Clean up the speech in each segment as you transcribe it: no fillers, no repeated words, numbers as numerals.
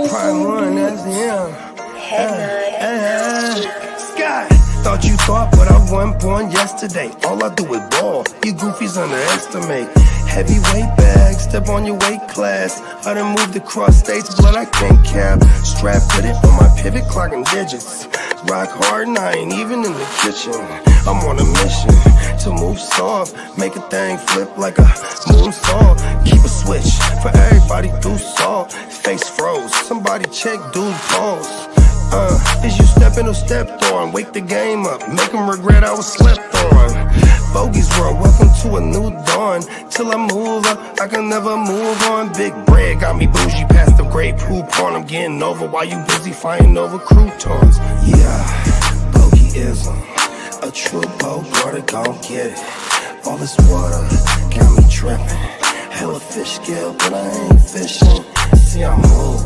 Prime one, that's him. Sky, thought you thought, but I wasn't born yesterday. All I do is ball, you goofies underestimate. Heavyweight bag, step on your weight class. I done moved across states, but I can't cap. Strap put it on my pivot, clocking digits. Rock hard and I ain't even in the kitchen. I'm on a mission to move soft, make a thing flip like a moonsault. Keep a switch for everybody through salt. Face froze, somebody check dude pulse. Is you stepping or stepped on? Wake the game up, make them regret I was slept on. Bogey's world, welcome to a new dawn. Till I move up, I can never move on. Big bread got me bougie past the great poop on. I'm getting over while you busy fighting over croutons. Yeah, bogeyism, a true bogey, gon' get it. All this water got me tripping. Hella fish scale, but I ain't fishing. See, I move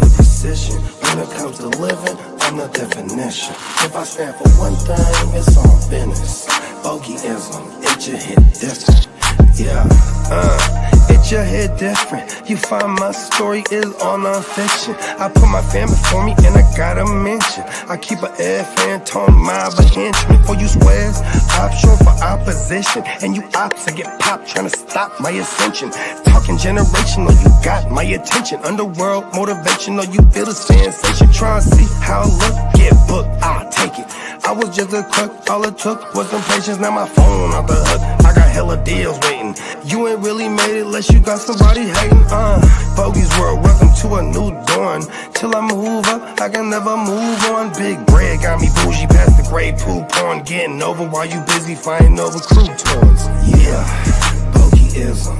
with precision. When it comes to living, I'm the definition. If I stand for one thing, it's on business. Bogeyism, it just hit different. Yeah, it just hit different. You find my story is all non-fiction. I put my family before me and I gotta mention. I keep an air fan tone mild but henchman. For you squares, option for opposition. And you ops to get popped trying to stop my ascension. Talking generational, you got my attention. Underworld motivational, you feel the sensation. Try and see how I look, get booked, I'll take it. I was just a cook, all it took was some patience. Now my phone off the hook, I got hella deals waiting. You ain't really made it unless you got somebody hating. Bogey's world, welcome to a new dawn. Till I move up, I can never move on. Big bread got me bougie past the gray poop on. Getting over while you busy fighting over croutons. Yeah, bogeyism,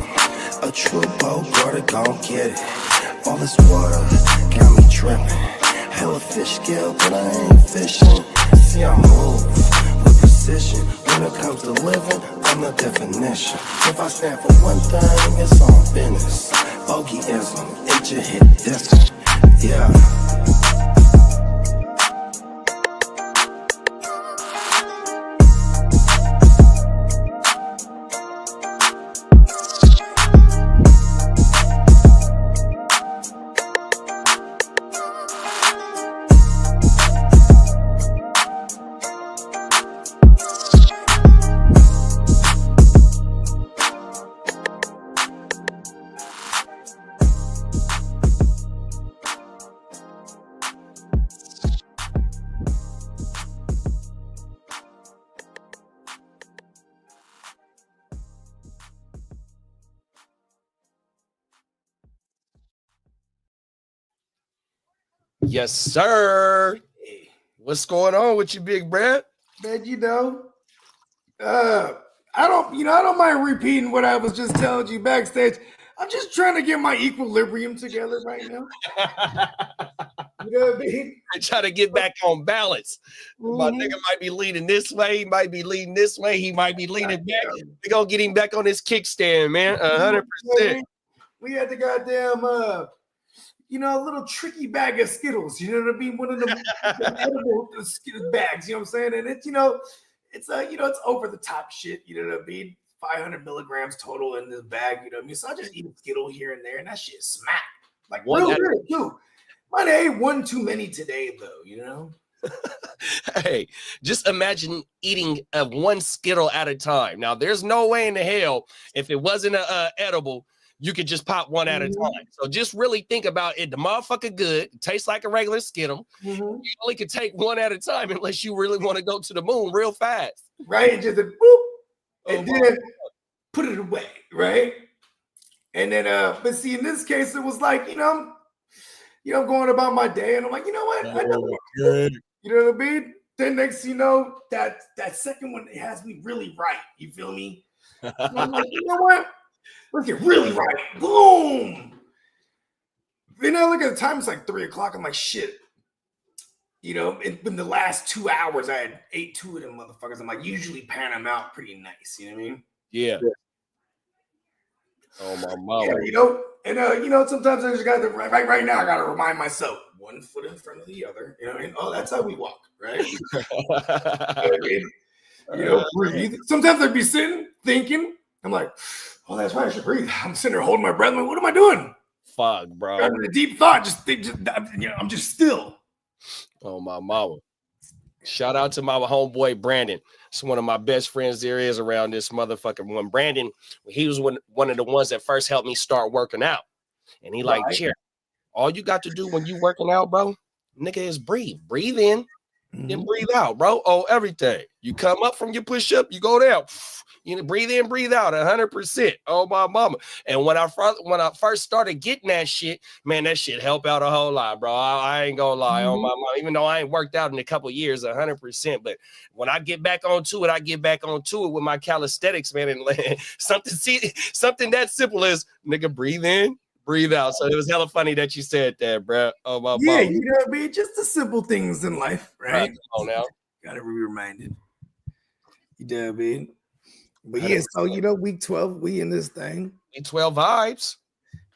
a true bogey, gon' get it. All this water got me tripping. Hella fish scale, but I ain't fishing. See, I move with precision. When it comes to living, I'm the definition. If I stand for one thing, it's on business. Bogeyism, it just hit different. Yeah. Yes, sir. What's going on with you, big Brad? Man, I don't mind repeating what I was just telling you backstage. I'm just trying to get my equilibrium together right now. You know what I mean? I try to get back on balance. My nigga might be leaning this way. He might be leaning this way. He might be leaning back. We're going to get him back on his kickstand, man. 100%. We had the goddamn, a little tricky bag of Skittles. You know what I mean? One of them edible Skittles bags. You know what I'm saying? And it's, it's over the top shit. You know what I mean? 500 milligrams total in this bag. You know what I mean? So I just eat a Skittle here and there, and that shit smack. Like real good too. Might have ate one too many today, though. You know. Hey, just imagine eating one Skittle at a time. Now, there's no way in the hell if it wasn't edible, you could just pop one at a time. So just really think about it. The motherfucker good. It tastes like a regular Skittle. You only can take one at a time unless you really want to go to the moon real fast. Right? Just a boop. And then put it away. Right? And then, but see, in this case, it was like, I'm going about my day. And I'm like, you know what? I know. Good. You know what I mean? Then next thing you know, that second one, it has me really right. You feel me? So I'm like, you know what? Let's get really right. Boom. Then I look at the time, it's like 3:00. I'm like, shit. In the last 2 hours, I ate 2 of them motherfuckers. I'm like, usually pan them out pretty nice. You know what I mean? Yeah. Oh, my mama. Yeah, sometimes I just got to, right now, I got to remind myself, one foot in front of the other. And that's how we walk, right? Breathe. Sometimes I'd be sitting, thinking, I'm like, oh, that's why I should breathe. I'm sitting there holding my breath. I'm like, what am I doing? Fuck, bro. Got into deep thought. I'm just still. Oh, my mama. Shout out to my homeboy Brandon. It's one of my best friends there is around this motherfucker. When Brandon, he was one of the ones that first helped me start working out. And he like, Cheer, all you got to do when you working out, bro, nigga, is breathe. Breathe in, then breathe out, bro. Oh, everything. You come up from your push-up, you go down. You know, breathe in, breathe out 100%. Oh, my mama. And when I first started getting that shit, man, that shit helped out a whole lot, bro. I ain't gonna lie. Oh, my mama. Even though I ain't worked out in a couple years 100%, but when I get back onto it, I get back onto it with my calisthenics, man. And something that simple as, nigga, breathe in, breathe out. So it was hella funny that you said that, bro. Oh, my mama. You know what I mean? Just the simple things in life, right? Oh, now. Gotta be reminded. You know what I mean? But yeah, so week 12, we in this thing. Week 12 vibes.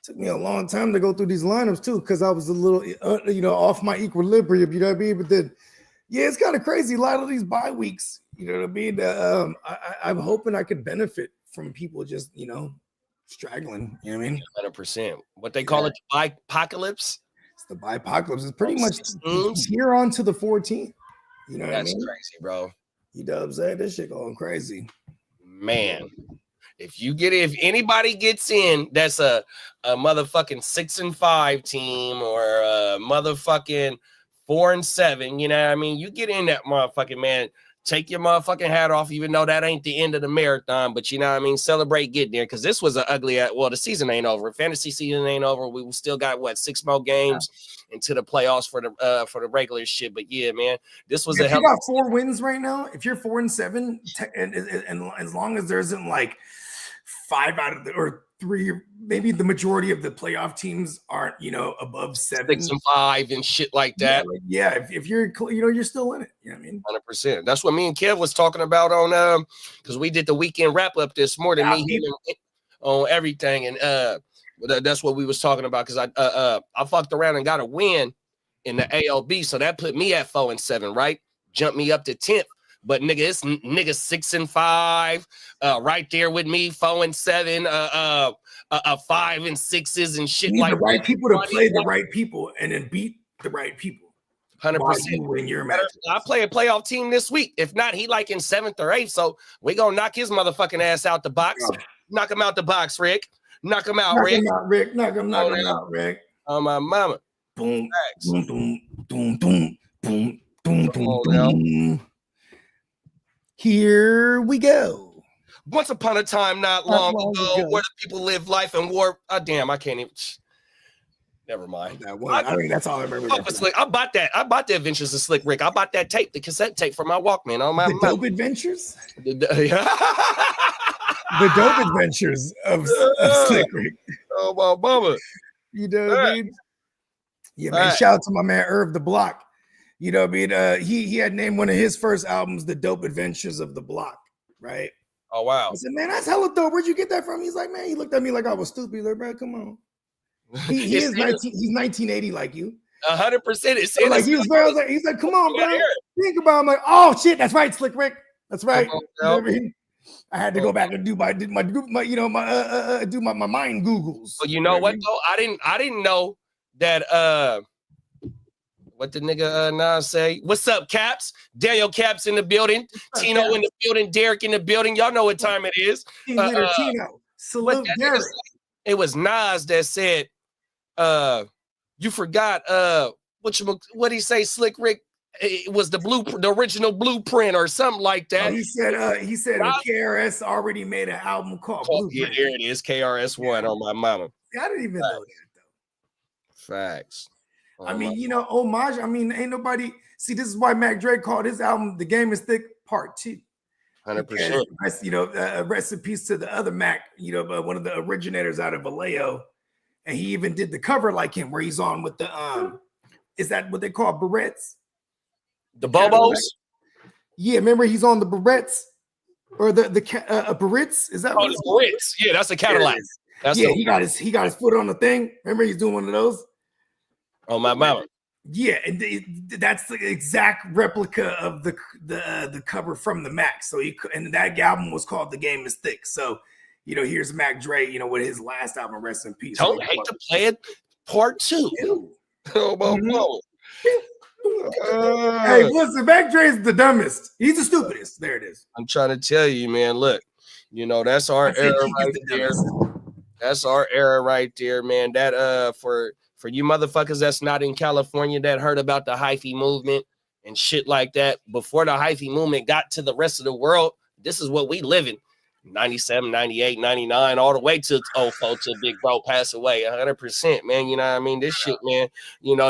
Took me a long time to go through these lineups too, because I was a little, off my equilibrium. You know what I mean? But then, yeah, it's kind of crazy. A lot of these bye weeks. You know what I mean? I'm hoping I could benefit from people just, straggling. You know what I mean? 100%. What they call it, the bipocalypse. It's the bipocalypse. It's pretty much here on to the 14th. You know what I mean? That's crazy, bro. You know what I'm saying? This shit going crazy. Man, if anybody gets in, that's a motherfucking 6-5 team or a motherfucking 4-7. You know what I mean? You get in that motherfucking, man. Take your motherfucking hat off, even though that ain't the end of the marathon. But you know what I mean? Celebrate getting there, because this was an ugly. Well, the season ain't over. Fantasy season ain't over. We still got 6 more games into the playoffs for the regular shit. But yeah, man, this was if you got 4 wins right now. If you're 4-7, and as long as there isn't like 5 out of or 3, maybe the majority of the playoff teams aren't above 7, 6-5 and shit like that. If you're you're still in it. You know what I mean? 100%. That's what me and Kev was talking about on because we did the weekend wrap up this morning. On everything, and that's what we was talking about, because I fucked around and got a win in the ALB, so that put me at 4-7, right? Jumped me up to 10th. But it's 6-5, right there with me, 4-7, 5-6s and shit like that. The right people to play the right people and then beat the right people. 100%. Win your match. I play a playoff team this week. If not, he like in 7th or 8th. So we gonna knock his motherfucking ass out the box. Knock him out the box, Rick. Knock him out, Rick. Knock him out, Rick. Oh, my mama. Boom, boom, boom, boom, boom, boom, boom, boom, boom. Here we go. Once upon a time, not long ago, where the people live life in war. Damn, I can't even. Never mind. I mean, that's all I remember. I bought that. I bought the Adventures of Slick Rick. I bought that tape, the cassette tape for my Walkman. The Dope Adventures? The Dope Adventures of Slick Rick. Oh, my mama. You know what I mean? Yeah, man. Shout out to my man Irv the Block. You know what I mean? He had named one of his first albums The Dope Adventures of the Block, right? Oh, wow. I said, man, that's hella dope. Where'd you get that from? He's like, man, he looked at me like I was stupid. He's like, bro, come on. He's 1980 like you. 100%. So like he's like, come on, bro. Think about it. I'm like, oh shit, that's right, Slick Rick. That's right. You know what I mean? I had to go back and do my mind Googles. Well, you know what though? I didn't know that what the nigga Nas say? What's up, Caps? Daniel Caps in the building. Tino in the building. Derek in the building. Y'all know what time it is. Tino. Salute Derek. It was Nas that said, you forgot what he say, Slick Rick? It was the original blueprint or something like that. He said KRS already made an album called Blueprint. Yeah, here it is, KRS-One on my mama. I didn't even know that though. Facts. I mean, homage. I mean, ain't nobody. See, this is why Mac Dre called his album "The Game Is Thick" Part 2. 100%. Rest in peace to the other Mac. One of the originators out of Vallejo, and he even did the cover like him, where he's on with the is that what they call barrettes? The Bobos? Yeah, remember he's on the barrettes or the barrettes? Is that? Oh, the barrettes. Yeah, that's a Cadillac. He got his foot on the thing. Remember he's doing one of those. Oh, my mama. Yeah, and that's the exact replica of the cover from the Mac. So and that album was called "The Game Is Thick." So here's Mac Dre, with his last album, Rest in Peace. Don't hate to play it. Part 2. Oh, whoa. Hey, listen, Mac Dre's the dumbest. He's the stupidest. There it is. I'm trying to tell you, man. Look, that's our era right there. That's our era right there, man. That for you motherfuckers that's not in California that heard about the hyphy movement and shit like that. Before the hyphy movement got to the rest of the world, this is what we live in. 97, 98, 99, all the way to 04 till Big Bro pass away. 100%, man. You know what I mean? This shit, man.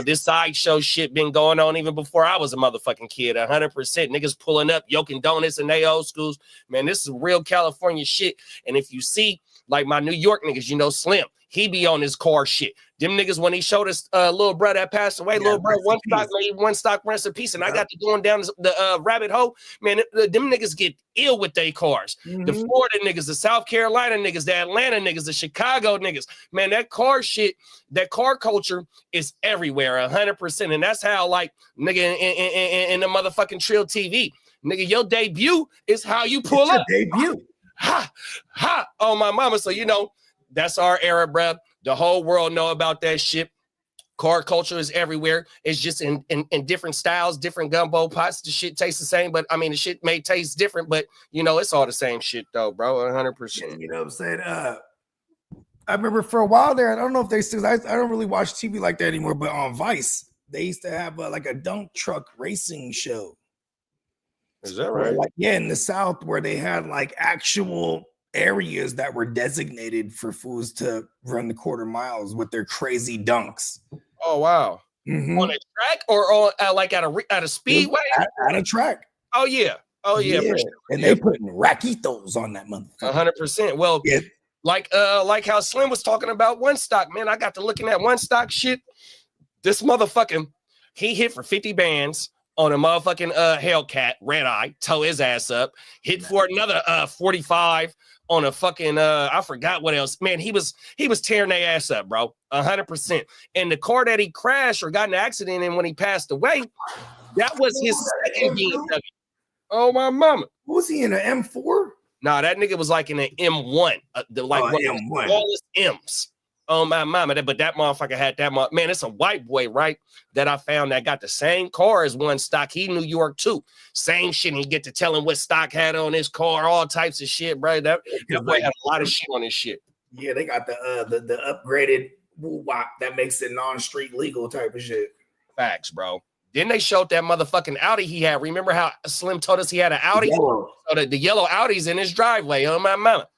This sideshow shit been going on even before I was a motherfucking kid. 100%. Niggas pulling up, yoking donuts in they old schools. Man, this is real California shit. And if you see, like my New York niggas, Slim, he be on his car shit. Them niggas, when he showed us little bro that passed away, little bro, one stock rest in peace. And I got to going down the rabbit hole. Man, them niggas get ill with their cars. The Florida niggas, the South Carolina niggas, the Atlanta niggas, the Chicago niggas. Man, that car shit, that car culture is everywhere, 100%. And that's how, like, nigga, in the motherfucking Trill TV, nigga, your debut is how you pull up. Debut. Ha, on my mama. So, that's our era, bruh. The whole world know about that shit. Car culture is everywhere. It's just in different styles, different gumbo pots. The shit tastes the same, but I mean, the shit may taste different, but it's all the same shit though, bro. 100%. You know what I'm saying? I remember for a while there, I don't know if they still, I don't really watch TV like that anymore, but on Vice, they used to have like a dunk truck racing show. Is that right? In the South, where they had like actual areas that were designated for fools to run the quarter miles with their crazy dunks. Oh wow! On a track or on like at a speedway? At a track. Oh yeah. For sure. And they putting raquitos on that motherfucker. 100%. Well, like how Slim was talking about One Stock, man. I got to looking at One Stock shit. This motherfucking he hit for 50 bands on a motherfucking Hellcat, red eye, tow his ass up, hit for another 45 on a fucking I forgot what else. Man, he was tearing their ass up, bro. 100%. And the car that he crashed or got in an accident in when he passed away, that was his second BMW. Oh my mama. Was he in an M4? Nah, that nigga was like in an M1. M1. Smallest M's. Oh my mama, but that motherfucker had that man. It's a white boy, right? That I found that got the same car as One Stock. He New York too. Same shit. And he get to tell him what stock had on his car, all types of shit, bro. That boy had a lot of shit on his shit. Yeah, they got the upgraded woo-wop that makes it non-street legal type of shit. Facts, bro. Then they showed that motherfucking Audi he had. Remember how Slim told us he had an Audi? Yellow. So the yellow Audi's in his driveway. Oh my mama.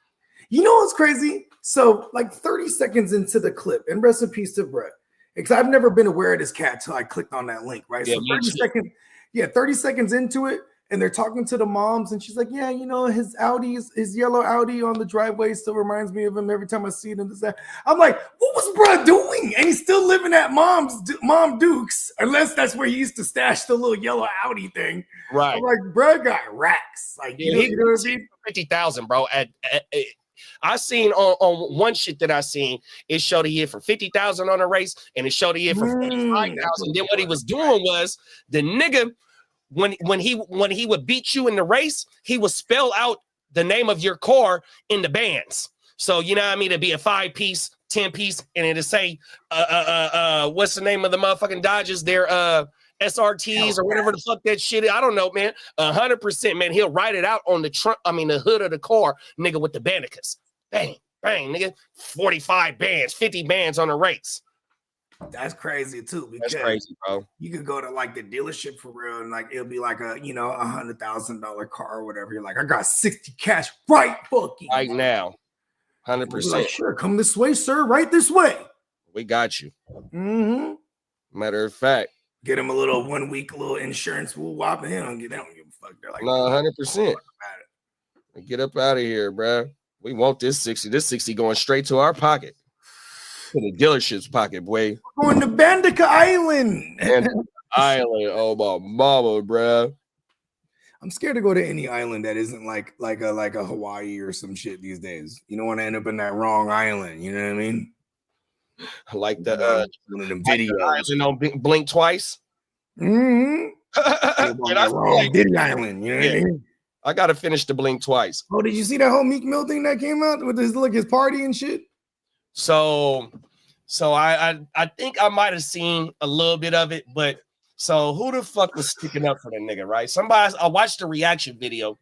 You know what's crazy? So, like 30 seconds into the clip, and rest in peace to Brett, because I've never been aware of this cat till I clicked on that link, right? Yeah, so 30 seconds into it, and they're talking to the moms, and she's like, yeah, his yellow Audi on the driveway still reminds me of him every time I see it. And this, that. I'm like, what was Brett doing? And he's still living at Mom Duke's, unless that's where he used to stash the little yellow Audi thing. Right. I'm like, Brett got racks. Like, yeah, you know what I mean? 50,000, bro. I seen on one shit that I seen, it showed he hit for 50,000 on a race, and it showed he hit for 45,000. Then what he was doing was the nigga, when he would beat you in the race, he would spell out the name of your car in the bands. So you know what I mean? It'd be a 5-piece, 10-piece, and it'd say what's the name of the motherfucking Dodges? They're SRTs or whatever the fuck that shit is. I don't know, man. 100%, man. He'll write it out on the the hood of the car, nigga, with the Bannicas. Bang, bang, nigga. 45 bands, 50 bands on a race. That's crazy too. Because that's crazy, bro. You could go to like the dealership for real, and like it'll be like a $100,000 car or whatever. You're like, I got 60 cash right now. 100%. Like, sure, come this way, sir. Right this way. We got you. Mm-hmm. Matter of fact. Get him a little 1 week little insurance. We'll whop him. They don't give a fuck. They're like, no, 100%. Get up out of here, bro. We want this 60. This 60 going straight to our pocket. To the dealership's pocket, boy. We're going to Bandica Island. Island. Oh, my mama, bro. I'm scared to go to any island that isn't like a Hawaii or some shit these days. You don't want to end up in that wrong island. You know what I mean? Like the one of them videos. Blink Twice. Mm-hmm. And I wrong Diddy Island. You know what I mean? I gotta finish the Blink twice. Oh, did you see that whole Meek Mill thing that came out with his party and shit? So I think I might have seen a little bit of it, but so who the fuck was sticking up for the nigga, right? I watched a reaction video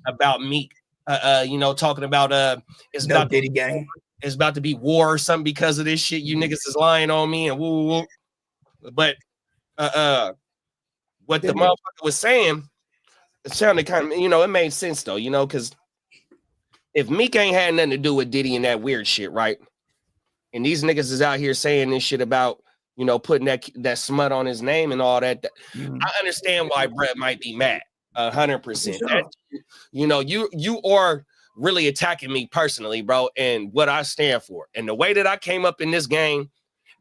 about Meek, talking about it's No about Diddy gang. It's about to be war or something because of this shit. You niggas is lying on me and woo woo woo. But what the motherfucker was saying, it sounded kind of, it made sense though, because if Meek ain't had nothing to do with Diddy and that weird shit, right? And these niggas is out here saying this shit about, putting that smut on his name and all that. I understand why Brett might be mad. 100%. Sure. You are really attacking me personally, bro, and what I stand for. And the way that I came up in this game,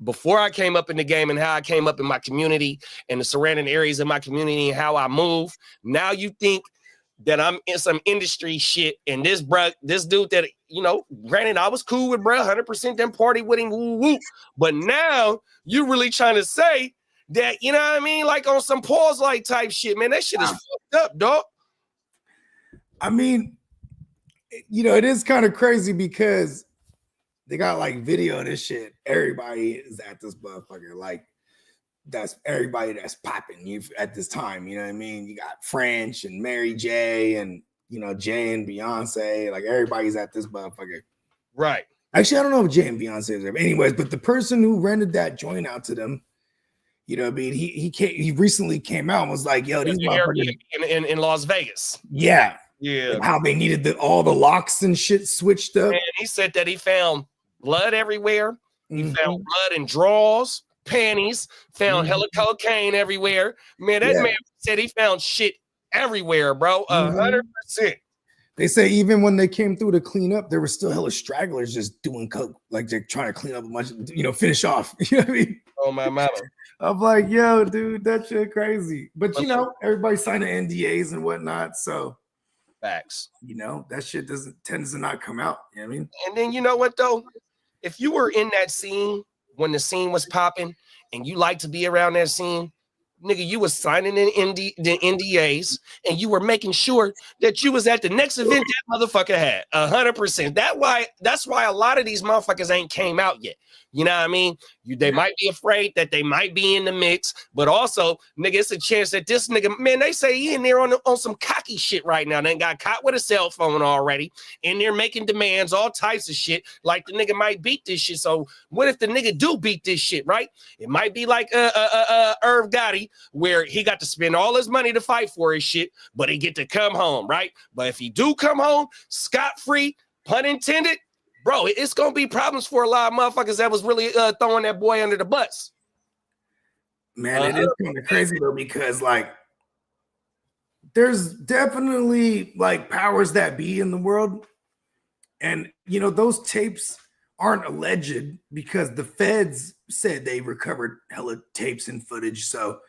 before I came up in the game and how I came up in my community and the surrounding areas of my community and how I move. Now you think that I'm in some industry shit and this dude that, granted I was cool with bro, 100% them party with him, woo woo. But now you really trying to say that, you know what I mean? Like on some pause like type shit, man, that shit is fucked up, dog. I mean, it is kind of crazy because they got like video of this shit. Everybody is at this motherfucker. Like, that's everybody that's popping you at this time. You know what I mean? You got French and Mary J and, Jay and Beyonce. Like, everybody's at this motherfucker. Right. Actually, I don't know if Jay and Beyonce is there. But anyways, but the person who rented that joint out to them, you know what I mean? He recently came out and was like, yo, these motherfuckers in Las Vegas. Yeah. Yeah. And how they needed all the locks and shit switched up. And he said that he found blood everywhere. He found blood in drawers, panties, found hella cocaine everywhere. Man, that man said he found shit everywhere, bro. 100%. They say even when they came through to clean up, there were still hella stragglers just doing coke, like they're trying to clean up a bunch, finish off. You know what I mean? Oh my mama. I'm like, yo, dude, that shit crazy. But everybody signing NDAs and whatnot, so facts. That shit tends to not come out. You know what I mean? And then you know what though? If you were in that scene when the scene was popping and you like to be around that scene, nigga, you was signing in the NDAs and you were making sure that you was at the next event that motherfucker had. 100%. That's why a lot of these motherfuckers ain't came out yet. You know what I mean? They might be afraid that they might be in the mix, but also, nigga, it's a chance that this nigga, man, they say he in there on some cocky shit right now. They got caught with a cell phone already, and they're making demands, all types of shit, like the nigga might beat this shit. So what if the nigga do beat this shit, right? It might be like Irv Gotti, where he got to spend all his money to fight for his shit, but he get to come home, right? But if he do come home scot-free, pun intended, bro, it's gonna be problems for a lot of motherfuckers that was really throwing that boy under the bus. Man, it is kind of crazy though, because like there's definitely like powers that be in the world, and those tapes aren't alleged because the feds said they recovered hella tapes and footage. So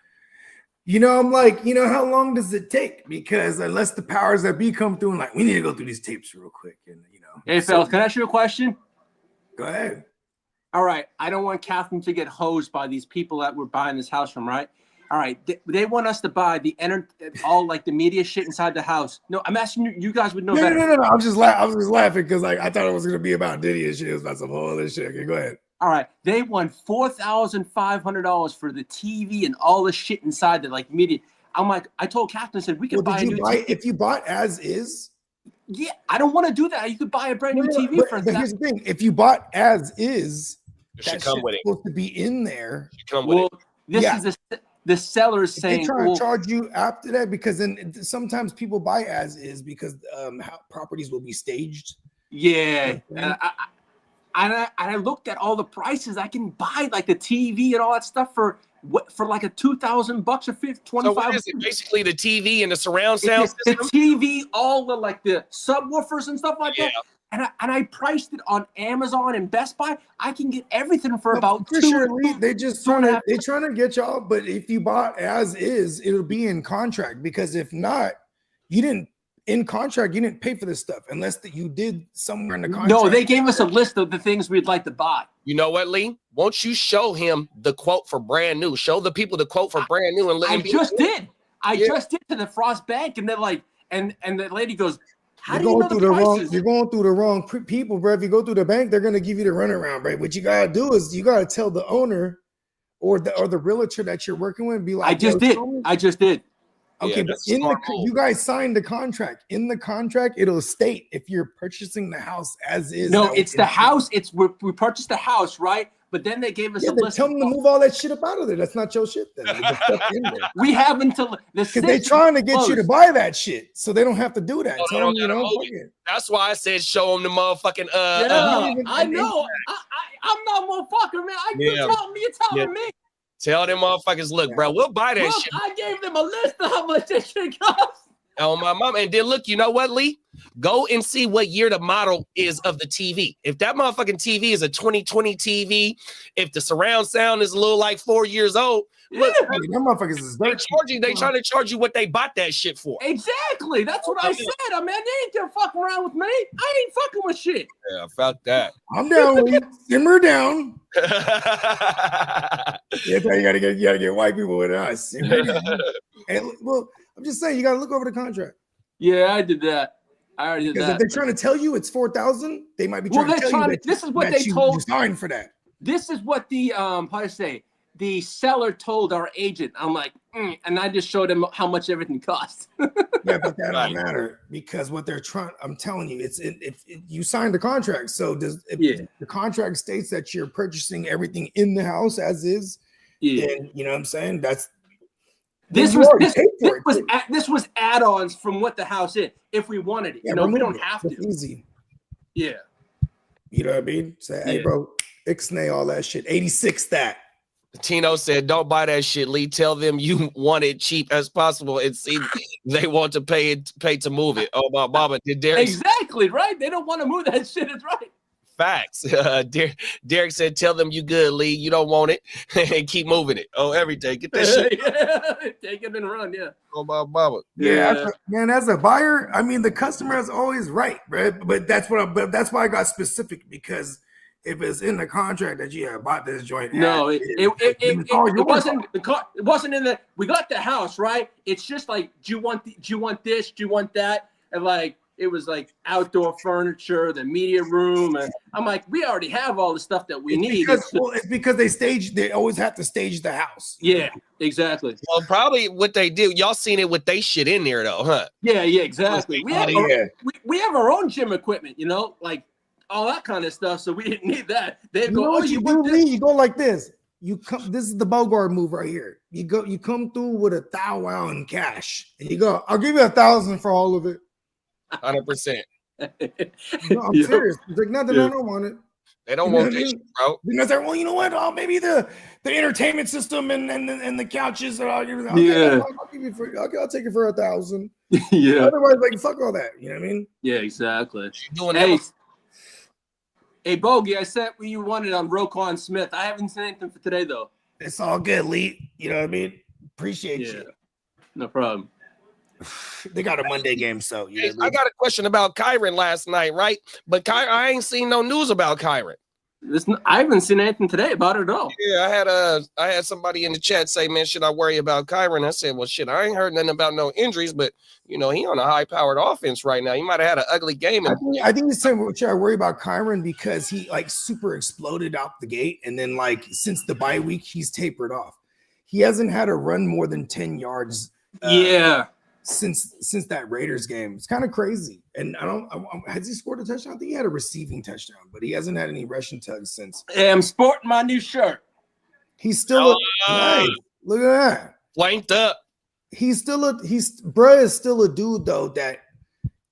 I'm like, how long does it take? Because unless the powers that be come through and like, we need to go through these tapes real quick, and Hey, Phil, can I ask you a question? Go ahead. All right. I don't want Catherine to get hosed by these people that we're buying this house from, right? All right. They want us to buy all like the media shit inside the house. No, I'm asking you. You guys would know better. No. I was just laughing because like I thought it was gonna be about Diddy and shit. It was about some whole other shit. Okay, go ahead. All right. They want $4,500 for the TV and all the shit inside the like media. I'm like, I told Catherine, I said we could buy a new TV. If you bought as is. Yeah, I don't want to do that. You could buy a brand new TV for that. But here's the thing: if you bought as is, it should come with it. Supposed to be in there. This is the sellers saying they try to charge you after that, because then sometimes people buy as is because how properties will be staged. Yeah, and I looked at all the prices. I can buy like the TV and all that stuff for like a $2,000 or $25. So what is it? Basically the TV and the surround sound the system? TV, all the like the subwoofers and stuff like that. And I priced it on Amazon and Best Buy. I can get everything for about They just trying to get y'all. But if you bought as is, it'll be in contract, because if not, you didn't pay for this stuff unless that you did somewhere in the contract. No, they gave us a list of the things we'd like to buy. You know what, Lee? Won't you show him the quote for brand new? Show the people the quote for brand new. And I just did to the Frost Bank, and they're like, And the lady goes, "How You're do you going know through the the wrong. prices?" You're going through the wrong people, bro. If you go through the bank, they're gonna give you the runaround, bro. What you gotta do is you gotta tell the owner or the realtor that you're working with, be like, I just "Yo, did. show me." I just did. Okay, Yeah, but that's a in the smart move. you guys signed the contract. In the contract, it'll state if you're purchasing the house as is. No, that it's was the in- house. We purchased the house, right? But then they gave us Yeah, a then list. tell them to move all that shit up out of there. That's not your shit. Then the stuff in there. We have until the Because they're 6th trying to get you to close. buy that shit, so they don't have to do that. Oh, they Tell don't them, you gotta know, move fuck it. it. That's why I said show them the motherfucking Yeah, even- I know. I'm not motherfucker, man. Yeah. You're telling me. Tell them motherfuckers, look, bro, we'll buy that Look, shit I gave them a list of how much that shit costs. on my mom. And then look, you know what, Lee? Go and see what year the model is of the TV. If that motherfucking TV is a 2020 TV, if the surround sound is a little like 4 years old, look, I mean, them motherfuckers is they dirt. they trying to charge you what they bought that shit for. Exactly. That's what I said. I mean, they ain't gonna fuck around with me. I ain't fucking with shit. Yeah, fuck that. I'm down. Lee. Simmer down. Yeah, Yeah, you gotta get white people with us. Simmer down. And well, I'm just saying, you gotta look over the contract. Yeah, I did that. I already did Because if that. they're trying to tell you it's 4,000, they might be Well, trying to they're tell you trying that to- this is what that they you told- signed for that. This is what the how to say the seller told our agent. I'm like, and I just showed him how much everything costs. Yeah, but that Right. don't matter because what they're trying. I'm telling you, if you signed the contract. So Yeah. the contract states that you're purchasing everything in the house as is, Yeah. then you know what I'm saying. That's This you was already this, paid for this it, was too. this was add-ons from what the house is. If we wanted it, Yeah, we remove don't it. have to. It's easy. Yeah. You know what I mean? Say, hey, Yeah. bro, ixnay all that shit. 86 that. Tino said, "Don't buy that shit, Lee. Tell them you want it cheap as possible and see they want to pay to move it." Oh my mama, did Derek Exactly right. They don't want to move that shit. It's right. facts? Derek said, "Tell them you good, Lee. You don't want it and keep moving it. Oh, every day, get that shit." Yeah. Take it and run. Yeah. Oh my mama. Yeah, man. As a buyer, I mean, the customer is always right, right? But that's why I got specific because if it's in the contract that you have bought this joint, No, at, it wasn't. It wasn't in the. We got the house right. It's just like, do you want this? Do you want that? And like, it was like outdoor furniture, the media room, and I'm like, we already have all the stuff that we need. It's because they always have to stage the house. Yeah, exactly. Well, probably what they do. Y'all seen it with they shit in there though, huh? Yeah, exactly. We have yeah. we have our own gym equipment, like all that kind of stuff. So we didn't need that. They You go, know what oh, you want do, this? Lee? You go like this. You come. This is the Bogart move right here. You come through with a $1,000 in cash, and you go. I'll give you 1,000 for all of it. 100%. No, I'm Yeah. serious. It's like nothing. Yeah. I don't want it. They don't You know want what I that mean? shit, bro. Because they're, well, you know what? Oh, maybe the entertainment system and the couches are all. Yeah. I'll give you I'll take it for 1,000. Yeah, Otherwise, like fuck all that. You know what I mean? yeah, exactly. Doing Hey, that. hey, Bogey, I sent what you wanted on Roquan Smith. I haven't seen anything for today though. It's all good, Lee. You know what I mean? Appreciate Yeah, you. no problem. They got a Monday game, so you know Hey, what I I mean? got a question about Kyron last night, right? But I ain't seen no news about Kyron. I haven't seen anything today about it at all. Yeah, I had somebody in the chat say, "Man, should I worry about Kyron?" I said, "Well, shit, I ain't heard nothing about no injuries, but he on a high-powered offense right now. He might have had an ugly game." I think it's time should I worry about Kyron because he like super exploded out the gate, and then like since the bye week he's tapered off. He hasn't had a run more than 10 yards. Yeah, Since that Raiders game. It's kind of crazy. And has he scored a touchdown? I think he had a receiving touchdown, but he hasn't had any rushing tugs since. hey, I'm sporting my new shirt. He's still nice. Look at that. Flanked up. Bruh is still a dude though that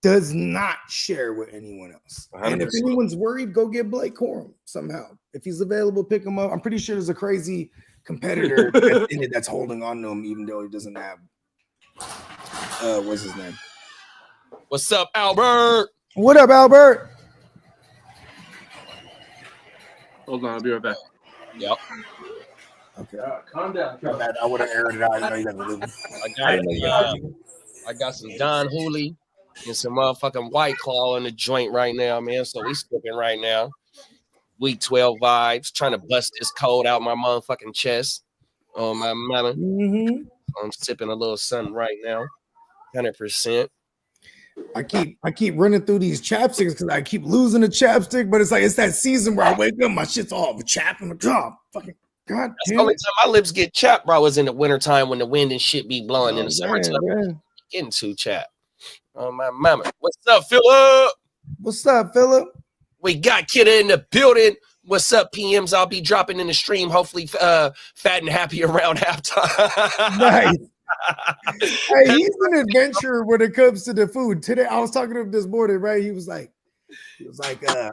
does not share with anyone else. And if 100%. anyone's worried, go get Blake Corum somehow. If he's available, pick him up. I'm pretty sure there's a crazy competitor in it that's holding on to him, even though he doesn't have what's his name? What's up, Albert? What up, Albert? Hold on, I'll be right back. Yep. Okay. Calm down. I would have aired it out. I know you got to live. I got some Don Hooley and some motherfucking White Claw in the joint right now, man. So we skipping right now. Week 12 vibes, trying to bust this cold out my motherfucking chest. Oh my mama. Mm-hmm. I'm sipping a little something right now. 100%. I keep running through these chapsticks because I keep losing the chapstick, but it's like it's that season where I wake up, my shit's all chapping the top. Fucking god That's the damn only it. time my lips get chapped, bro, is in the wintertime when the wind and shit be blowing. Oh, In the summertime, man. getting too chapped. Oh my mama. What's up, Philip? What's up, Philip? We got Kidda in the building. What's up, PMs? I'll be dropping in the stream, hopefully fat and happy around halftime. Nice. Hey, he's an adventurer when it comes to the food. Today, I was talking to him this morning, right? He was like, I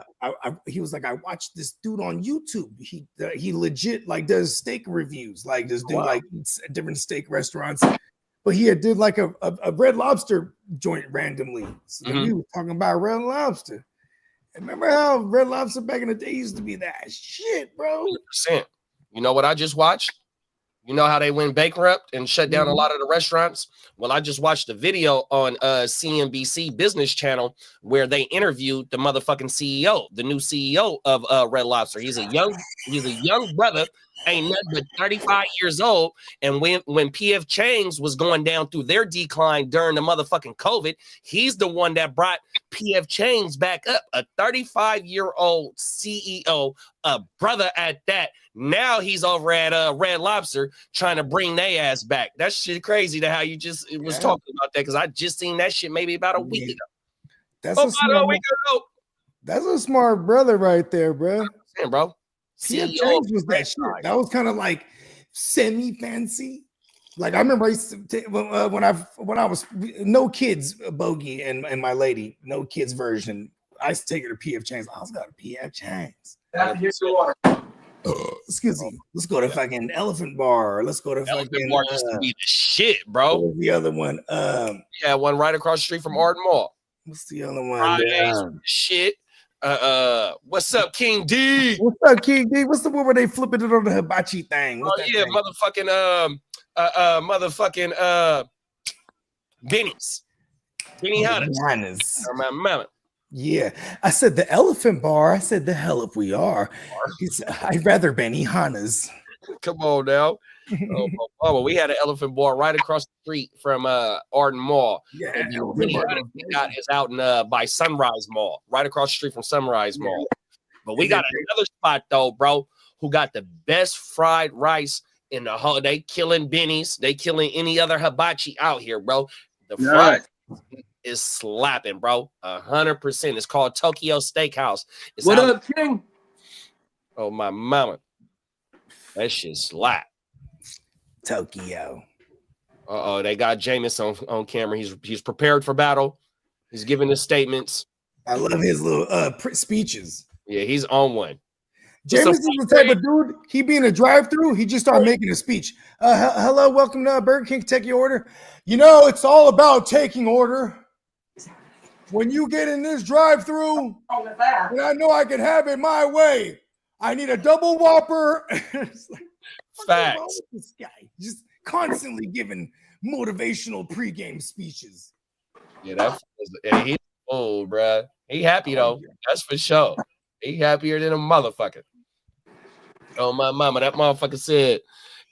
watched this dude on YouTube. He legit like does steak reviews, like this dude like eats at different steak restaurants. But he had did like a Red Lobster joint randomly. So we were talking about Red Lobster. And remember how Red Lobster back in the day used to be that shit, bro? 100%. You know what I just watched? You know how they went bankrupt and shut down a lot of the restaurants? Well, I just watched a video on CNBC Business Channel where they interviewed the motherfucking CEO, the new CEO of Red Lobster. He's a young brother, ain't nothing but 35 years old. And when PF Chang's was going down through their decline during the motherfucking COVID, he's the one that brought PF Chang's back up. A 35-year-old CEO, a brother at that. Now he's over at Red Lobster trying to bring their ass back. That shit crazy to how you just was talking about that because I just seen that shit maybe about a week ago. That's a smart brother right there, bro. Bro. PF Chang's was that shit. That was kind of like semi-fancy. Like I remember I used to when I was no kids bogey and my lady, no kids version. I used to take her to PF Chang's. I was going to PF Chang's. Excuse me. Let's go to fucking Elephant Bar. Let's go to Elephant fucking Bar used to be the shit, bro. What was the other one? Yeah, one right across the street from Arden Mall. What's the other one? Shit. What's up, King D? What's up, King D? What's the one where they flipping it on the hibachi thing? Thing? Motherfucking Benny's. Benny Hannes. My mama. Yeah, I said the Elephant Bar. I said the hell if we are. I'd rather Benihana's. Come on now. Oh, we had an Elephant Bar right across the street from Arden Mall. Yeah, and is out in by Sunrise Mall, right across the street from Sunrise Mall. But we got another spot though, bro, who got the best fried rice in the whole. They killing Benny's. They killing any other hibachi out here, bro. The fried is slapping, bro. 100%. It's called Tokyo Steakhouse. What up, King? Oh, my mama. That shit slap. Tokyo. Uh-oh, they got Jameis on camera. He's prepared for battle. He's giving his statements. I love his little speeches. Yeah, he's on one. Jameis is the type of dude, he be in a drive-thru, he just started making a speech. Hello, welcome to Burger King. Take your order. You know, it's all about taking order. When you get in this drive-thru, and I know I can have it my way, I need a double Whopper. It's like, facts. This guy just constantly giving motivational pregame speeches. Yeah, he's old, bro. He happy though. That's for sure. He happier than a motherfucker. Oh my mama, that motherfucker said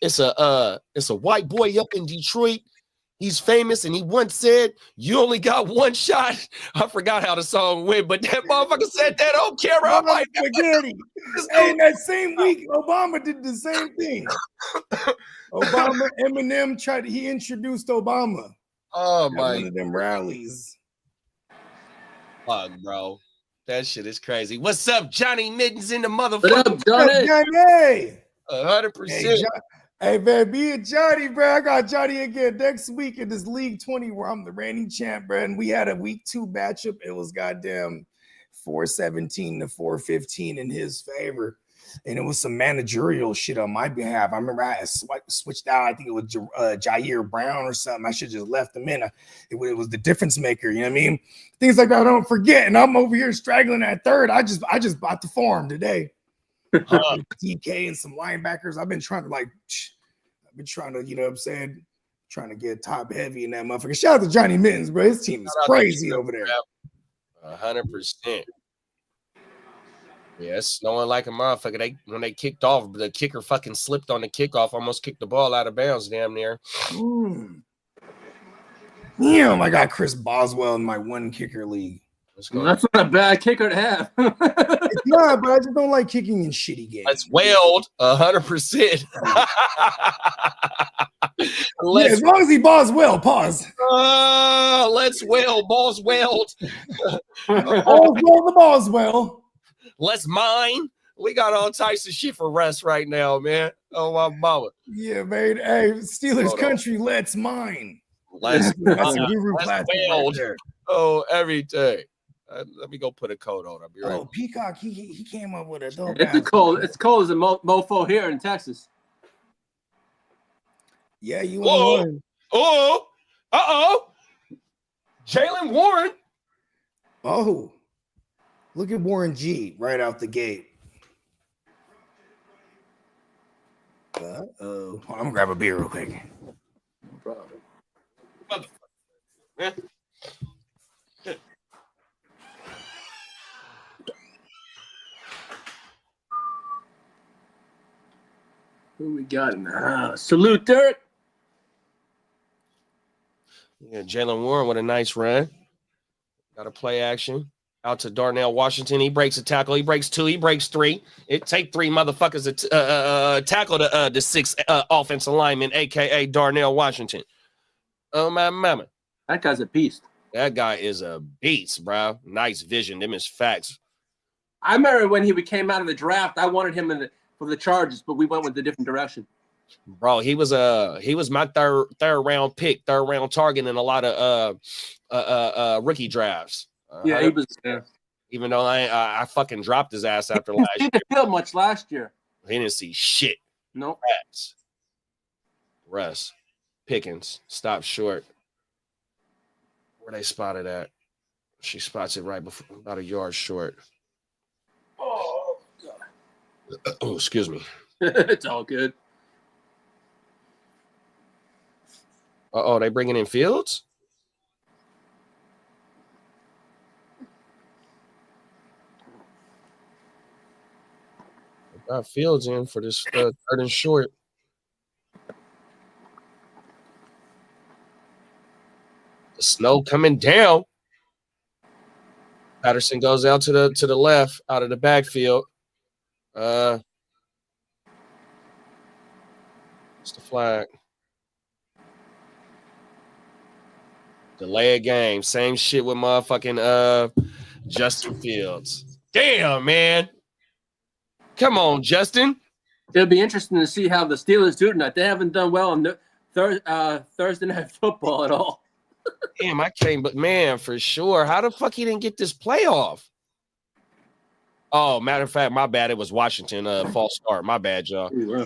it's a white boy up in Detroit. He's famous, and he once said, "You only got one shot." I forgot how the song went, but that motherfucker said that on camera. I'm like, spaghetti. Hey, in that same week, Obama did the same thing. Obama, Eminem he introduced Obama. Oh my! One of them rallies. Fuck, bro. That shit is crazy. What's up, Johnny Mittens in the motherfucker? What up, Johnny? 100%. Hey, man, me and Johnny, bro. I got Johnny again next week in this League 20 where I'm the reigning champ, bro. And we had a week 2 matchup. It was goddamn 417 to 415 in his favor. And it was some managerial shit on my behalf. I remember I had switched out. I think it was Jair Brown or something. I should have just left him in. It was the difference maker. You know what I mean? Things like that I don't forget. And I'm over here straggling at third. I just bought the farm today. DK and some linebackers. I've been trying to, you know what I'm saying? Trying to get top heavy in that motherfucker. Shout out to Johnny Mittens, bro. His team is crazy over there. 100%. Yeah, it's snowing like a motherfucker. When they kicked off, the kicker fucking slipped on the kickoff, almost kicked the ball out of bounds damn near. Damn, I got Chris Boswell in my one kicker league. Let's go. That's not a bad kicker to have. It's not, but I just don't like kicking in shitty games. Let's weld 100%. Yeah, as long as he balls well, pause. Let's weld, balls weld. All's well, the ball's well. Let's mine. We got all types of shit for rest right now, man. Oh my mama. Yeah, man. Hey, Steelers Hold on. country, let's mine. Let's That's a mine. guru Let's class weld. right there. Oh, every day. Let me go put a coat on. I'll be right. Oh, Peacock, he came up with a dope. It's cold. It's cold as a mofo here in Texas. Yeah, you Whoa. won. Oh, Jalen Warren. Oh, look at Warren G right out the gate. I'm gonna grab a beer real quick. No problem. Eh. Who we got in the house? Salute, Derek. Yeah, Jalen Warren with a nice run. Got a play action. Out to Darnell Washington. He breaks a tackle. He breaks two. He breaks three. It take three motherfuckers to tackle the six offensive lineman, a.k.a. Darnell Washington. Oh, my mama. That guy's a beast. That guy is a beast, bro. Nice vision. Them is facts. I remember when he came out of the draft, I wanted him for the Chargers, but we went with a different direction. Bro, he was my third round pick, third round target in a lot of rookie drafts. Yeah, he was. Even though I fucking dropped his ass after He last year. didn't feel much last year. He didn't see shit. No. Russ Pickens stopped short. Where they spotted at? She spots it right before, about a yard short. Oh, God. Oh, excuse me. It's all good. Uh-oh, they bringing in Fields? They got Fields in for this third and short. The snow coming down. Patterson goes out to the left, out of the backfield. It's the flag. Delay a game. Same shit with motherfucking Justin Fields. Damn, man. Come on, Justin. It'll be interesting to see how the Steelers do tonight. They haven't done well on Thursday Night Football at all. Damn, I came, but man, for sure. How the fuck he didn't get this playoff? Oh, matter of fact, my bad. It was Washington. False start. My bad, y'all. Yeah.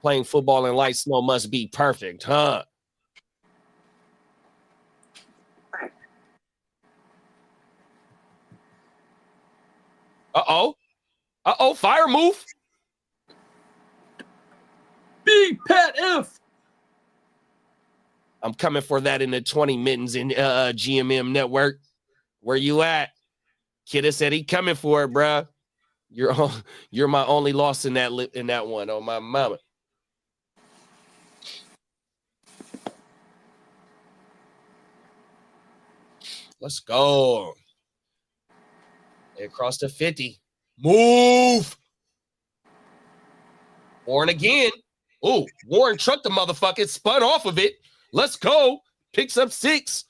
Playing football in light snow must be perfect, huh? Uh-oh, fire move. Big Pat F. I'm coming for that in the 20 mittens in GMM network. Where you at? Kidda said he coming for it, bruh. You're my only loss in that one. Oh, my mama. Let's go. They across the 50. Move. Warren again. Oh, Warren trucked the motherfucker, spun off of it. Let's go. Picks up 6.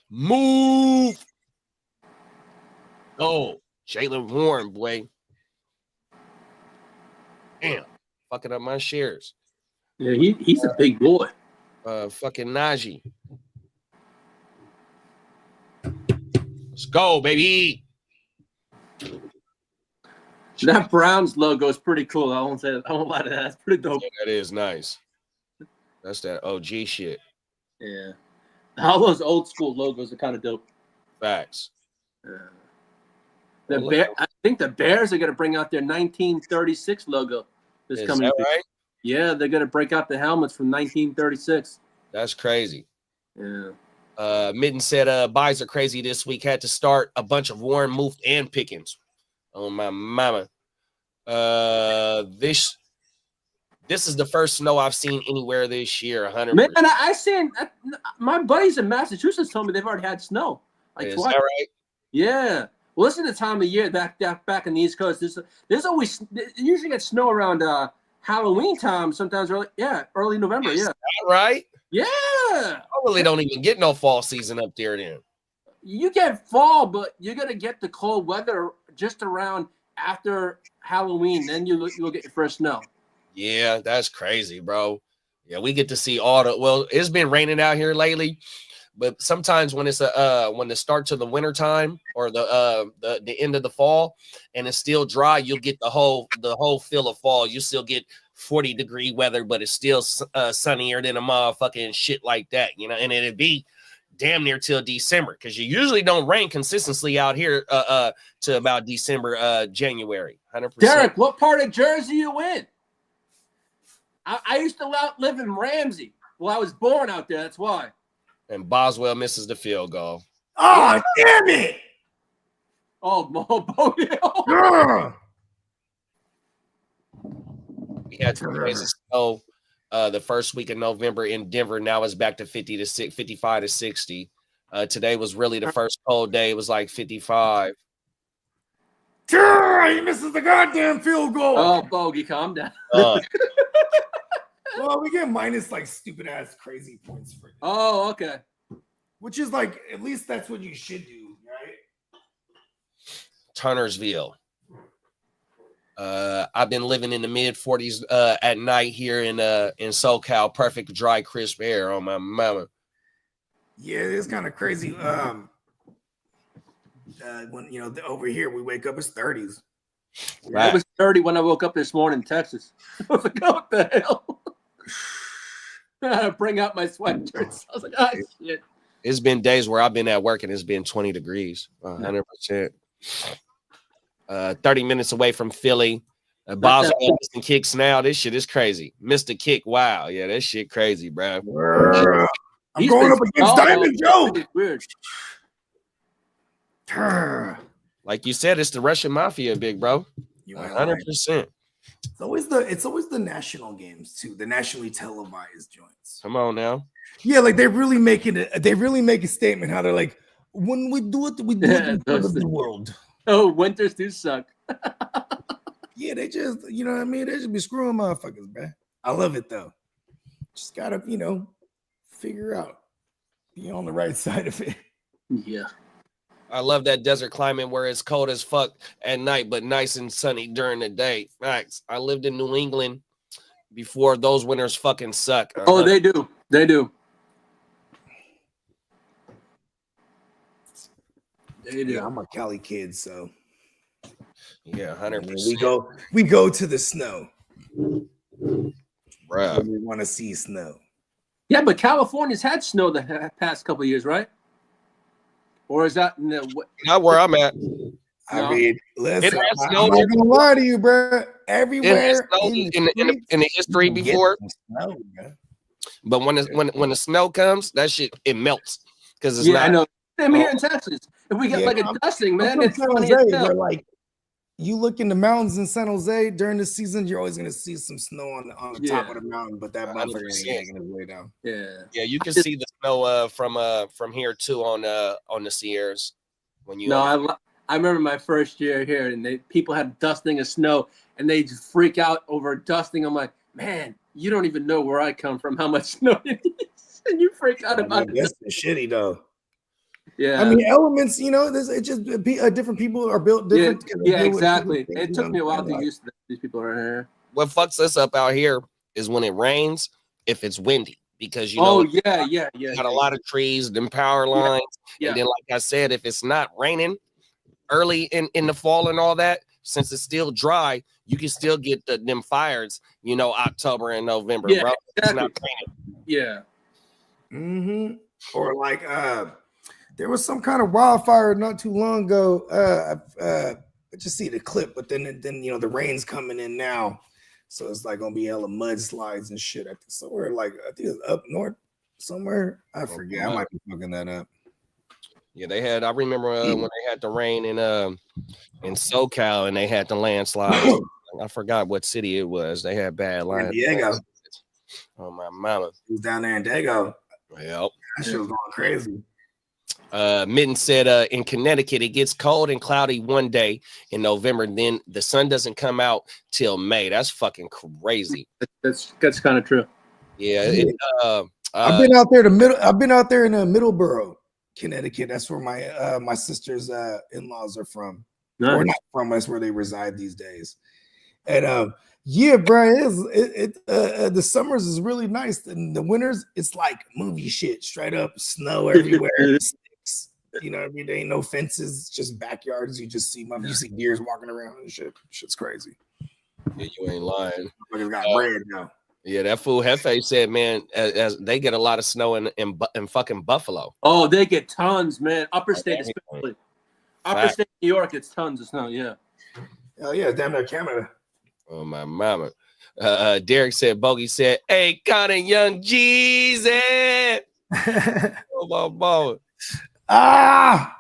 Move. Oh, Jalen Warren, boy. Damn. Fucking up my shares. Yeah, he's a big boy. Fucking Najee. Let's go, baby. That Browns logo is pretty cool. I won't lie to that. That's pretty dope. Yeah, that is nice. That's that OG shit. Yeah. All those old school logos are kind of dope. Facts. I think the Bears are going to bring out their 1936 logo this coming year. That Right? Yeah, they're going to break out the helmets from 1936. That's crazy. Yeah. Mitten said buys are crazy this week. Had to start a bunch of Warren, Moof, and Pickens. Oh, my mama. This This is the first snow I've seen anywhere this year. 100%. Man, I seen my buddies in Massachusetts told me they've already had snow. Like Is twice. that right? Yeah. Well, listen to the time of year back in the East Coast. There's always usually get snow around Halloween time. Sometimes early November. Is Yeah. that right? Yeah. I really don't even get no fall season up there then. You get fall, but you're gonna get the cold weather just around after Halloween. Then you'll get your first snow. Yeah, that's crazy, bro. Yeah, we get to see it's been raining out here lately, but sometimes when it's when it starts to the winter time or the end of the fall and it's still dry, you'll get the whole feel of fall. You still get 40-degree weather, but it's still sunnier than a motherfucking shit like that, you know, and it'd be damn near till December because you usually don't rain consistently out here to about December, January. 100%. Derek, what part of Jersey you in? I used to live in Ramsey. Well, I was born out there. That's why. And Boswell misses the field goal. Oh, damn it! Oh, Mo. Ugh. We had 2 days of snow the first week of November in Denver. Now it's back to 55 to 60. Today was really the first cold day. It was like 55. He misses the goddamn field goal. Oh, Bogey, calm down. Well, we get minus like stupid ass crazy points for it. Oh, okay. Which is like, at least that's what you should do, right? Turnersville. I've been living in the mid 40s at night here in SoCal. Perfect dry, crisp air on my mama. Yeah, it's kind of crazy. When over here we wake up, it's 30s. Right. It was 30 when I woke up this morning in Texas. I was like, what the hell? Bring out my sweatshirts. I was like, oh, shit. It's been days where I've been at work and it's been 20 degrees, 100%. 30 minutes away from Philly. Boswell missing kicks now. This shit is crazy. Missed a kick. Wow. Yeah, that shit crazy, bro. I'm going up against Diamond Joe. Weird. Like you said, it's the Russian mafia, big bro. 100%. It's always the national games too, the nationally televised joints. Come on now. Yeah, like they really make a statement how they're like, when we do it in front of the world. Oh, winters do suck. Yeah, they just, you know what I mean? They just be screwing motherfuckers, man. I love it though. Just gotta, figure out, be on the right side of it. Yeah. I love that desert climate where it's cold as fuck at night, but nice and sunny during the day. Facts. I lived in New England before those winters fucking suck. Oh, they do. They do. They do. Yeah, I'm a Cali kid, so yeah, 100%. We go to the snow. Bruh. We want to see snow. Yeah, but California's had snow the past couple of years, right? Or is that not where I'm at? I mean, listen, I'm not gonna lie to you, bro. Everywhere in the history before, snow, but when the snow comes, that shit it melts because it's not. I know. Same here in Texas. If we get like a dusting, man, it's funny as hell. Like you look in the mountains in San Jose during the season, you're always gonna see some snow on the top of the mountain, but that motherfucker ain't making his way down. Yeah, you can see the snow from here too on the Sierras when you. No, I remember my first year here, and people had dusting of snow, and they just freak out over dusting. I'm like, man, you don't even know where I come from, how much snow it is, and you freak out about it. That's shitty though. Yeah, I mean, elements, it's just different people are built different. Yeah, exactly. It took me a while to get used to that. These people are here. What fucks us up out here is when it rains, if it's windy, because yeah. Got a lot of trees, them power lines, and then like I said, if it's not raining early in the fall and all that, since it's still dry, you can still get them fires, October and November, bro. Exactly. It's not raining. Yeah. Mm-hmm. Or like there was some kind of wildfire not too long ago. I just see the clip, but then the rain's coming in now, so it's like gonna be hella mudslides and shit. I think it's up north somewhere. I forget. I might be fucking that up. Yeah, they had. I remember when they had the rain in SoCal and they had the landslides. I forgot what city it was. They had bad San lines. Diego. Oh my mama. He was down there in Dago. Yep. That shit was going crazy. Mitten said in Connecticut, it gets cold and cloudy one day in November. Then the sun doesn't come out till May. That's fucking crazy. That's kind of true. Yeah. I've been out there I've been out there in Middleborough, Connecticut. That's where my sister's in-laws are from. Nice. Or not from. That's where they reside these days. And yeah, bro, the summers is really nice, and the winters it's like movie shit, straight up snow everywhere. Sticks, you know what I mean? There ain't no fences, just backyards. You just see deers walking around and shit. Shit's crazy. Yeah, you ain't lying. But it's got bread now. Yeah, that fool Hefe said, man, as they get a lot of snow in fucking Buffalo. Oh, they get tons, man. Upper state, especially. Upper state New York gets tons of snow. Yeah. Oh yeah, damn near Canada. Oh my mama. Derek said, Bogey said, hey, Connor Young Jeezy. Oh my mama. Ah,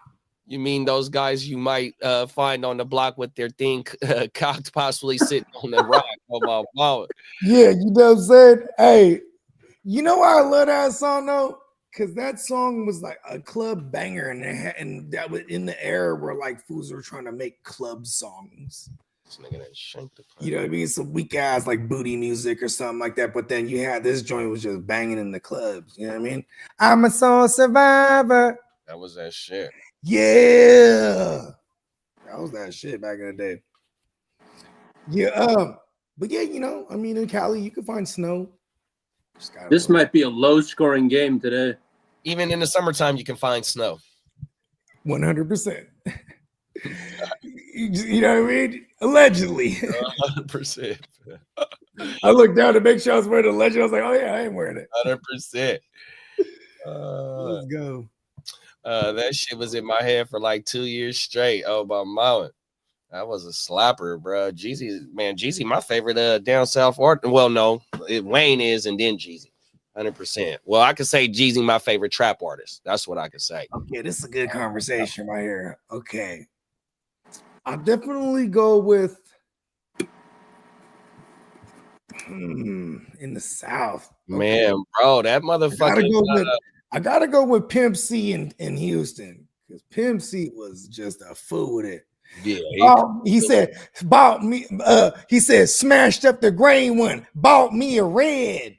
You mean those guys you might find on the block with their thing cocked, possibly sitting on the rock? Oh my mama. yeah, you know what I'm saying? Hey, you know why I love that song though? Because that song was like a club banger, and that was in the era where like fools were trying to make club songs. This nigga that shanked the You know what I mean? Some weak ass like booty music or something like that. But then you had this joint was just banging in the clubs. You know what I mean? I'm a soul survivor. That was that shit. Yeah, that was that shit back in the day. Yeah, but yeah, you know, I mean, in Cali, you can find snow. This might be a low-scoring game today. Even in the summertime, you can find snow. 100%. You know what I mean? Allegedly. 100%. I looked down to make sure I was wearing a legend. I was like, oh yeah, I ain't wearing it. 100%. Let's go. That shit was in my head for like 2 years straight. Oh my mama. That was a slapper, bro. Jeezy, my favorite down south art. Well, no, Wayne is, and then Jeezy. 100%. Well, I could say Jeezy, my favorite trap artist. That's what I could say. Okay, this is a good conversation right here. Okay. I'll definitely go with in the South. Okay. Man, bro, that motherfucker. I gotta go with Pimp C in Houston, because Pimp C was just a fool with it. Yeah, he said, bought me, he said, smashed up the green one, bought me a red.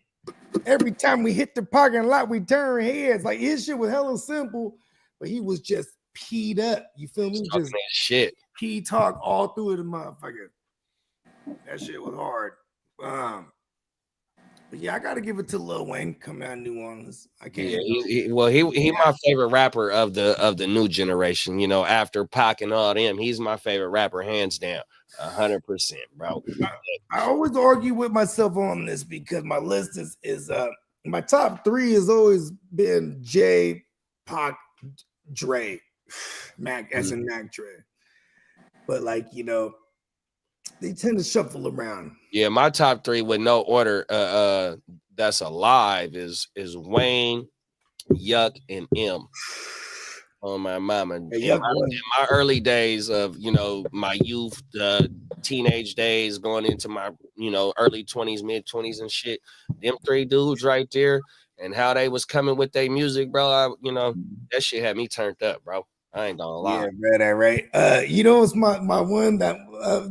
Every time we hit the parking lot, we turn heads. Like his shit was hella simple, but he was just peed up. You feel me? Just shit. Pee talk all through the motherfucker. That shit was hard. But yeah, I gotta give it to Lil Wayne coming out of New Orleans. I can't. Yeah, he my favorite rapper of the new generation. You know, after Pac and all them, he's my favorite rapper, hands down, 100%, bro. I always argue with myself on this because my list is my top 3 has always been Jay, Pac, Dre, Mac, as in Mac Dre. But like, you know, they tend to shuffle around. Yeah, my top 3 with no order that's alive is Wayne, Yuck, and M. Oh my mama. In my early days of, you know, my youth, teenage days, going into my, you know, early 20s, mid 20s and shit, them 3 dudes right there and how they was coming with their music, bro, you know, that shit had me turned up, bro. I ain't gonna lie. Yeah, bro, that right. You know, it's my one that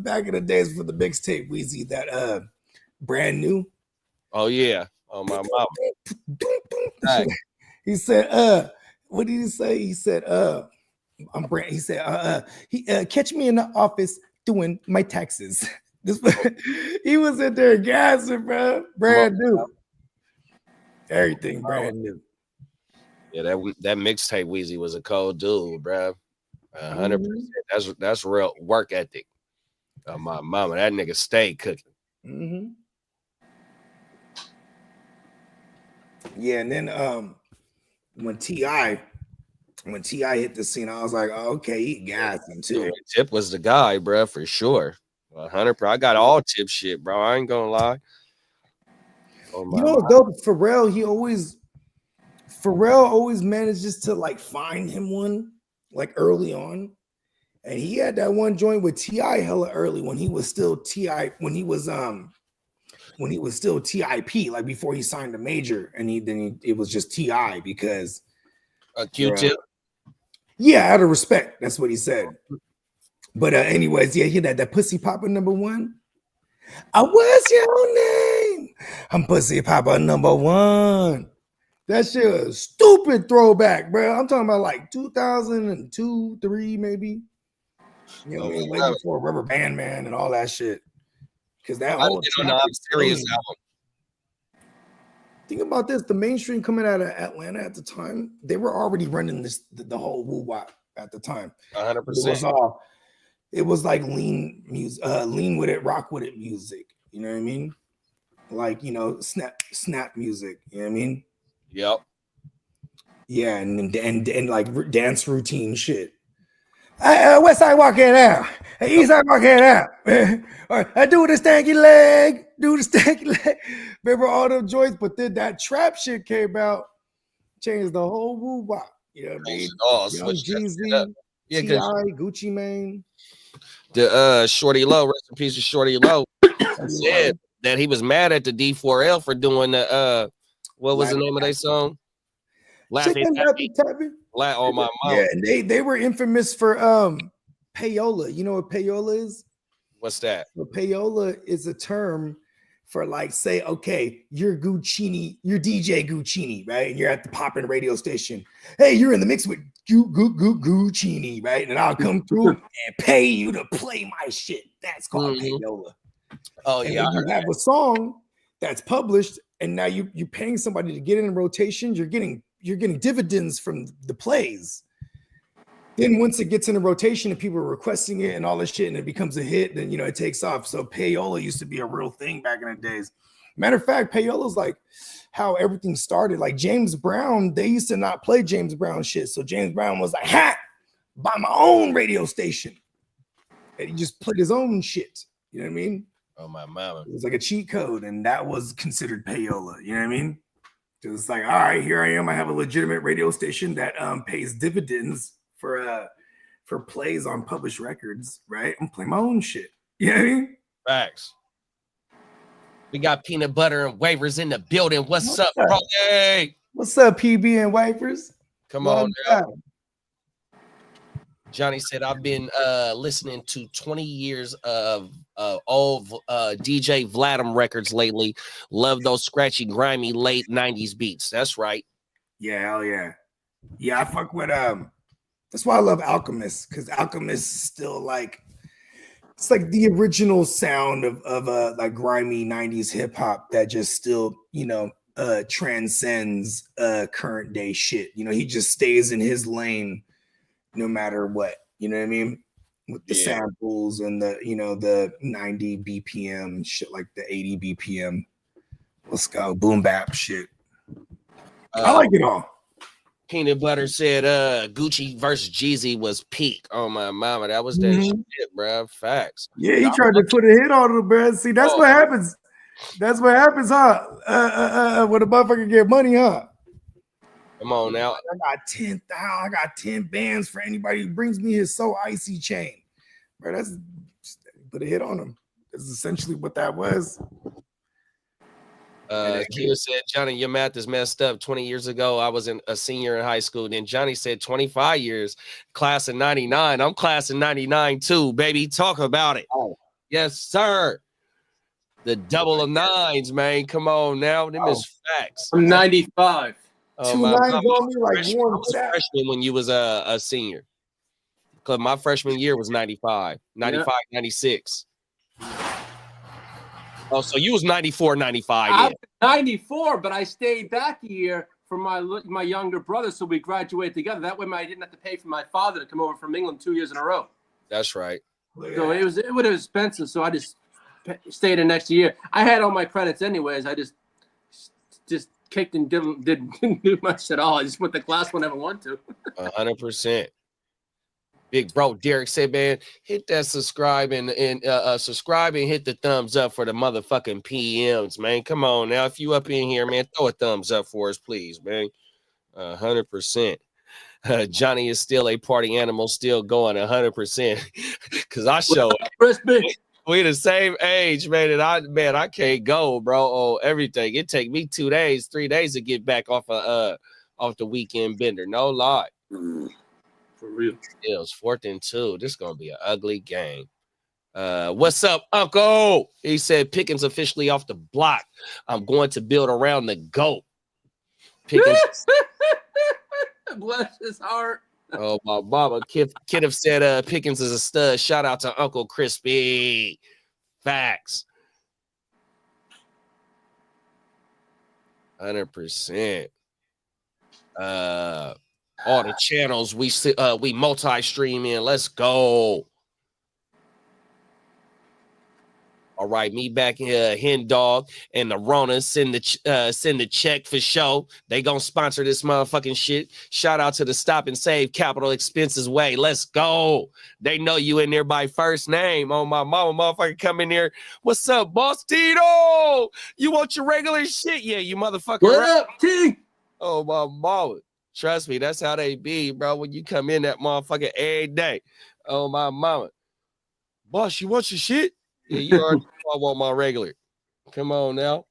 back in the days for the mixtape Weezy, that brand new. Oh yeah. Oh my mama. He said, what did he say? He said, I'm brand. He said, catch me in the office doing my taxes. He was in there gassing, bro. Brand new. Everything brand new. Yeah, that mixtape Weezy was a cold dude, bro. 100%. That's real work ethic. My mama, that nigga stayed cooking. Mm-hmm. Yeah, and then when T.I. hit the scene, I was like, oh, okay, he got him too. Tip was the guy, bro, for sure. 100%. I got all Tip shit, bro. I ain't gonna lie. You know, though, Pharrell always manages to like find him one like early on, And he had that one joint with T.I. hella early when he was still T.I. when he was still TIP, like before he signed a major, and it was just T.I. because Q-Tip. yeah, out of respect, that's what he said. But anyways, yeah, he had that pussy popper #1. What's your name? I'm pussy popper #1. That shit was a stupid throwback, bro. I'm talking about like 2002, 3 maybe. You know what I mean? Way before Rubber Band Man and all that shit. Because that whole I'm serious album. Think about this: the mainstream coming out of Atlanta at the time, they were already running the whole woo wop at the time. 100%. It was like lean music, lean with it, rock with it music. You know what I mean? Like, you know, snap music. You know what I mean? Yep. Yeah, and like dance routine shit. West side walking out. East side walking out. I do the stanky leg. Remember all them joints, but then that trap shit came out, changed the whole woo wop. You know what I mean? Young Jeezy, T.I., Gucci Mane. The Shorty Low, rest in peace of Shorty Low, said that he was mad at the D4L for doing the what was the name of their song? Laughing Tapping. On my mouth. Yeah, and they were infamous for payola. You know what payola is? What's that? So payola is a term for, like, say, okay, you're Guccini, you're DJ Guccini, right? And you're at the poppin' radio station. Hey, you're in the mix with Guccini, right? And I'll come through and pay you to play my shit. That's called payola. Oh, and yeah. When you have a song that's published and now you're paying somebody to get in rotation, you're getting dividends from the plays. Then once it gets in a rotation and people are requesting it and all this shit and it becomes a hit, then, you know, it takes off. So payola used to be a real thing back in the days. Matter of fact, payola is like how everything started. Like James Brown, they used to not play James Brown shit. So James Brown was like, buy my own radio station. And he just played his own shit. You know what I mean? Oh, my mama. It was like a cheat code, and that was considered payola. You know what I mean? It's like, all right, here I am. I have a legitimate radio station that pays dividends for plays on published records, right? I'm playing my own shit. You know what I mean? Facts. We got peanut butter and wafers in the building. What's up, bro? Hey. What's up, PB and wafers? Come on now. Johnny said, I've been listening to 20 years of old DJ Vladimir records lately. Love those scratchy, grimy late 90s beats. That's right. Yeah, hell yeah. Yeah, I fuck with that's why I love Alchemist, because Alchemist is still like, it's like the original sound of like grimy 90s hip-hop that just still, you know, transcends current day shit. You know, he just stays in his lane no matter what. You know what I mean? With the samples and the, you know, the 90 BPM and shit, like the 80 BPM. Let's go. Boom bap shit. I like it all. Peanut Butter said Gucci versus Jeezy was peak. Oh, my mama. That was that shit, bro. Facts. Yeah, he tried to put a hit on him, bro. See, that's what happens. That's what happens, huh? When a motherfucker get money, huh? Come on now. I got 10 bands for anybody who brings me his So Icy chain. Bro, that's put a hit on him. That's essentially what that was. Kia said, Johnny, your math is messed up. 20 years ago, I was a senior in high school. Then Johnny said 25 years, class of 99. I'm class of 99 too, baby. Talk about it. Oh. Yes, sir. The double of nines, man. Come on now. Them is facts. I'm 95. Oh, 2 nines on me like I was a freshman when you was a senior. Because my freshman year was 95, 96. Oh, so you was 94, 95. I was 94, but I stayed back a year for my younger brother, so we graduated together. That way I didn't have to pay for my father to come over from England 2 years in a row. That's right. So it would have expensive, so I just stayed the next year. I had all my credits anyways. I just kicked and didn't do much at all. I just went to class whenever I want to. 100%. Big bro Derek said, man, hit that subscribe and subscribe and hit the thumbs up for the motherfucking PMs, man. Come on now. If you up in here, man, throw a thumbs up for us, please, man. 100%. Johnny is still a party animal, still going 100%. Cause I show Crispy. we the same age, man. And I can't go, bro. Oh, everything. It take me 2 days, 3 days to get back off the weekend bender. No lie. For real. It was 4th and 2. This is gonna be an ugly game. What's up, Uncle? He said Pickens officially off the block. I'm going to build around the GOAT. Pickens. Bless his heart. Oh, my mama. Kid have said Pickens is a stud. Shout out to Uncle Crispy. Facts. 100%. All the channels we multi-stream in. Let's go. All right, me back here, Hen Dog and the Rona send the check for show. They gonna sponsor this motherfucking shit. Shout out to the Stop and Save Capital Expenses Way. Let's go. They know you in there by first name. Oh, my mama, motherfucker, come in here. What's up, Boss Tito? You want your regular shit? Yeah, you motherfucker. What right? up, T? Oh, my mama. Trust me, that's how they be, bro. When you come in that motherfucker every day. Oh, my mama. Boss, you want your shit? Yeah, you already know I want my regular. Come on now.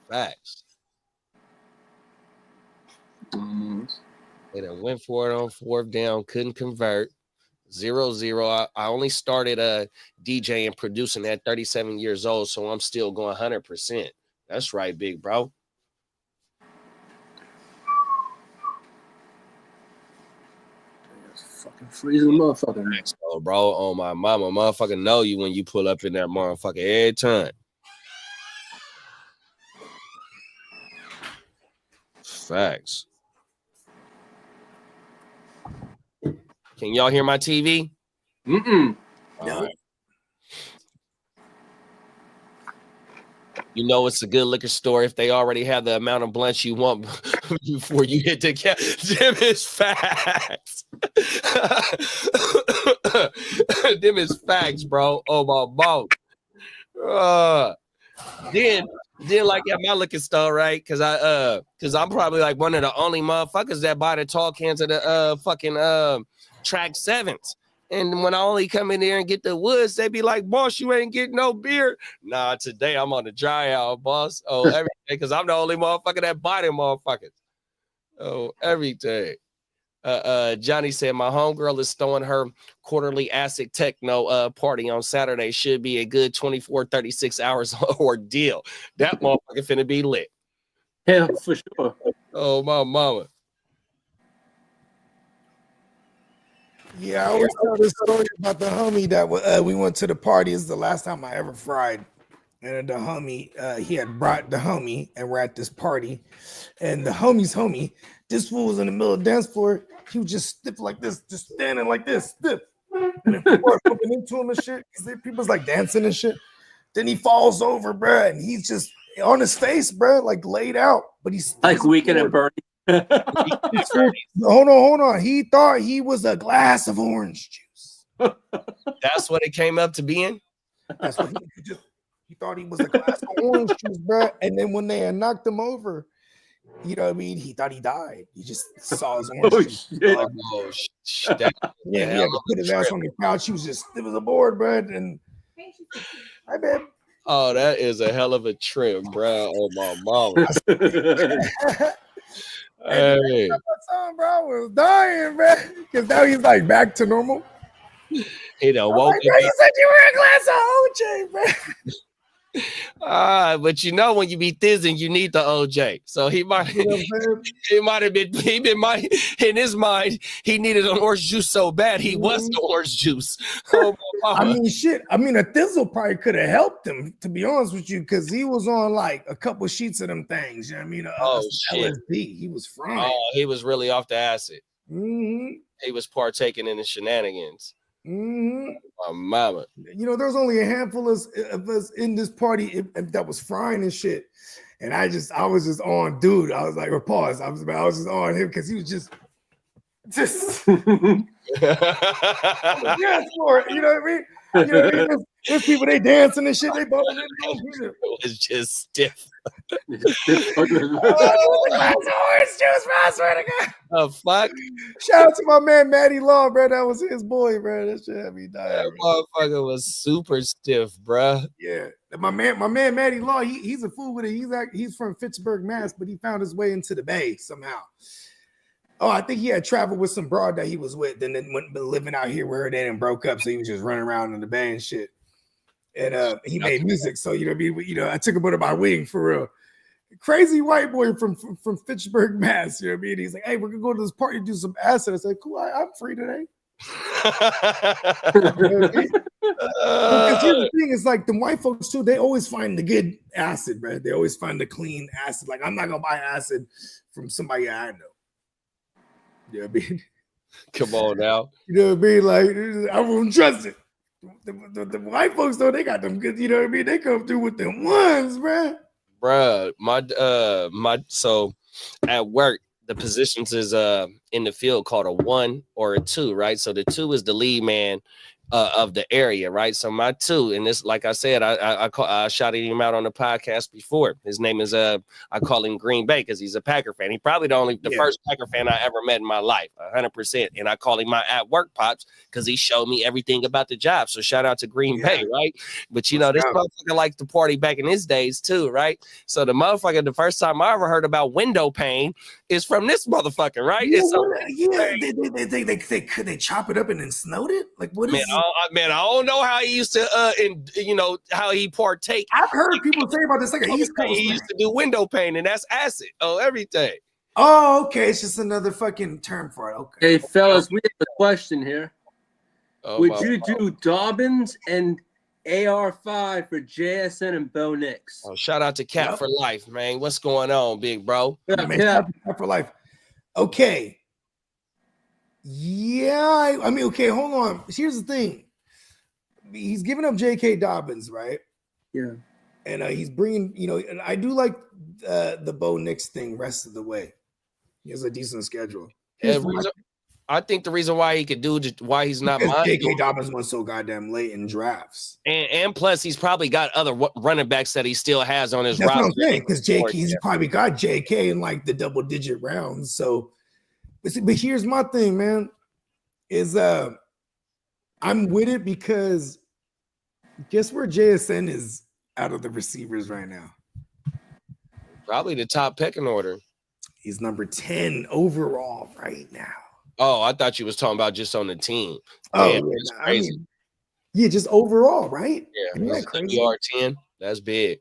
Facts. They done went for it on 4th down, couldn't convert. 0-0. I only started DJing producing at 37 years old, so I'm still going 100%. That's right, big bro. Fucking freezing motherfucker. Next, bro. Oh, my mama. Motherfucker know you when you pull up in that motherfucker every time. Facts. Can y'all hear my TV? No. Right. You know it's a good liquor store if they already have the amount of blunts you want before you hit the cap. Them is facts. Them is facts, bro. Oh, my mom. Then like at my liquor store, right? Cause I'm probably like one of the only motherfuckers that buy the tall cans of the fucking track 7s. And when I only come in there and get the woods, they be like, boss, you ain't getting no beer. Nah, today I'm on the dry out, boss. Oh, everything, because I'm the only motherfucker that buy them motherfuckers. Oh, everything. Johnny said, my homegirl is throwing her quarterly acid techno party on Saturday. Should be a good 24, 36 hours ordeal. That motherfucker finna be lit. Yeah, for sure. Oh, my mama. Yeah, I always tell this story about the homie that we went to the party. This is the last time I ever fried. And the homie, he had brought the homie, and we're at this party. And the homie's homie, this fool was in the middle of the dance floor. He was just stiff like this, just standing like this, stiff. And then people are bumping into him and shit. People's like dancing and shit. Then he falls over, bro, and he's just on his face, bro, like laid out. But he's like Weekend at Bernie. Hold on. He thought he was a glass of orange juice. That's what it came up to being? That's what he thought he was a glass of orange juice, bro. And then when they had knocked him over, you know what I mean? He thought he died. He just saw his orange juice. Shit. Yeah, he had to put his ass on the couch. He was just, it was a board, bro. And I bet. Oh, that is a hell of a trip, bro. Oh, my mama. Hey, My son, bro, was dying, bro, because now he's like back to normal. He done woke like, bro, you said you were a glass of OJ, bro. But you know when you be thizzing, you need the OJ. So he might, have been in his mind, he needed an orange juice so bad he was the orange juice. Oh, I mean, shit. I mean, a thizzle probably could have helped him, to be honest with you, because he was on like a couple sheets of them things. You know what I mean? Shit. LSD. He was frying. Oh, he was really off the acid. Mm-hmm. He was partaking in the shenanigans. Mm-hmm. My mama. You know, there was only a handful of us in this party that was frying and shit. And I was just on dude. I was like, pause. I was just on him because he was just yes, for it. You know what I mean? You know what I mean? There's people, they dancing and shit, they bumping. It was just stiff. Orange juice, bro. I swear to God. Oh fuck! Shout out to my man Matty Law, bro. That was his boy, bro. That shit had me dying. That Bro. motherfucker was super stiff, bruh. Yeah, my man Matty Law. He's a fool with it. He's from Fitchburg, Mass, but he found his way into the Bay somehow. Oh, I think he had traveled with some broad that he was with, and then went living out here where they didn't broke up, so he was just running around in the Bay and shit. And he made music, so you know what I mean. You know, I took him under my wing for real. Crazy white boy from Fitchburg, Mass. You know what I mean? He's like, "Hey, we're gonna go to this party and do some acid." I said, "Cool, I'm free today." Because here's the thing: is like the white folks too. They always find the good acid, right? They always find the clean acid. Like I'm not gonna buy acid from somebody I know. You know what I mean? Come on now. You know what I mean? Like I won't trust it. The white folks though, they got them good. You know what I mean? They come through with them ones, bruh. Bruh, my so at work the positions is in the field called a 1 or a 2, right? So the 2 is the lead man of the area, right? So my 2, and this, like I said, I shouted him out on the podcast before. His name is I call him Green Bay because he's a Packer fan. He probably the first Packer fan I ever met in my life, 100%. And I call him my at work pops because he showed me everything about the job. So shout out to Green Bay, right? But you know, this motherfucker likes to party back in his days too, right? So the motherfucker, the first time I ever heard about window pane is from this motherfucker, right? Yeah, so, they chop it up and then snowed it. Like what is? Man, I don't know how he used to, how he partake. I've heard people say about this like He used to do window pane, and that's acid. Oh, everything. Oh, okay. It's just another fucking term for it. Okay. Hey, fellas, we have a question here. Would you do Dobbins and AR5 for JSN and Bo Nix? Oh, shout out to Cap for life, man. What's going on, big bro? Cap for life. Okay. Yeah, I mean, okay, hold on. Here's the thing. He's giving up J.K. Dobbins, right? Yeah. And he's bringing, and I do like the Bo Nix thing rest of the way. He has a decent schedule. I think the reason why he could do why he's not J.K. Dobbins went so goddamn late in drafts. And plus, he's probably got other running backs that he still has on his roster. That's what I'm saying, because he's probably got J.K. in like the double-digit rounds. So, but here's my thing, man, is I'm with it because guess where JSN is out of the receivers right now? Probably the top pecking order. He's number 10 overall right now. Oh, I thought you was talking about just on the team. Oh, damn, that's crazy. I mean, just overall, right? Yeah, Isn't that crazy? WR10, that's big.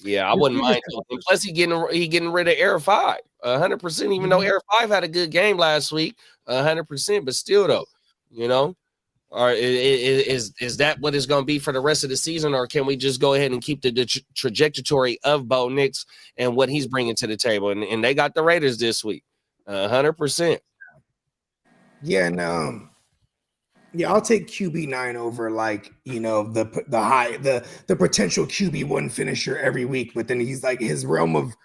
Yeah, I wouldn't mind. And plus, he getting rid of Air 5, 100%. Even though Air 5 had a good game last week, 100%. But still, though, or is that what it's going to be for the rest of the season, or can we just go ahead and keep the trajectory of Bo Nix and what he's bringing to the table? And they got the Raiders this week, 100%. Yeah, and I'll take QB9 over the potential QB1 finisher every week. But then he's like his realm of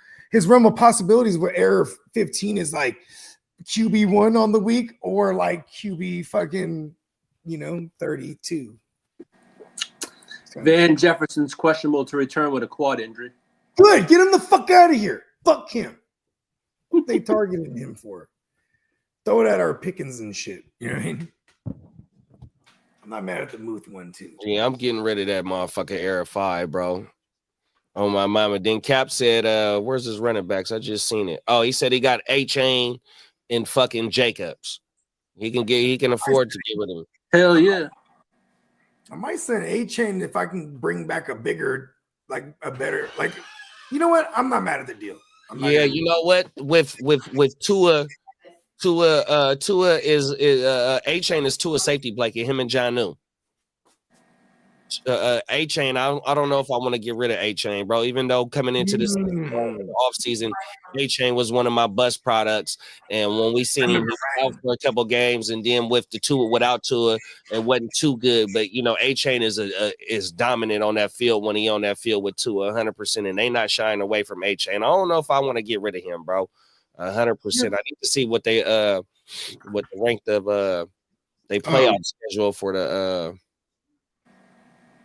possibilities where Air 15 is like QB1 on the week or like QB fucking 32. So, Van Jefferson's questionable to return with a quad injury. Good, get him the fuck out of here. Fuck him. What they targeting him for? Throw it at our Pickens and shit. You know what I mean? I'm not mad at the Muth one too. Yeah, I'm getting rid of that motherfucker Air 5, bro. Oh my mama. Then Cap said, where's his running backs? I just seen it. Oh, he said he got A-Chain and fucking Jacobs. He can afford to get rid of him. Hell yeah. I might send A-Chain if I can bring back a better, you know what? I'm not mad at the deal. Yeah, you know what? With Tua is A-Chain is Tua safety blanket, him and Jonnu. A-Chain, I don't know if I want to get rid of A-Chain, bro. Even though coming into this off season, A-Chain was one of my bust products, and when we seen him out for a couple games, and then with the Tua without Tua, it wasn't too good. But A-Chain is dominant on that field when he on that field with Tua, 100%, and they not shying away from A-Chain. I don't know if I want to get rid of him, bro. 100%. I need to see what they what the ranked of they playoff schedule for the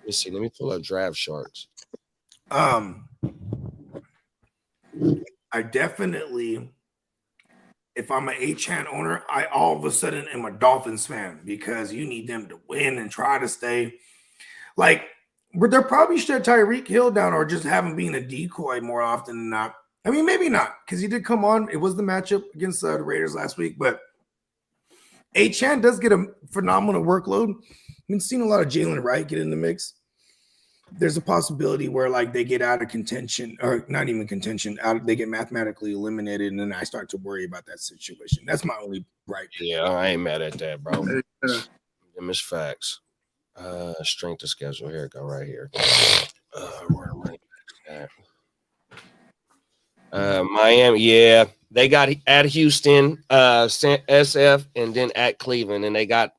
let me pull up draft charts. I definitely, if I'm an Achane owner, I all of a sudden am a Dolphins fan because you need them to win and try to stay. Like, but they'll probably shut Tyreek Hill down or just have him being a decoy more often than not. I mean, maybe not because he did come on. It was the matchup against the Raiders last week, but Achane does get a phenomenal workload. I've been seeing a lot of Jalen Wright get in the mix. There's a possibility where like they get out of contention or not even contention, they get mathematically eliminated, and then I start to worry about that situation. That's my only right. Yeah, I ain't mad at that, bro. Them is facts. Strength of schedule. Here it go right here. Where am I at? Miami, yeah. They got at Houston, SF, and then at Cleveland, and they got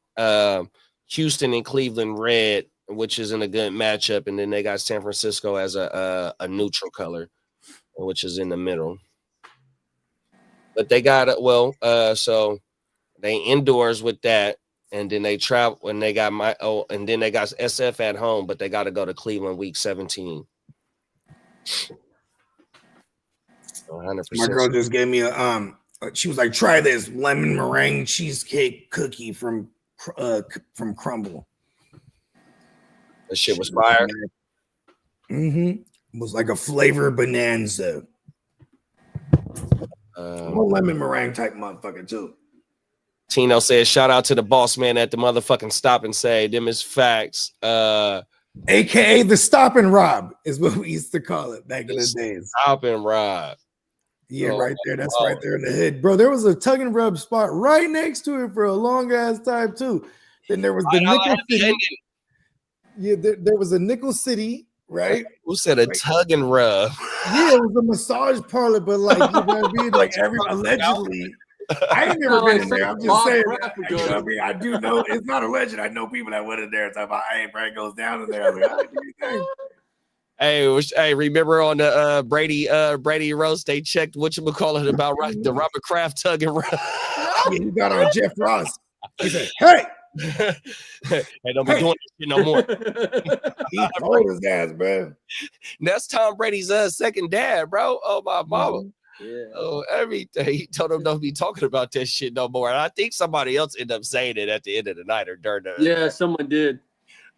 Houston and Cleveland red, which isn't a good matchup, and then they got San Francisco as a neutral color, which is in the middle. But they got so they indoors with that, and then they travel, and they got and then they got SF at home, but they got to go to Cleveland week 17. 100%. My girl just gave me she was like, try this lemon meringue cheesecake cookie from Crumble. That shit was fire. It was like a flavor bonanza. I'm a lemon meringue type motherfucker too. Tino says, shout out to the boss man at the motherfucking Stop and Say. Them is facts. AKA the Stop and Rob is what we used to call it back in the days. Stop and Rob. Yeah, right there. That's right there in the hood. Bro, there was a tug and rub spot right next to it for a long ass time too. Then there was the Nickel City. Yeah, there was a Nickel City, right? Who said a tug and rub? Yeah, it was a massage parlor, but like, you know what I mean? Like allegedly. I ain't never been in there. I'm just saying. You know what I mean? I do know it's not alleged. I know people that went in there and talk about, hey, Brad goes down in there. Like, hey, remember on the Brady roast, they checked whatchamacallit about the Robert Kraft tug and rub. Yeah, he got on Jeff Ross. He said, hey, don't be doing this shit no more. He told his ass, bro. That's Tom Brady's second dad, bro. Oh, my mama. Yeah. Oh, everything. He told him don't be talking about that shit no more. And I think somebody else ended up saying it at the end of the night or during the. Yeah, someone did.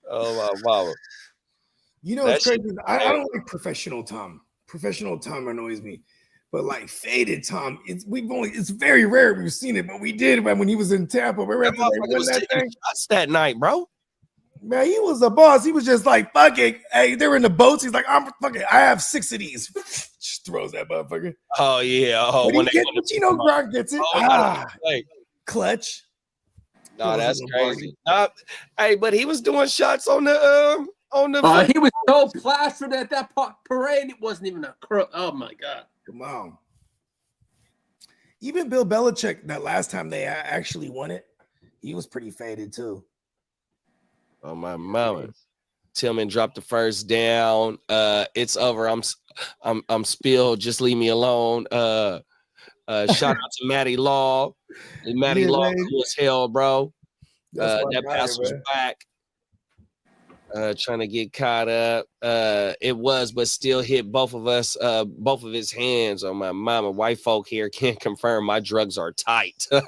Oh, my mama. You know, it's crazy. I don't like professional Tom. Professional Tom annoys me. But like faded Tom, it's very rare we've seen it, but we did when he was in Tampa. Remember that night, bro. Man, he was a boss. He was just like, fuck it. Hey, they're in the boats. He's like, I'm fucking, I have 6 of these. Just throws that motherfucker. Oh, yeah. Oh, but Gronk gets it. Clutch. No, that's crazy. Hey, but he was doing shots on the he was so plastered at that parade. It wasn't even a crook. Oh my god. Come on. Even Bill Belichick, that last time they actually won it, he was pretty faded too. Oh my mama. Tillman dropped the first down. It's over. I'm spilled. Just leave me alone. Shout out to Matty Law. Matty Law was hell, bro. That pass was back. Trying to get caught up. It was, but still hit both of us, both of his hands on my mama. White folk here can't confirm my drugs are tight. Come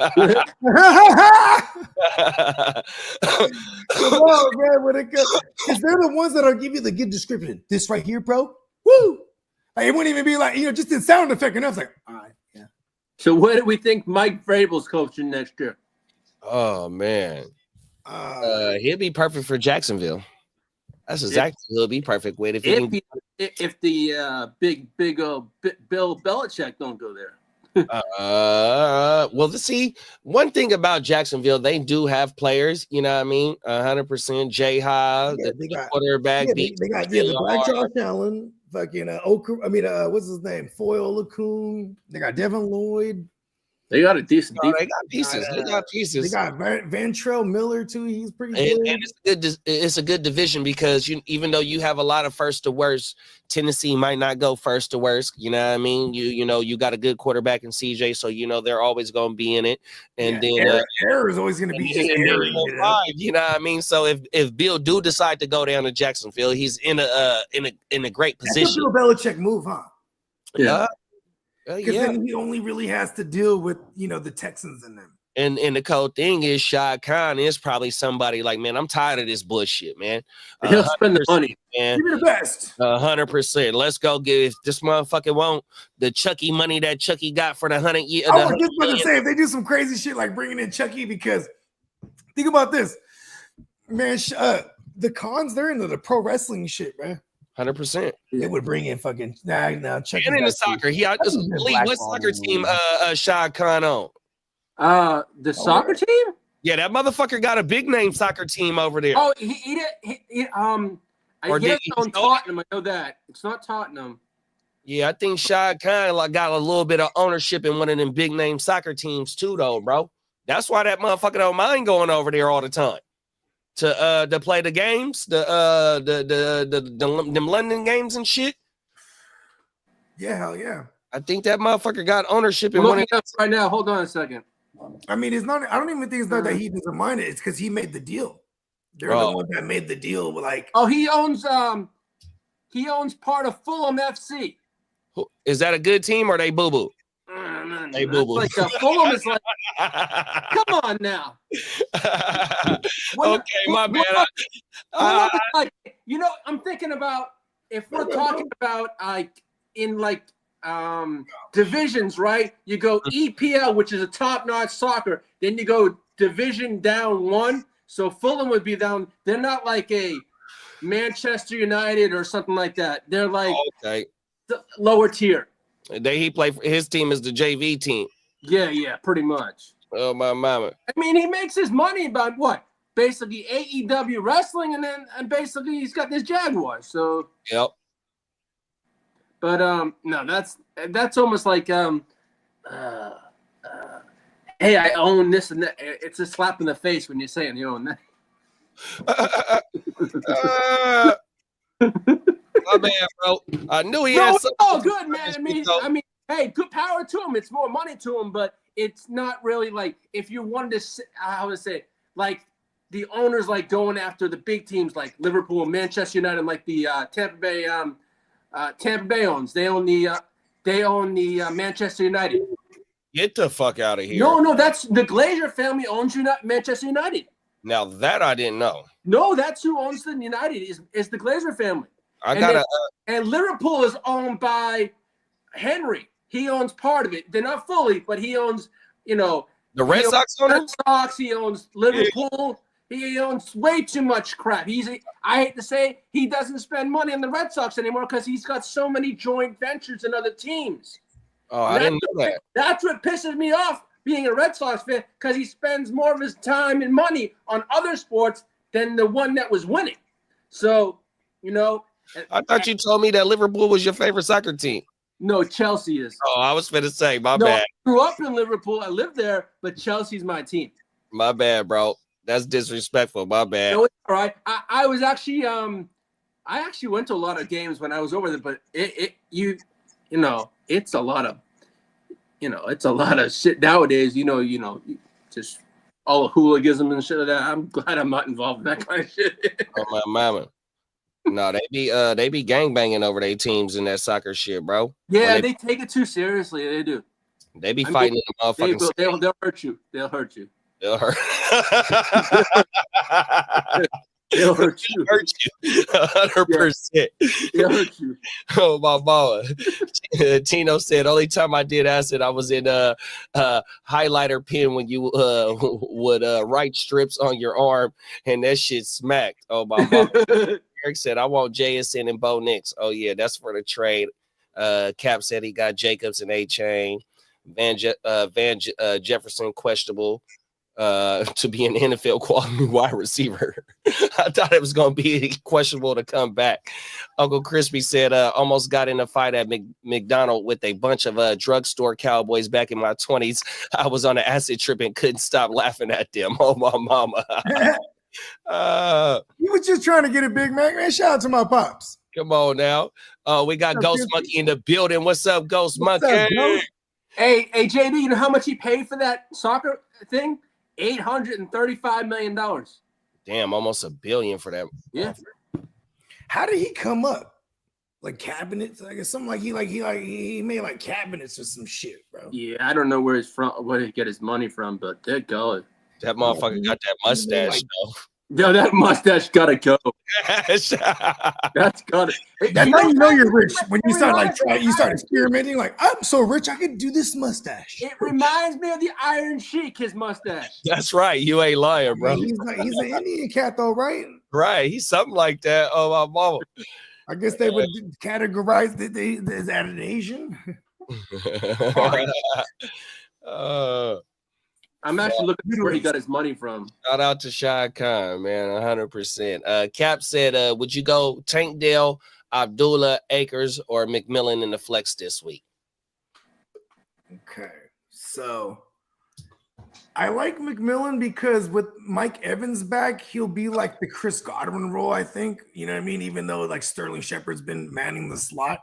on, man. Because they're the ones that'll give you the good description. This right here, bro. Woo! Like, it wouldn't even be like, just the sound effect enough. It's like, all right, yeah. So what do we think Mike Vrabel's coaching next year? Oh man. He'll be perfect for Jacksonville. That's exactly what he'll be perfect with if the big Bill Belichick don't go there. Well, see, one thing about Jacksonville, they do have players. You know what I mean? 100%. Jay Ha, the quarterback. Yeah, they got the Black Josh Allen, fucking what's his name? Foyle Lacoon. They got Devin Lloyd. They got a decent defense. They got pieces. They got Ventrell Miller too. He's pretty good. And it's a good division because even though you have a lot of first to worst, Tennessee might not go first to worst. You know what I mean? You got a good quarterback in CJ, so they're always going to be in it. And then error is always going to be error. You know what I mean? So if Bill do decide to go down to Jacksonville, he's in a great position. That's a Bill Belichick move, huh? Yeah. Because then he only really has to deal with, the Texans and them. And the cold thing is, Shad Khan is probably somebody like, man, I'm tired of this bullshit, man. He'll spend the money, man. Give me the best. 100%. Let's go get if this motherfucker want the Chucky money that Chucky got for the 100 years. I was just about to say, if they do some crazy shit like bringing in Chucky, because think about this, man. The Khans, they're into the pro wrestling shit, man. 100%. They would bring in fucking Chucky. And in the soccer, I just believe what soccer team Shad Khan on. The soccer team? Yeah, that motherfucker got a big name soccer team over there. Oh, he guess on Tottenham. I know that. It's not Tottenham. Yeah, I think Shad Khan got a little bit of ownership in one of them big name soccer teams too, though, bro. That's why that motherfucker don't mind going over there all the time to play the games, them London games and shit. Yeah, hell yeah. I think that motherfucker got ownership in one one of right now. Hold on a second. I mean, it's not. I don't even think it's not that he doesn't mind it. It's because he made the deal. They're the one that made the deal. Like, he owns part of Fulham FC. Is that a good team or they boo boo? They boo boo. Like Fulham is like, come on now. Okay, my bad. Like, I'm thinking about if we're talking about divisions, right? You go EPL, which is a top-notch soccer. Then you go division down one. So Fulham would be down. They're not like a Manchester United or something like that. They're like the lower tier. His team is the JV team. Yeah, pretty much. Oh my mama. I mean, he makes his money about what? Basically AEW wrestling, and basically he's got this Jaguar. So yep. But no, that's almost like hey, I own this and that. It's a slap in the face when you're saying you own that. My man, bro. I knew he had something. Oh, good, man. I mean, hey, good power to him. It's more money to him, but it's not really like if you wanted to. How would I say? Like the owners like going after the big teams like Liverpool, Manchester United, like the Tampa Bay. Tampa Bay owns. They own the Manchester United. Get the fuck out of here. No, that's the Glazer family owns Manchester United. Now that I didn't know. No, that's who owns the United is the Glazer family. And Liverpool is owned by Henry. He owns part of it. They're not fully, but he owns, the Red Sox owner? Red Sox, he owns Liverpool. Yeah. He owns way too much crap. I hate to say he doesn't spend money on the Red Sox anymore because he's got so many joint ventures in other teams. Oh, I didn't know that. That's what pisses me off being a Red Sox fan, because he spends more of his time and money on other sports than the one that was winning. So, I thought you told me that Liverpool was your favorite soccer team. No, Chelsea is. Oh, I was going to say, my bad. I grew up in Liverpool. I lived there, but Chelsea's my team. My bad, bro. That's disrespectful. My bad. No, it's all right. I was actually I actually went to a lot of games when I was over there, but it's a lot of it's a lot of shit nowadays. Just all the hooliganism and shit like that. I'm glad I'm not involved in that kind of shit. Oh my mama. No, they be gangbanging over their teams in that soccer shit, bro. Yeah, they take it too seriously. They do. They be fighting in the motherfucking. They'll hurt you. They'll hurt you. They'll hurt. They'll hurt you. 100%. They'll hurt you. Oh my mama. Tino said, only time I did acid, I was in a highlighter pen when you would write strips on your arm, and that shit smacked. Oh my mama. Eric said, I want JSN and Bo Nix. Oh yeah, that's for the trade. Cap said he got Jacobs and A-Chain. Van Jefferson questionable to be an NFL quality wide receiver. I thought it was going to be questionable to come back. Uncle Crispy said, almost got in a fight at McDonald with a bunch of drugstore cowboys back in my 20s. I was on an acid trip and couldn't stop laughing at them. Oh, my mama. You was just trying to get a Big Mac, man. Shout out to my pops. Come on now. We got Ghost Monkey in the building. What's up, Ghost Monkey? Hey, JB, you know how much he paid for that soccer thing? $835 million. Damn, almost $1 billion for that. Yeah. How did he come up? like cabinets. I guess something like he made like cabinets or some shit, bro. Yeah, I don't know where he's from, where he get his money from, but they're going. That motherfucker got that mustache Yo, that mustache gotta go. though. That's gotta. That's how you know you're rich when you start you start experimenting. Like, I'm so rich, I could do this mustache. It reminds me of the Iron Sheik, his mustache. That's right. You ain't lying, bro. He's an Indian cat though, right? Right. He's something like that. Oh, my mama. I guess they would categorize as an Asian. I'm actually looking for where he got his money from. Shout out to Shad Khan, man, 100%. Cap said, would you go Tank Dell, Abdullah, Akers, or McMillan in the flex this week? Okay, so I like McMillan because with Mike Evans back, he'll be like the Chris Godwin role, I think. You know what I mean? Even though like Sterling Shepard's been manning the slot.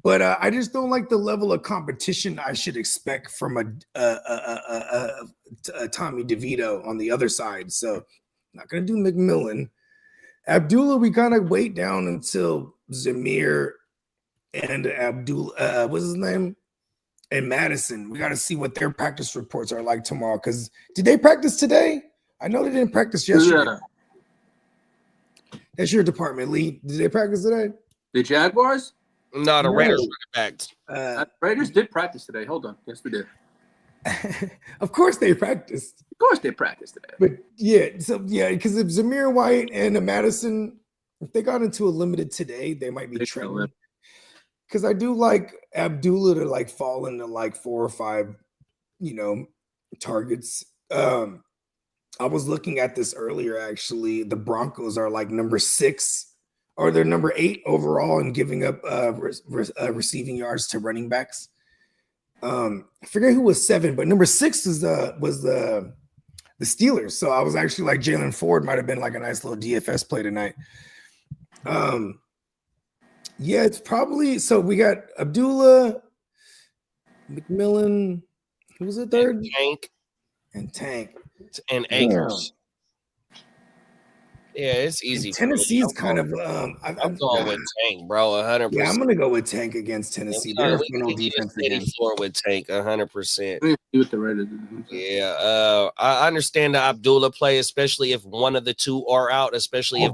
But I just don't like the level of competition I should expect from a Tommy DeVito on the other side. So not going to do McMillan. Abdullah, we kind of wait down until Zamir and what's his name? And Madison. We got to see what their practice reports are like tomorrow. Because did they practice today? I know they didn't practice yesterday. Yeah. That's your department, Lee. Did they practice today? The Jaguars? No, the Raiders running backs. Raiders did practice today. Hold on. Yes, we did. Of course they practiced. Of course they practiced today. But because if Zamir White and Madison, if they got into a limited today, they might be trending. Because I do like Abdullah to like fall into like 4 or 5, targets. I was looking at this earlier, actually. The Broncos are like number 6. Or they're number 8 overall in giving up receiving yards to running backs. I forget who was 7, but number 6 was the Steelers. So I was actually like Jalen Ford might have been like a nice little DFS play tonight. Yeah, it's probably so. We got Abdullah, McMillan. Who was the third? Tank and Akers. Yeah, it's easy. Tennessee's kind of. I'm going with Tank, bro. 100%. Yeah, I'm gonna go with Tank against Tennessee. They're a funnel defense again. Floor with Tank, 100%. Yeah, I understand the Abdullah play, especially if one of the two are out. Especially if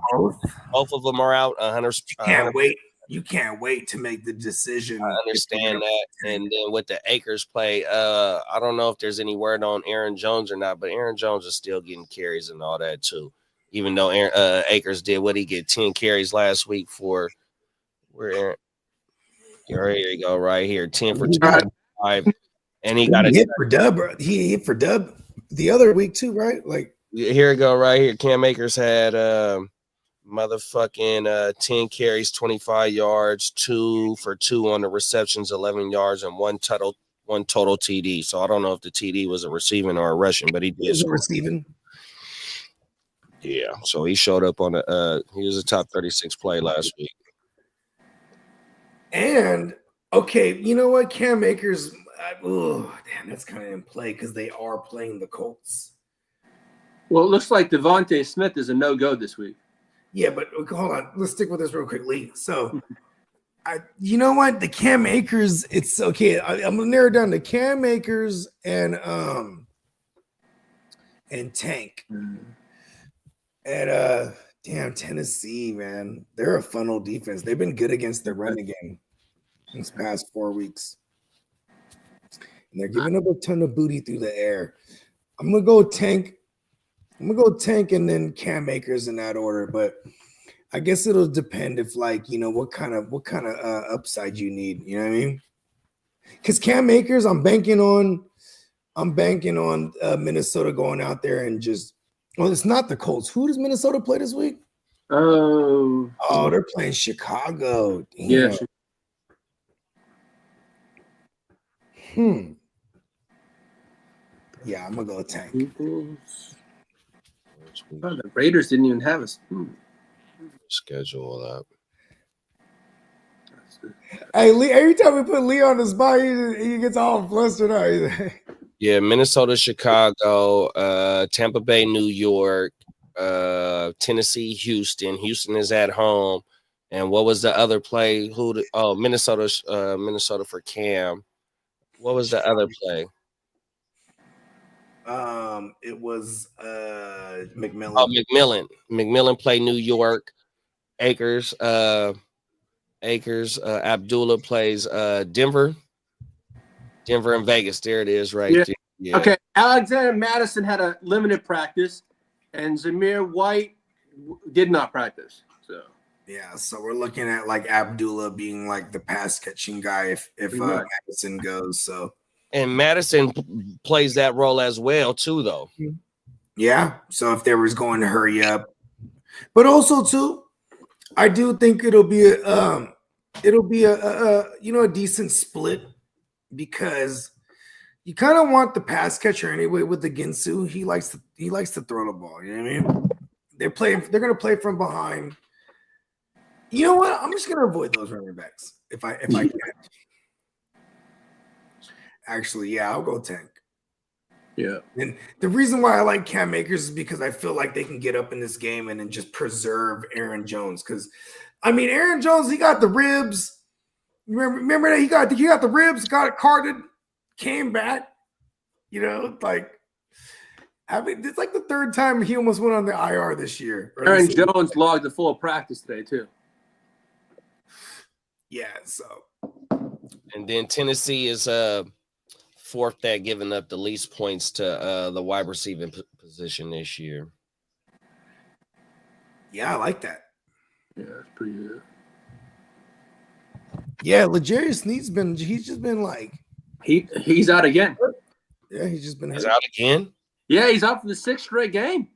both of them are out. 100%. Can't wait. You can't wait to make the decision. I understand that. And then with the Akers play, I don't know if there's any word on Aaron Jones or not, but Aaron Jones is still getting carries and all that too. Even though Akers did what he get 10 carries last week for where Aaron. Here you go, right here, 10 for 25, and he got a hit for dub. He hit for dub the other week too, right? Like here you go, right here. Cam Akers had motherfucking 10 carries, 25 yards, 2 for 2 on the receptions, 11 yards, and one total TD. So I don't know if the TD was a receiving or a rushing, but he did receiving. Yeah, so he showed up on he was a top 36 play last week. And okay, you know what? Cam Akers, that's kind of in play because they are playing the Colts. Well, it looks like Devontae Smith is a no-go this week. Yeah, but hold on. Let's stick with this real quickly. So, you know what? The Cam Akers, it's okay. I'm gonna narrow down to Cam Akers and Tank. And damn, Tennessee, man, they're a funnel defense. They've been good against the run game these past 4 weeks, and they're giving up a ton of booty through the air. I'm gonna go Tank. I'm gonna go Tank and then Cam Akers in that order, but I guess it'll depend if what kind of upside you need. You know what I mean? Because Cam Akers, I'm banking on Minnesota going out there and just. Well, it's not the Colts. Who does Minnesota play this week? Oh, they're playing Chicago. Damn. Yeah. Yeah, I'm gonna go Tank. The Raiders didn't even have us. Schedule up. Hey, Lee, every time we put Lee on the spot, he gets all flustered out. Yeah, Minnesota, Chicago, Tampa Bay, New York, Tennessee, Houston. Houston is at home. And what was the other play? Minnesota for Cam. What was the other play? It was McMillan. Oh, McMillan played New York. Akers, Abdullah plays Denver and Vegas. There it is, right there. Yeah. Okay, Alexander Madison had a limited practice, and Zamir White did not practice. So yeah, so we're looking at like Abdullah being like the pass catching guy if Madison goes. So and Madison plays that role as well too, though. Yeah, so if there was going to hurry up, but also too, I do think it'll be a decent split because you kind of want the pass catcher anyway with the Ginsu. He likes to throw the ball. You know what I mean? They're gonna play from behind. You know what? I'm just gonna avoid those running backs if I can. Actually, yeah, I'll go tank. yeah, And the reason why I like Cam Akers is because I feel like they can get up in this game and then just preserve Aaron Jones. Because I mean, Aaron Jones, he got the ribs. Remember that he got the ribs, got it carded, came back. You know, like I mean, it's like the third time he almost went on the IR this year. Aaron Jones logged the full practice today too. Yeah, so And then Tennessee is fourth at giving up the least points to the wide receiving position this year. yeah, I like that. Yeah, it's pretty good. Yeah, L'Jarius Sneed's he's just been like He's out again. yeah, he's just been He's hurt. out again. Yeah, he's out for the 6th straight game.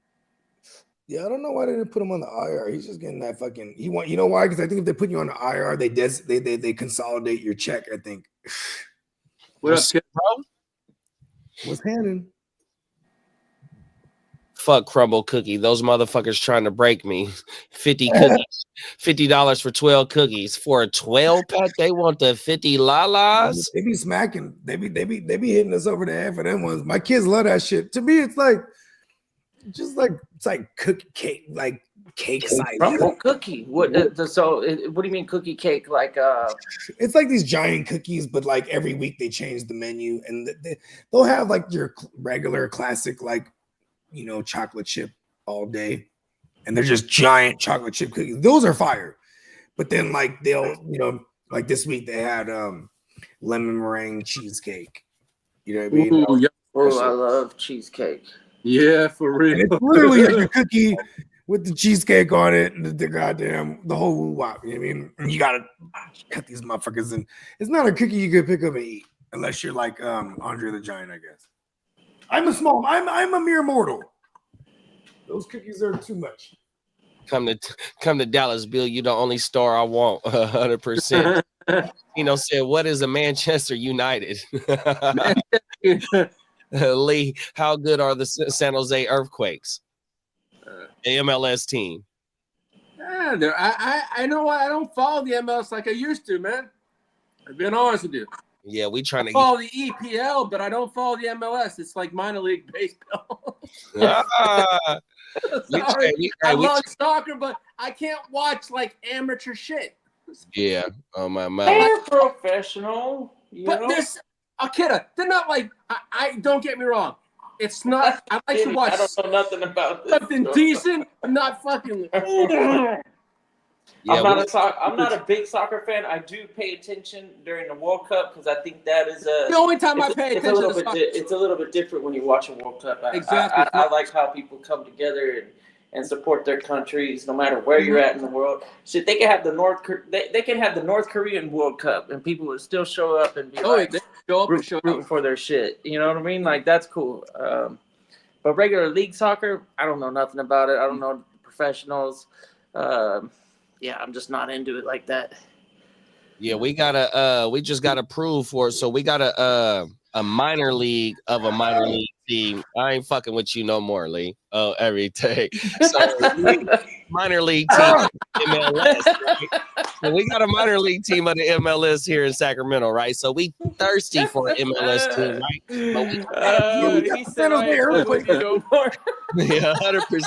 Yeah, I don't know why they didn't put him on the IR. He's just getting that fucking. You know why? Because I think if they put you on the IR, they consolidate your check. I think. What up, kid? Bro? What's happening? Fuck Crumble Cookie. Those motherfuckers trying to break me. 50 cookies. $50 for 12 cookies. For a 12 pack, they want the 50 lalas. They be smacking. They be hitting us over the head for them ones. My kids love that shit. To me, it's like cookie cake, like cake size. Crumble cookie. What do you mean cookie cake? Like It's like these giant cookies, but like every week they change the menu, and they'll have like your regular classic, like chocolate chip all day, and they're just giant chocolate chip cookies. Those are fire. But then like they'll like this week they had lemon meringue cheesecake. You know what I mean? Ooh, yeah. oh, I love cheesecake. Yeah, for real. And it's literally like a cookie with the cheesecake on it and the whole woo-wop. You know what I mean? And you gotta cut these motherfuckers in. It's not a cookie you could pick up and eat unless you're like Andre the Giant, I guess. I'm a mere mortal. Those cookies are too much. Come to Dallas, Bill. You the only star I want. 100%. Said, "What is a Manchester United?" Lee, how good are the San Jose Earthquakes? The MLS team. Yeah, I know why I don't follow the MLS like I used to, man. I've been honest with you. Yeah, we trying to follow the EPL, but I don't follow the MLS. It's like minor league baseball. Sorry, I love soccer, but I can't watch like amateur shit. Yeah, oh my mind. They're professional, but this Akira, they're not like I don't get me wrong. It's not. I like to watch. I don't know nothing about this. Something decent. I'm not fucking. Yeah, I'm not a big soccer fan. I do pay attention during the World Cup because I think that is the only time I pay attention. It's a little bit different when you watch a World Cup. Exactly. I like how people come together and support their countries, no matter where you're at in the world. Shit, they can have the North Korean World Cup, and people would still show up and be rooting for their shit. You know what I mean? Like that's cool. But regular league soccer, I don't know nothing about it. I don't know professionals. Yeah, I'm just not into it like that. Yeah, we just got approved for it. So we got a minor league of a minor league team. I ain't fucking with you no more, Lee. Oh, every day. So minor league team MLS, right? So we got a minor league team of the MLS here in Sacramento, right? So we thirsty for an MLS team, right? But we he said, I ain't fucking with you no more. yeah, 100%.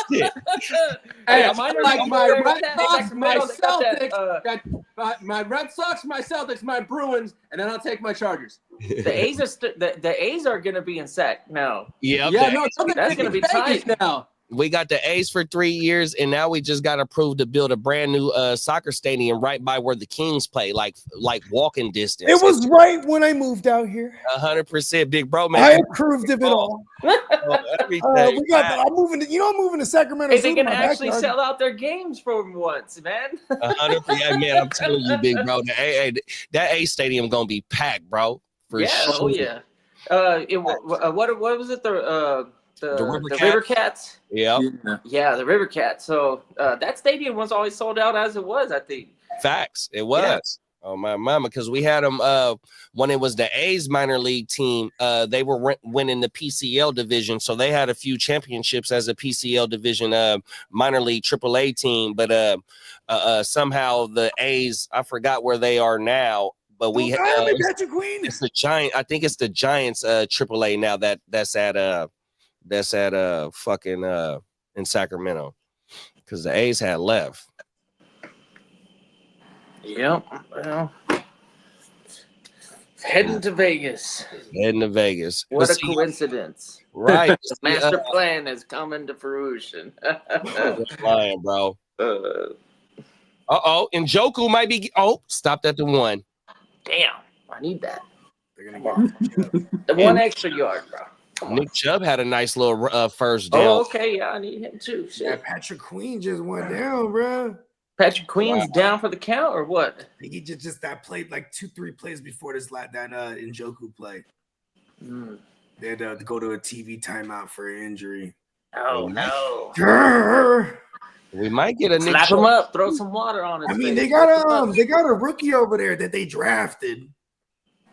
Hey, minor I like league my there, Red that Sox, my Sacramento, they got that, Celtics, my Red Sox, my Celtics, my Bruins, and then I'll take my Chargers. the A's are the A's are gonna be in Sac now. Yeah, No, that's gonna be tight now. we got the A's for 3 years, and now we just got approved to build a brand new soccer stadium right by where the Kings play, like walking distance. It was right when I moved out here. 100%, big bro, man. I approved of it all. Everything. I'm moving to Sacramento. Hey, they can actually sell out their games for once, man. 100%, man. I'm telling you, big bro, that A stadium gonna be packed, bro. For sure. Oh yeah. What was it? The River Cats. Yeah. Yeah, the River Cats. So that stadium was always sold out as it was, I think. Facts. It was. Oh my mama, because we had them when it was the A's minor league team. They were winning the PCL division, so they had a few championships as a PCL division minor league AAA team. But somehow the A's, I forgot where they are now. But it's the Giant. I think it's the Giants AAA now that's at fucking in Sacramento, because the A's had left. Yep. Well, heading to Vegas. What a coincidence. Right. The master plan is coming to fruition. Lying, bro. And Njoku might be. Stopped at the 1. Damn, I need that. They're gonna get the 1 extra yard, bro. Nick Chubb had a nice little first down. Oh, okay. Yeah, I need him too. Shit. Yeah, Patrick Queen just went down, bro. Patrick Queen's down for the count or what? He just that played like 2-3 plays before that Njoku play. They had to go to a TV timeout for an injury. Oh no! We might get a Nick slap him up, throw some water on his face. I mean, they got a rookie over there that they drafted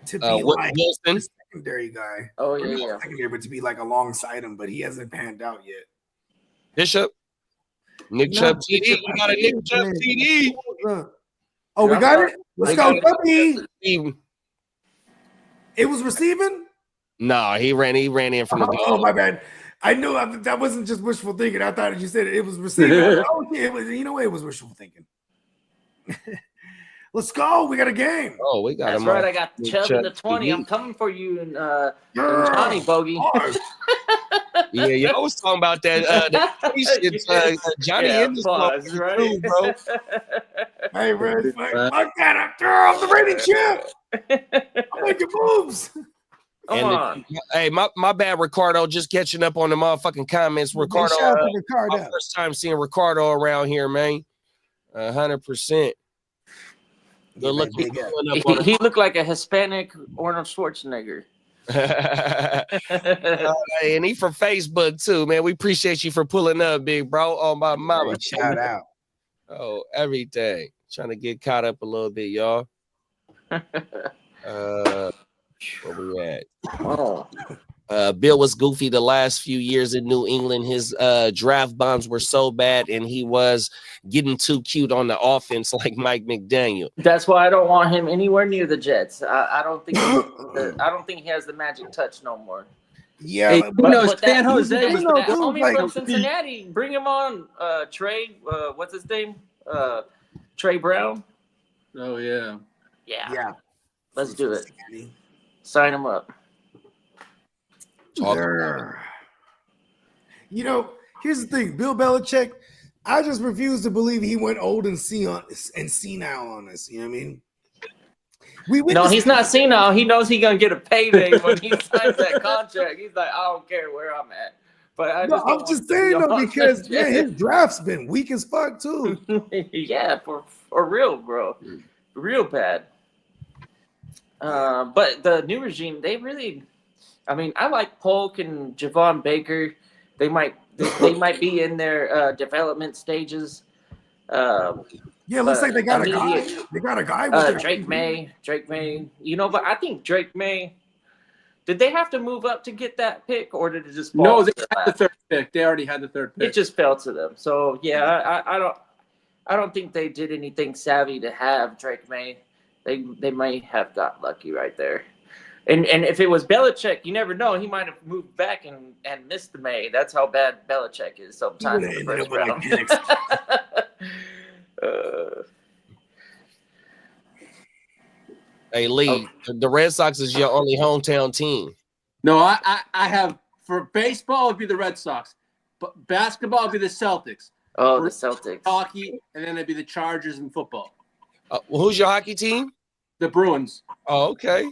to be like a secondary guy. Oh yeah, secondary, but to be like alongside him, but he hasn't panned out yet. Bishop. Nick Chubb TD. We got a Nick Chubb TD. Oh, we got it? Let's go, Chubby. It was receiving? No, he ran in from the goal. Oh, my bad. I knew that wasn't just wishful thinking. I thought you said it was receiving. It was, you know what? It was wishful thinking. Let's go. We got a game. Oh, we got That's right. I got Chubb in the 20. I'm coming for you and Johnny Bogey. Yeah, I was talking about that. Johnny in this pause, right? too, bro. Hey, Red, fuck that. I'm the reigning champ. I'm making moves. Hey, my bad, Ricardo. Just catching up on the motherfucking comments. Ricardo, my first time seeing Ricardo around here, man. 100%. Good look. He looked like a Hispanic Arnold Schwarzenegger. And he from Facebook too, man. We appreciate you for pulling up, big bro. Oh my mama, shout out. Oh, everything. Trying to get caught up a little bit, y'all. Where we at? Bill was goofy the last few years in New England. His draft bombs were so bad, and he was getting too cute on the offense like Mike McDaniel. That's why I don't want him anywhere near the Jets. I don't think he has the magic touch no more. Yeah, hey, San Jose. That homie from Cincinnati, bring him on. Trey, what's his name? Trey Brown. Oh yeah. Let's do it. Sign him up. You know, here's the thing, Bill Belichick. I just refuse to believe he went old and senile on us. You know what I mean? No, he's not senile. He knows he's gonna get a payday when he signs that contract. He's like, I don't care where I'm at. But I'm just saying though, because man, his draft's been weak as fuck too. Yeah, for real, bro, real bad. But the new regime, they really. I mean, I like Polk and Javon Baker. They might be in their development stages. Yeah, looks like they got a guy. They got a guy with Drake May. You know, but I think Drake May. Did they have to move up to get that pick, or did it just fall? No, they had the third pick. They already had the third pick. It just fell to them. So yeah, I don't think they did anything savvy to have Drake May. They may have got lucky right there. And if it was Belichick, you never know. He might have moved back and missed the May. That's how bad Belichick is sometimes in the first round. Hey, Lee, the Red Sox is your only hometown team. No, I have for baseball it'd be the Red Sox, but basketball would be the Celtics. Oh, the Celtics. Hockey, and then it'd be the Chargers and football. Well, who's your hockey team? The Bruins. Oh, okay.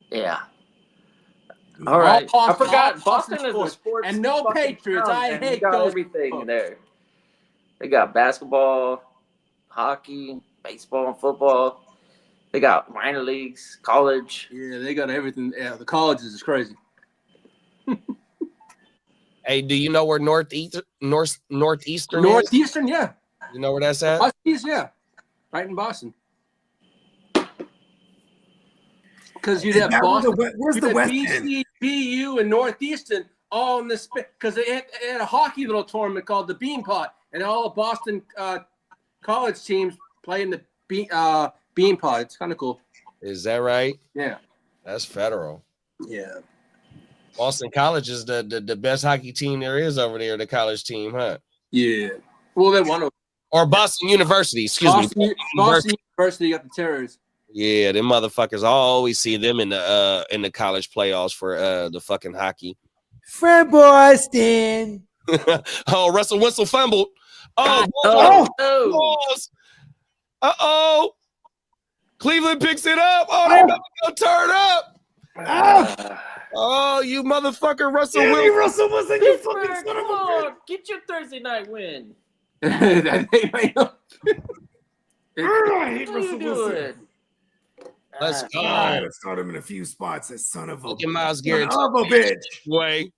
Yeah. All right. I forgot Boston Boston is a sports and no Patriots. I hate those. Everything there. They got basketball, hockey, baseball, and football. They got minor leagues, college. Yeah, they got everything. Yeah, the colleges is crazy. Hey, do you know where Northeastern? Northeastern, yeah. You know where that's at? Huskies, yeah. Right in Boston. Because you'd have Boston. Where's the West BC, BU, and Northeastern all in this. Because they had a hockey little tournament called the Bean Pot, and all the Boston college teams play in the Bean Pot. It's kind of cool. Is that right? Yeah. That's federal. Yeah. Boston College is the best hockey team there is over there, the college team, huh? Yeah. Well, they won. Or Boston University, excuse me. Boston University got the Terrors. Yeah, them motherfuckers. I always see them in the college playoffs for the fucking hockey. From Boston. Oh, Russell Wilson fumbled. Oh, balls. Uh-oh. Cleveland picks it up. Oh, they about to go turn up. Oh, you motherfucker, Russell Wilson. Russell Wilson, you fucking son of a bitch. Get your Thursday night win. I hate Russell Wilson. Let's go. I start him in a few spots. That son of a Look at Myles Garrett. Son of a bitch. Way.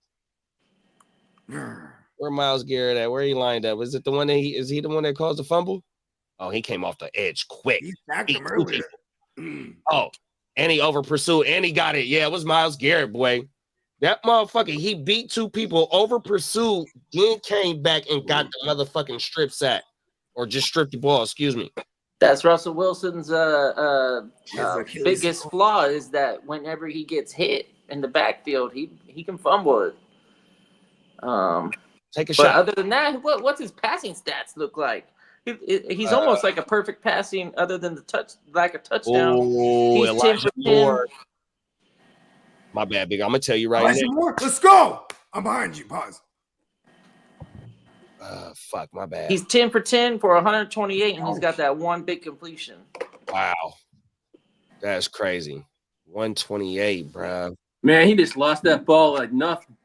Where Myles Garrett at? Where he lined up? Is it the one that is he the one that caused the fumble? Oh, he came off the edge quick. He sacked him earlier. Oh, and he over pursued and he got it. Yeah, it was Myles Garrett, boy. That motherfucker, he beat two people, over pursued, then came back and got the motherfucking strip sack. Or just stripped the ball, excuse me. That's Russell Wilson's biggest flaw is that whenever he gets hit in the backfield, he can fumble it. Take a but shot. Other than that, what's his passing stats look like? He's almost like a perfect passing, other than the lack of touchdown. Oh, he's 10 for 10. My bad, big. I'm gonna tell you right now. Let's go. I'm behind you. Pause. Fuck, my bad. He's 10 for 10 for 128, and he's got that one big completion. Wow, that's crazy. 128, bro. Man, he just lost that ball like nothing.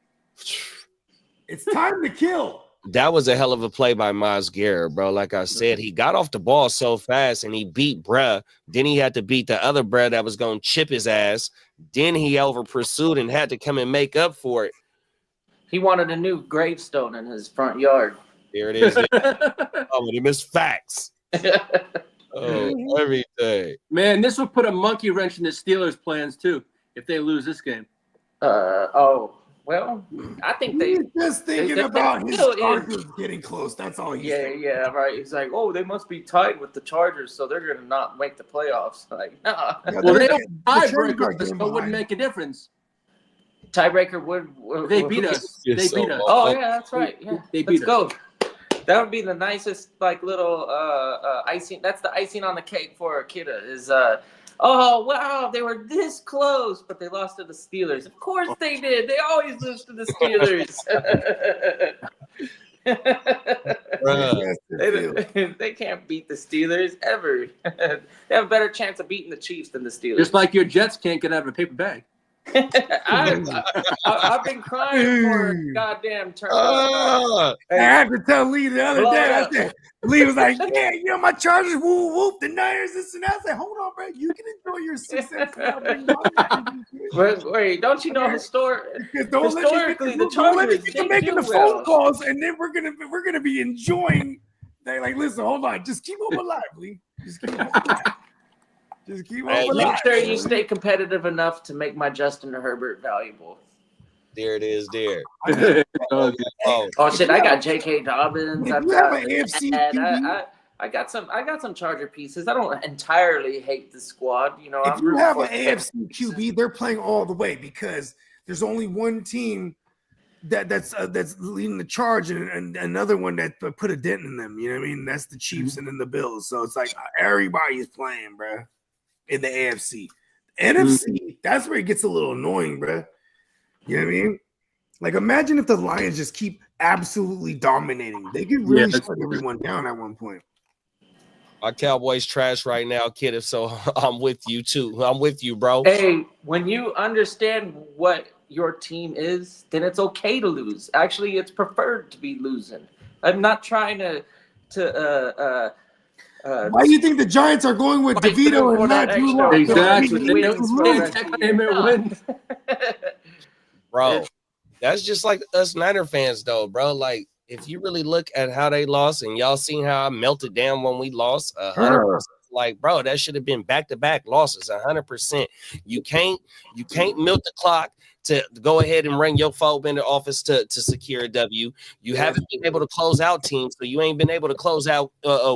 It's time to kill. That was a hell of a play by Myles Garrett, bro. Like I said, he got off the ball so fast and he beat bruh. Then he had to beat the other bruh that was going to chip his ass. Then he over pursued and had to come and make up for it. He wanted a new gravestone in his front yard. There it is. Oh, he missed facts. Oh, everything. Man, this would put a monkey wrench in the Steelers' plans too if they lose this game. Well, I think he's just thinking about his Chargers getting close. That's all he's thinking. Yeah, right. He's like, oh, they must be tied with the Chargers, so they're gonna not make the playoffs. Like, nah. Yeah, well, they don't tiebreaker, so it wouldn't make a difference. Tiebreaker would they beat us. They beat us. Oh yeah, that's right. Yeah, they beat us. Let's go. That would be the nicest, like, little icing. That's the icing on the cake for a kidda. Is oh wow, they were this close, but they lost to the Steelers. Of course they did. They always lose to the Steelers. They can't beat the Steelers ever. They have a better chance of beating the Chiefs than the Steelers. Just like your Jets can't get out of a paper bag. I've been crying for a goddamn turn. I had to tell Lee the other day. Lee was like, "Yeah, you know my Chargers, whoop, the Niners, this and that." I said, "Hold on, bro, you can enjoy your success." Wait, don't you know historically the Chargers keep making the phone calls, and then we're gonna be enjoying. They like, listen, hold on, just keep them alive, Lee. Just keep them alive. Just keep Hey, on. Make sure you stay competitive enough to make my Justin Herbert valuable. There it is. There. Oh, Oh shit! I got J.K. Dobbins. If I've you have got an AFC QB, I got some Charger pieces. I don't entirely hate the squad. You know, if I'm you rooting have for an AFC QB, they're playing all the way because there's only one team that's leading the charge and another one that put a dent in them. You know what I mean? That's the Chiefs and then the Bills. So it's like everybody's playing, bro, in the AFC. NFC, that's where it gets a little annoying, bro. You know what I mean? Like, imagine if the Lions just keep absolutely dominating. They could really shut everyone down at one point. Our Cowboys trash right now, kid. If so, I'm with you too. I'm with you, bro. Hey, when you understand what your team is, then it's okay to lose. Actually, it's preferred to be losing. I'm not trying to Why do you think the Giants are going with DeVito and not Drew Lock? Exactly. Bro, that's just like us Niner fans, though, bro. Like, if you really look at how they lost, and y'all seen how I melted down when we lost, 100%. Like, bro, that should have been back-to-back losses, 100%. You can't milk the clock to go ahead and bring your folk into office to secure a W. You haven't been able to close out teams, so you ain't been able to close out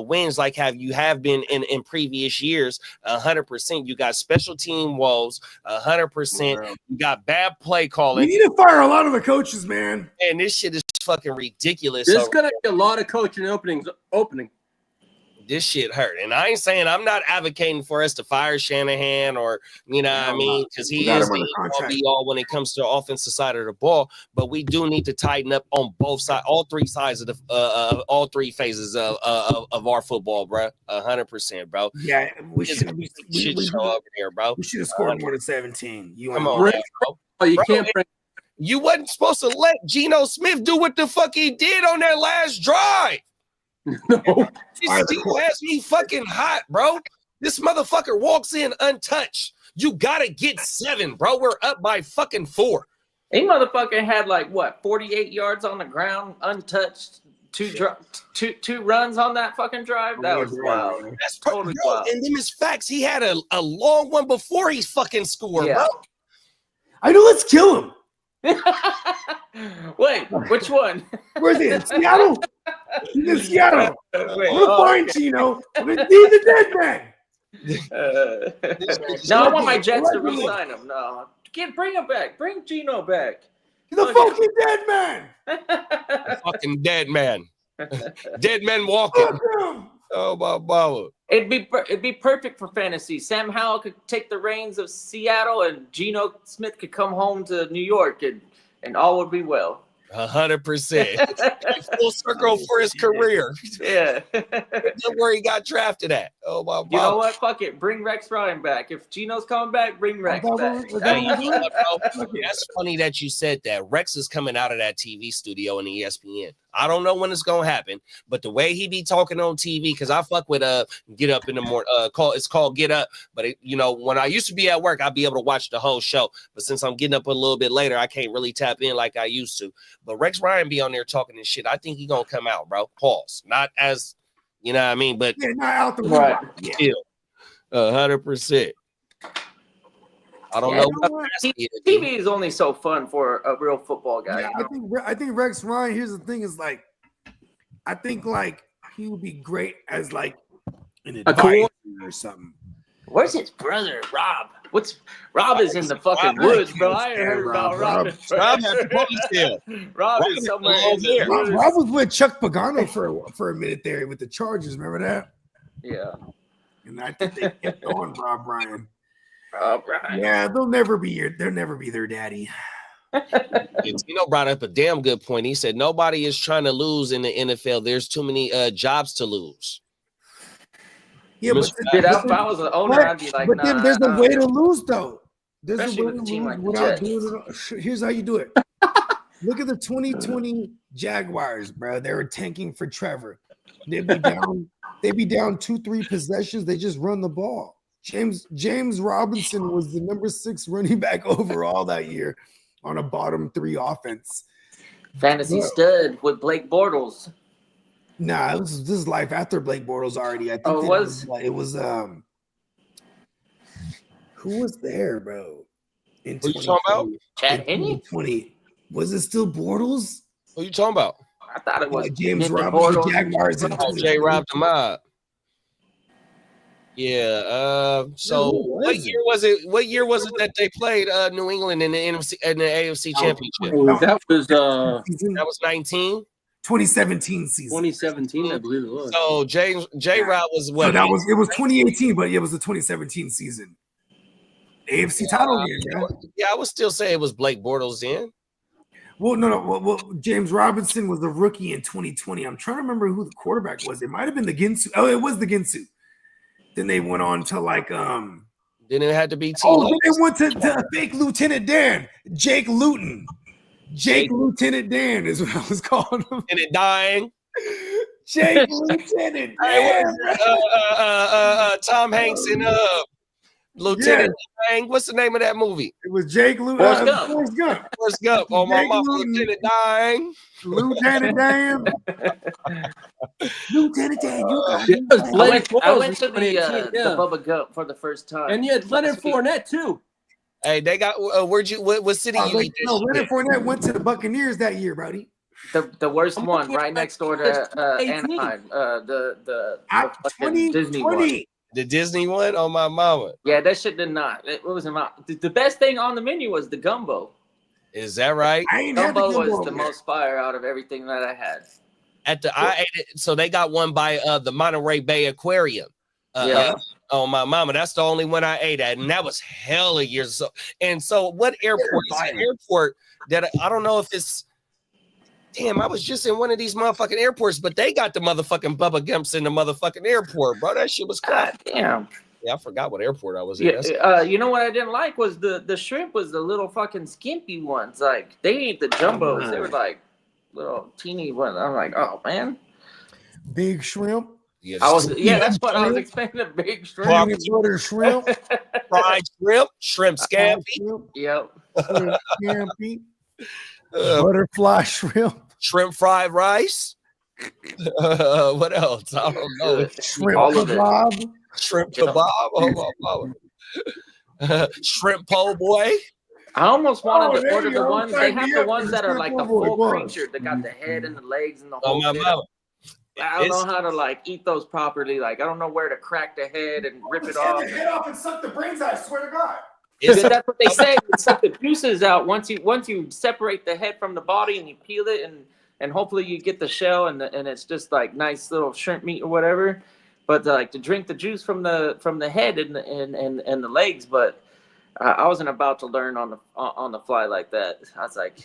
wins like you have been in previous years. 100%. You got special team woes. 100%. You got bad play calling. We need to fire a lot of the coaches, man. And this shit is fucking ridiculous. There's gonna be a lot of coaching opening. This shit hurt. And I ain't saying I'm not advocating for us to fire Shanahan or, you know what I mean? Because he is the be-all when it comes to the offensive side of the ball. But we do need to tighten up on both sides, all three sides of the all three phases of our football, bro. 100%, bro. Yeah, we should show up here, bro. We should have scored more than 17. Come on, man, bro. Oh, you can't bring. You wasn't supposed to let Geno Smith do what the fuck he did on that last drive. No. This still has me fucking hot, bro. This motherfucker walks in untouched. You gotta get 7, bro. We're up by fucking 4. He motherfucker had like what 48 yards on the ground, untouched. Two runs on that fucking drive. That was wild. That's totally wild. And them is facts. He had a long one before he fucking scored, bro. I know. Let's kill him. Wait, which one? Where's he? In Seattle? He's in Seattle. We'll find Gino. He's the dead man. No, I want my Jets to re-sign him. No, bring him back. Bring Gino back. He's a fucking dead man. Fucking dead man. Dead man walking. Oh my mama. It'd be perfect for fantasy. Sam Howell could take the reins of Seattle, and Geno Smith could come home to New York, and all would be well. 100%. Full circle for his career. Yeah. That's where he got drafted at. Oh my God. You know what? Fuck it. Bring Rex Ryan back. If Geno's coming back, bring Rex back. That's funny that you said that. Rex is coming out of that TV studio in ESPN. I don't know when it's gonna happen, but the way he be talking on TV, because I fuck with Get Up in the morning. It's called Get Up. But when I used to be at work, I'd be able to watch the whole show. But since I'm getting up a little bit later, I can't really tap in like I used to. But Rex Ryan be on there talking this shit. I think he gonna come out, bro. Pause. Not as you know what I mean, but not out the right. Still, 100%. I don't know. TV is only so fun for a real football guy. Yeah, I think Rex Ryan. Here's the thing: is like, I think like he would be great as like an advisor or something. Where's his brother, Rob? Rob is in the fucking woods, bro. I ain't heard about Rob. Rob has a ponytail. Rob is somewhere in there. Rob was with Chuck Pagano for a minute there with the Chargers. Remember that? Yeah. And I think they kept on Rob Ryan. Right. Yeah, they'll never be their daddy. Brought up a damn good point. He said nobody is trying to lose in the NFL. There's too many jobs to lose. Yeah, but if I was an owner, I'd be like, but then there's a way to lose, though. There's especially a way with a to team lose like without the doing it. Here's how you do it. Look at the 2020 Jaguars, bro. They were tanking for Trevor. They'd be down 2-3 possessions. They just run the ball. James Robinson was the number 6 running back overall that year on a bottom 3 offense. Fantasy stud with Blake Bortles. Nah, this is life after Blake Bortles already. I think it was Who was there, bro? In Who you talking about? Chad Henne? 2020. Was it still Bortles? Who you talking about? I thought it was James Nick Robinson, Bortles. Jaguars in J. 2020. Rob the Mob. Yeah. So what year was it? What year was it that they played New England in the AFC Championship? That was That was 19. 2017 season. 2017, I believe it was. So J. Rob was what? So it was 2018, but it was the 2017 season. AFC title game, yeah. Yeah, I would still say it was Blake Bortles then. Well, no. Well, James Robinson was the rookie in 2020. I'm trying to remember who the quarterback was. It might have been the Ginsu. Oh, it was the Ginsu. Then they went on to like Then it had to be T. Oh, they went to fake Lieutenant Dan, Jake Luton. Jake Lieutenant Dan is what I was calling him. And it dying. Jake Lieutenant Dan. Tom Hanks and Lieutenant Dan. What's the name of that movie? It was Jake Forrest Gump. Forrest Gump. Oh my mama, Lieutenant Dan. Lieutenant Dan. Lieutenant Dan, you got It was I Blake went to Bortles, the 2018, Bubba Gump for the first time. and you had Leonard Fournette too. Hey, they got what city you eat this Leonard shit? Fournette went to the Buccaneers that year, buddy. The worst I'm one, looking right at next door to 2018. Anaheim. The fucking Disney 2020. one. The Disney one? Oh my mama. Yeah, that shit did not. It wasn't my. The best thing on the menu was the gumbo. Is that right? I ain't had the Gumbo was gumbo the there. most fire out of everything that I had. I ate it. So they got one by the Monterey Bay Aquarium. Yeah. Oh my mama, that's the only one I ate at, and that was hella years ago. And so, what airport? It's an airport that I don't know if it's. Damn, I was just in one of these motherfucking airports, but they got the motherfucking Bubba Gumps in the motherfucking airport, bro. That shit was God crazy. damn. Yeah, I forgot what airport I was in. Yeah, you know what I didn't like was the shrimp was the little fucking skimpy ones. Like they ain't the jumbos. They were like little teeny ones. I'm like, oh man. Big shrimp. Yeah, That's what I was expecting. A big shrimp. Peanut butter shrimp. fried shrimp scampi, Yep. Shrimp scampi. uh, Butterfly shrimp. shrimp fried rice. What else? I don't know. Shrimp All of it. kebab. Shrimp kebab. Oh my mama. Shrimp po' boy. I almost wanted to there order you the go. ones. They Sign have me the up ones for that are shrimp like the po' boy. full What? creature. They got the head and the legs and the Oh whole my bit. mama. I don't know how to like eat those properly. Like I don't know where to crack the head and rip it off. Take the head off and suck the brains out. I swear to God. It's That's what they say. You suck the juices out once you separate the head from the body and you peel it and hopefully you get the shell and it's just like nice little shrimp meat or whatever. But like to drink the juice from the head and the legs. But I wasn't about to learn on the fly like that. I was like,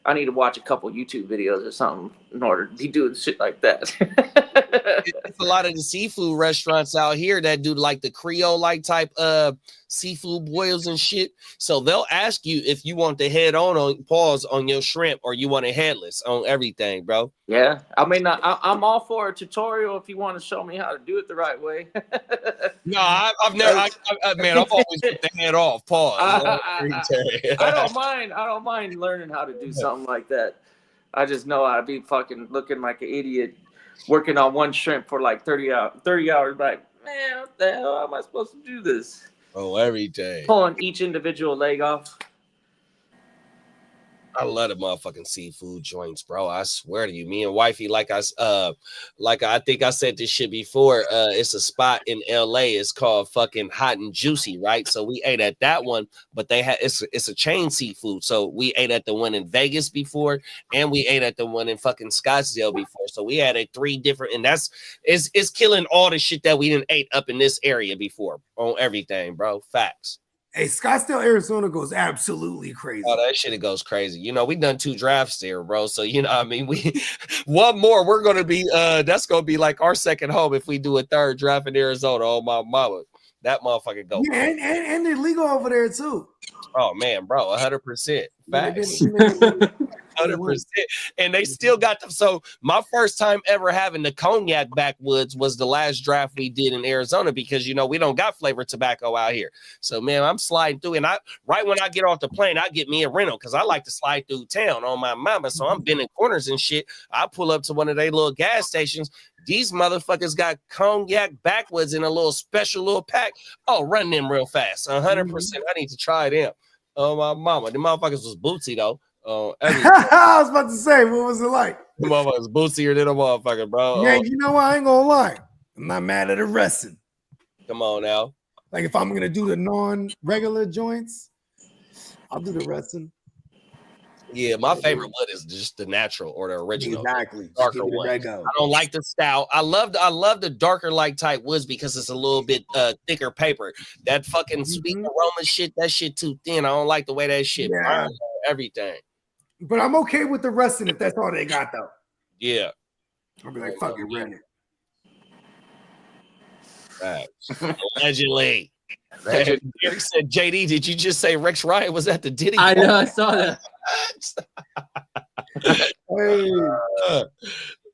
I need to watch a couple YouTube videos or something in order to be doing shit like that. it's a lot of the seafood restaurants out here that do like the Creole like type seafood boils and shit. So they'll ask you if you want the head on pause on your shrimp or you want it headless on everything, bro. Yeah, I mean, I'm all for a tutorial if you want to show me how to do it the right way. No, I've never, man, I've always put the head off. Pause. I don't mind learning how to do something like that. I just know I'd be fucking looking like an idiot working on one shrimp for like 30 hours. Like, man, what the hell am I supposed to do this? Oh, everything. Pulling each individual leg off. I love the motherfucking seafood joints, bro. I swear to you, me and wifey, like I think I said this shit before. It's a spot in LA. It's called fucking Hot and Juicy, right? So we ate at that one, but they had it's a chain seafood. So we ate at the one in Vegas before, and we ate at the one in fucking Scottsdale before. So we had 3 different, and it's killing all the shit that we didn't ate up in this area before on everything, bro. Facts. Hey, Scottsdale, Arizona goes absolutely crazy. Oh, that shit, it goes crazy. You know, we done 2 drafts there, bro. So, you know, I mean, we one more, we're going to be, that's going to be like our second home if we do a 3rd draft in Arizona. Oh, my mama. That motherfucker go. Yeah, and they're legal over there, too. Oh, man, bro, 100%. Facts. 100%. And they still got them. So my first time ever having the cognac backwoods was the last draft we did in Arizona because, you know, we don't got flavored tobacco out here. So, man, I'm sliding through. And right when I get off the plane, I get me a rental because I like to slide through town on my mama. So I'm bending corners and shit. I pull up to one of their little gas stations. These motherfuckers got cognac backwoods in a little special little pack. Oh, run them real fast. 100%. I need to try them. Oh, my mama. The motherfuckers was bootsy, though. I was about to say, what was it like? The motherfuckers bootsier than a motherfucker, bro. Yeah, you know what? I ain't gonna lie. I'm not mad at the resting. Come on now. Like if I'm gonna do the non-regular joints, I'll do the resting. Yeah, my favorite wood is just the natural or the original. Exactly. Darker one. I don't like the stout. I love the darker like type woods because it's a little bit thicker paper. That fucking sweet aroma shit, that shit too thin. I don't like the way that shit burns everything. But I'm okay with the resting if that's all they got though. Yeah. I'll be like, fuck it, rent it. Allegedly. Eric said, JD, did you just say Rex Ryan was at the Diddy? I know, I saw that.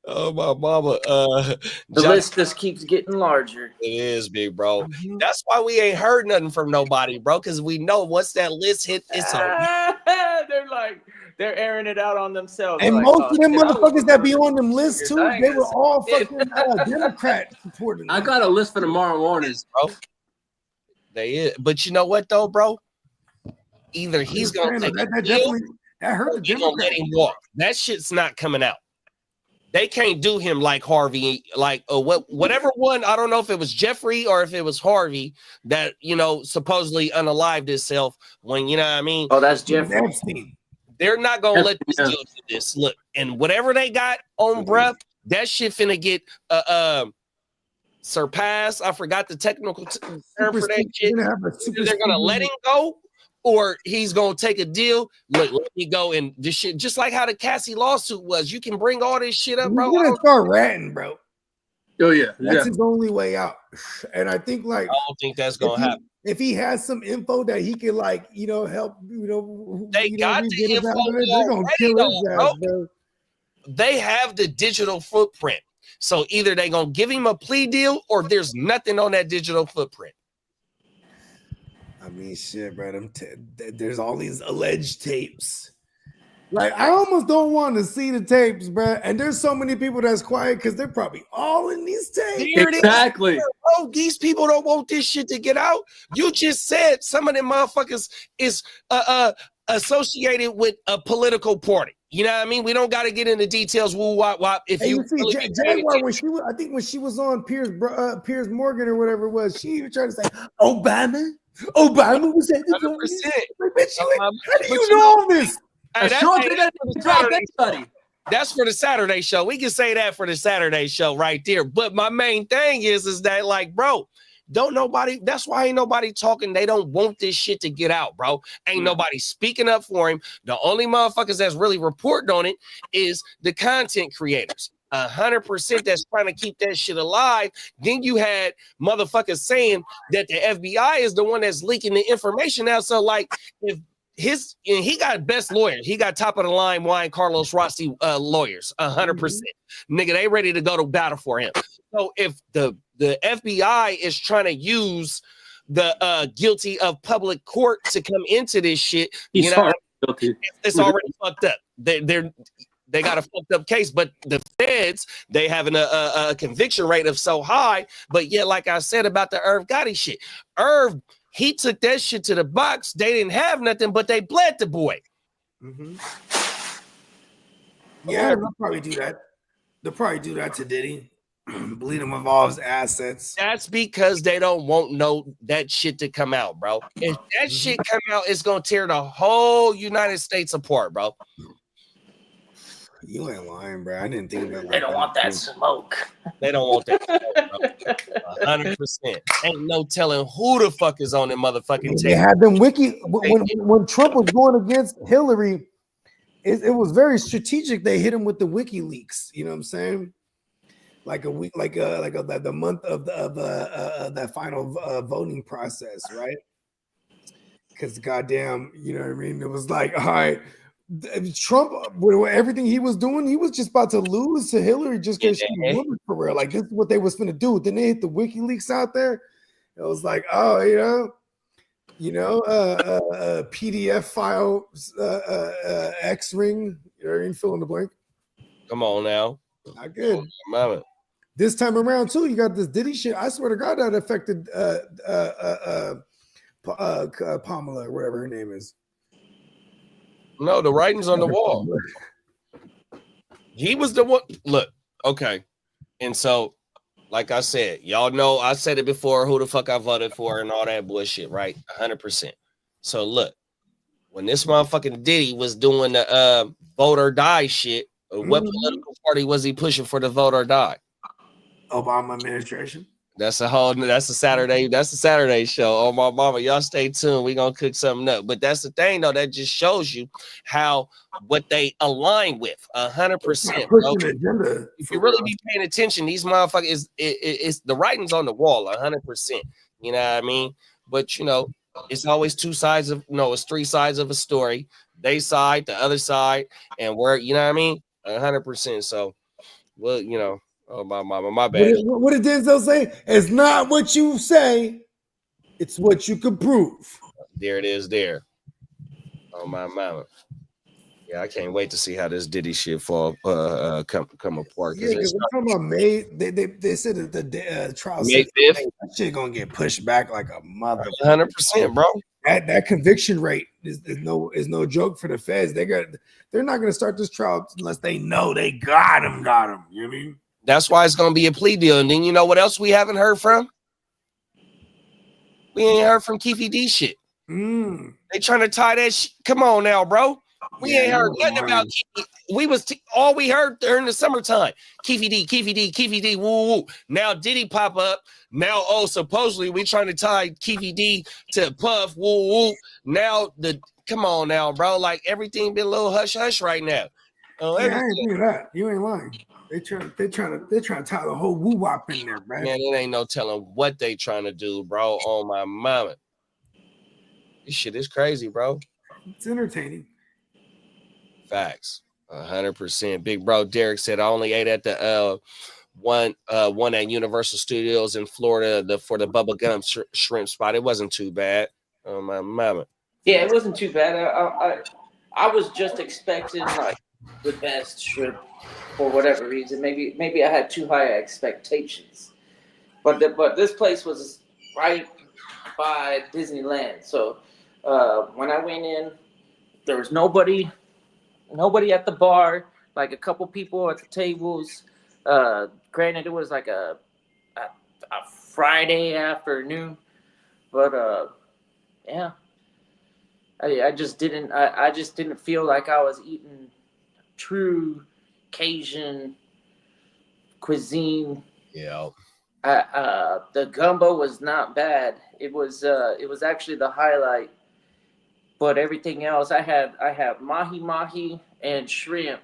Oh my mama. The list just keeps getting larger. It is, big bro. That's why we ain't heard nothing from nobody, bro. Because we know once that list hit, it's on. They're airing it out on themselves. And most of them motherfuckers that be on them lists too, they were all fucking Democrat supporting. I got a list for tomorrow morning, bro. They is. But you know what though, bro? Either he's gonna take that definitely that hurt the Democrat. Gonna let him walk. That shit's not coming out. They can't do him like Harvey, like whatever one. I don't know if it was Jeffrey or if it was Harvey that, you know, supposedly unalived himself when, you know what I mean? Oh, that's Jeffrey. They're not gonna let this dude do this. Look, and whatever they got on breath, that shit finna get surpassed. I forgot the technical term for that shit. They're gonna let him go, or he's gonna take a deal. Look, let me go and this shit, just like how the Cassie lawsuit was. You can bring all this shit up, bro. He's gonna start ratting, bro. Oh yeah, that's his only way out. And I think like I don't think that's gonna happen. If he has some info that he can like, you know, help, you know, they got the info. They're gonna kill his ass, bro. They have the digital footprint. So either they're gonna give him a plea deal or there's nothing on that digital footprint. I mean, shit, bro. There's all these alleged tapes. Like, I almost don't want to see the tapes, bro. And there's so many people that's quiet because they're probably all in these tapes. Exactly. Oh, these people don't want this shit to get out. You just said some of them motherfuckers is associated with a political party. You know what I mean? We don't got to get into details. Woo, wop, wop. If you see, really Jaguar, I think when she was on Piers Morgan or whatever it was, she even tried to say Obama was at the 100%. Like, bitch, how do you know all this? Hey, that's for the Saturday show. We can say that for the Saturday show right there. But my main thing is that, like, bro, that's why ain't nobody talking. They don't want this shit to get out, bro. Ain't nobody speaking up for him. The only motherfuckers that's really reporting on it is the content creators. 100% that's trying to keep that shit alive. Then you had motherfuckers saying that the FBI is the one that's leaking the information out. So, like, if he got best lawyers. He got top of the line Juan Carlos Rossi lawyers, 100%. Nigga, they ready to go to battle for him. So if the FBI is trying to use the guilty of public court to come into this shit, you know, it's already fucked up. They got a fucked up case, but the feds, they having a conviction rate of so high. But yeah, like I said about the Irv Gotti shit, he took that shit to the box. They didn't have nothing, but they bled the boy. Yeah, they'll probably do that. They'll probably do that to Diddy. Bleed him of all his assets. That's because they don't want that shit to come out, bro. If that shit come out, it's gonna tear the whole United States apart, bro. You ain't lying, bro. I didn't think about it. They don't want that smoke. They don't want that smoke, 100%. Ain't no telling who the fuck is on that motherfucking tape. They had them when Trump was going against Hillary, it was very strategic. They hit him with the WikiLeaks. You know what I'm saying? Like a week, the month of that final voting process, right? Because goddamn, you know what I mean. It was like, all right, Trump, with everything he was doing, he was just about to lose to Hillary just because she was woman for real. Like this is what they was finna do. Then they hit the WikiLeaks out there. It was like, oh, PDF file, X ring. You fill in the blank. Come on now. Not good. Mama. This time around too, you got this Diddy shit. I swear to God, that affected Pamela, or whatever her name is. No, the writing's on the wall. He was the one. Look, okay. And so, like I said, y'all know I said it before, who the fuck I voted for and all that bullshit, right? 100%. So look, when this motherfucking Diddy was doing the vote or die shit, what political party was he pushing for the vote or die? Obama administration. That's a Saturday show. Oh my mama, y'all stay tuned. We gonna cook something up. But that's the thing though, that just shows you how what they align with 100%. If you really be paying attention, these motherfuckers it's the writing's on the wall 100%. You know what I mean? But it's always it's three sides of a story. They side, the other side, and we're 100%. So oh my bad. What did Denzel say? It's not what you say, it's what you can prove. There it is there. Oh my mama. Yeah, I can't wait to see how this Diddy shit fall come apart. Yeah, because we're talking about May. They said that the trial May 5th. That shit gonna get pushed back like a mother. 100%, bro. That conviction rate is no joke for the feds. They're not gonna start this trial unless they know they got him. You know what I mean? That's why it's gonna be a plea deal. And then you know what else we haven't heard from? We ain't heard from Keefy D shit. They trying to tie that shit. Come on now, bro. We ain't heard nothing about Keefy. All we heard during the summertime. Keefy D, woo woo. Now Diddy pop up. Now, supposedly we trying to tie Keefy D to Puff, woo woo. Now come on now, bro. Like everything been a little hush hush right now. I ain't thinking that. You ain't lying. They're trying to tie the whole woo wop in there, man. Man, it ain't no telling what they trying to do, bro. Oh my mama. This shit is crazy, bro. It's entertaining. Facts. 100%. Big bro Derek said I only ate at the one at Universal Studios in Florida for the Bubba Gum shrimp spot. It wasn't too bad. Oh my mama. Yeah, it wasn't too bad. I was just expecting like the best shrimp for whatever reason. Maybe I had too high expectations. But this place was right by Disneyland. So when I went in, there was nobody at the bar, like a couple people at the tables. Granted, it was like a Friday afternoon, but yeah, I just didn't feel like I was eating true Cajun cuisine. Yeah. The gumbo was not bad. It was actually the highlight. But everything else, I have mahi and shrimp,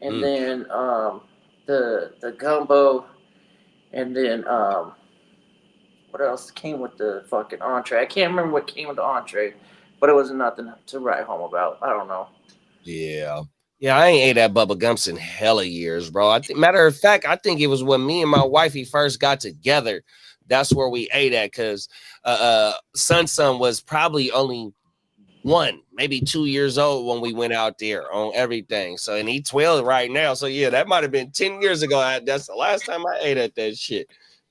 and then the gumbo, and then what else came with the fucking entree? I can't remember what came with the entree, but it was nothing to write home about. I don't know. Yeah, I ain't ate at Bubba Gumps in hella years, bro. Matter of fact, I think it was when me and my wifey first got together. That's where we ate at, because Sun was probably only 1, maybe 2 years old when we went out there on everything. So, and he's 12 right now. So yeah, that might have been 10 years ago. That's the last time I ate at that shit.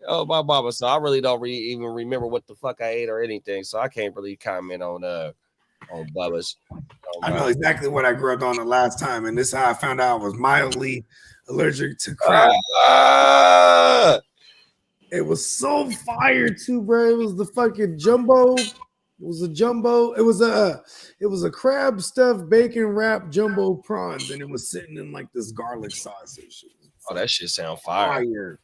Oh, my mama. So I really don't even remember what the fuck I ate or anything. So I can't really comment on Bubba's. I know exactly what I grew up on the last time, and this is how I found out I was mildly allergic to crab. It was so fire too, bro. It was the fucking jumbo. It was a jumbo. It was a crab stuffed bacon wrapped jumbo prawns, and it was sitting in like this garlic sausage. Oh, that shit sound fire.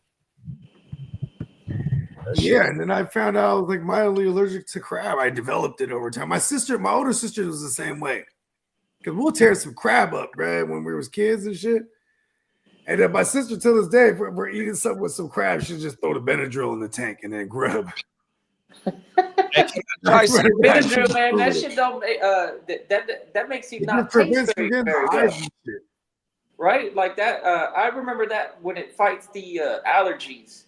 Yeah, and then I found out I was like mildly allergic to crab. I developed it over time. My older sister was the same way. Because we'll tear some crab up, bro, when we was kids and shit. And then my sister, till this day, if we're eating something with some crab, she'll just throw the Benadryl in the tank and then grub. Hey, can I try some? Benadryl, man, that shit don't make that makes you not taste very well. Right? Like that. I remember that when it fights the allergies,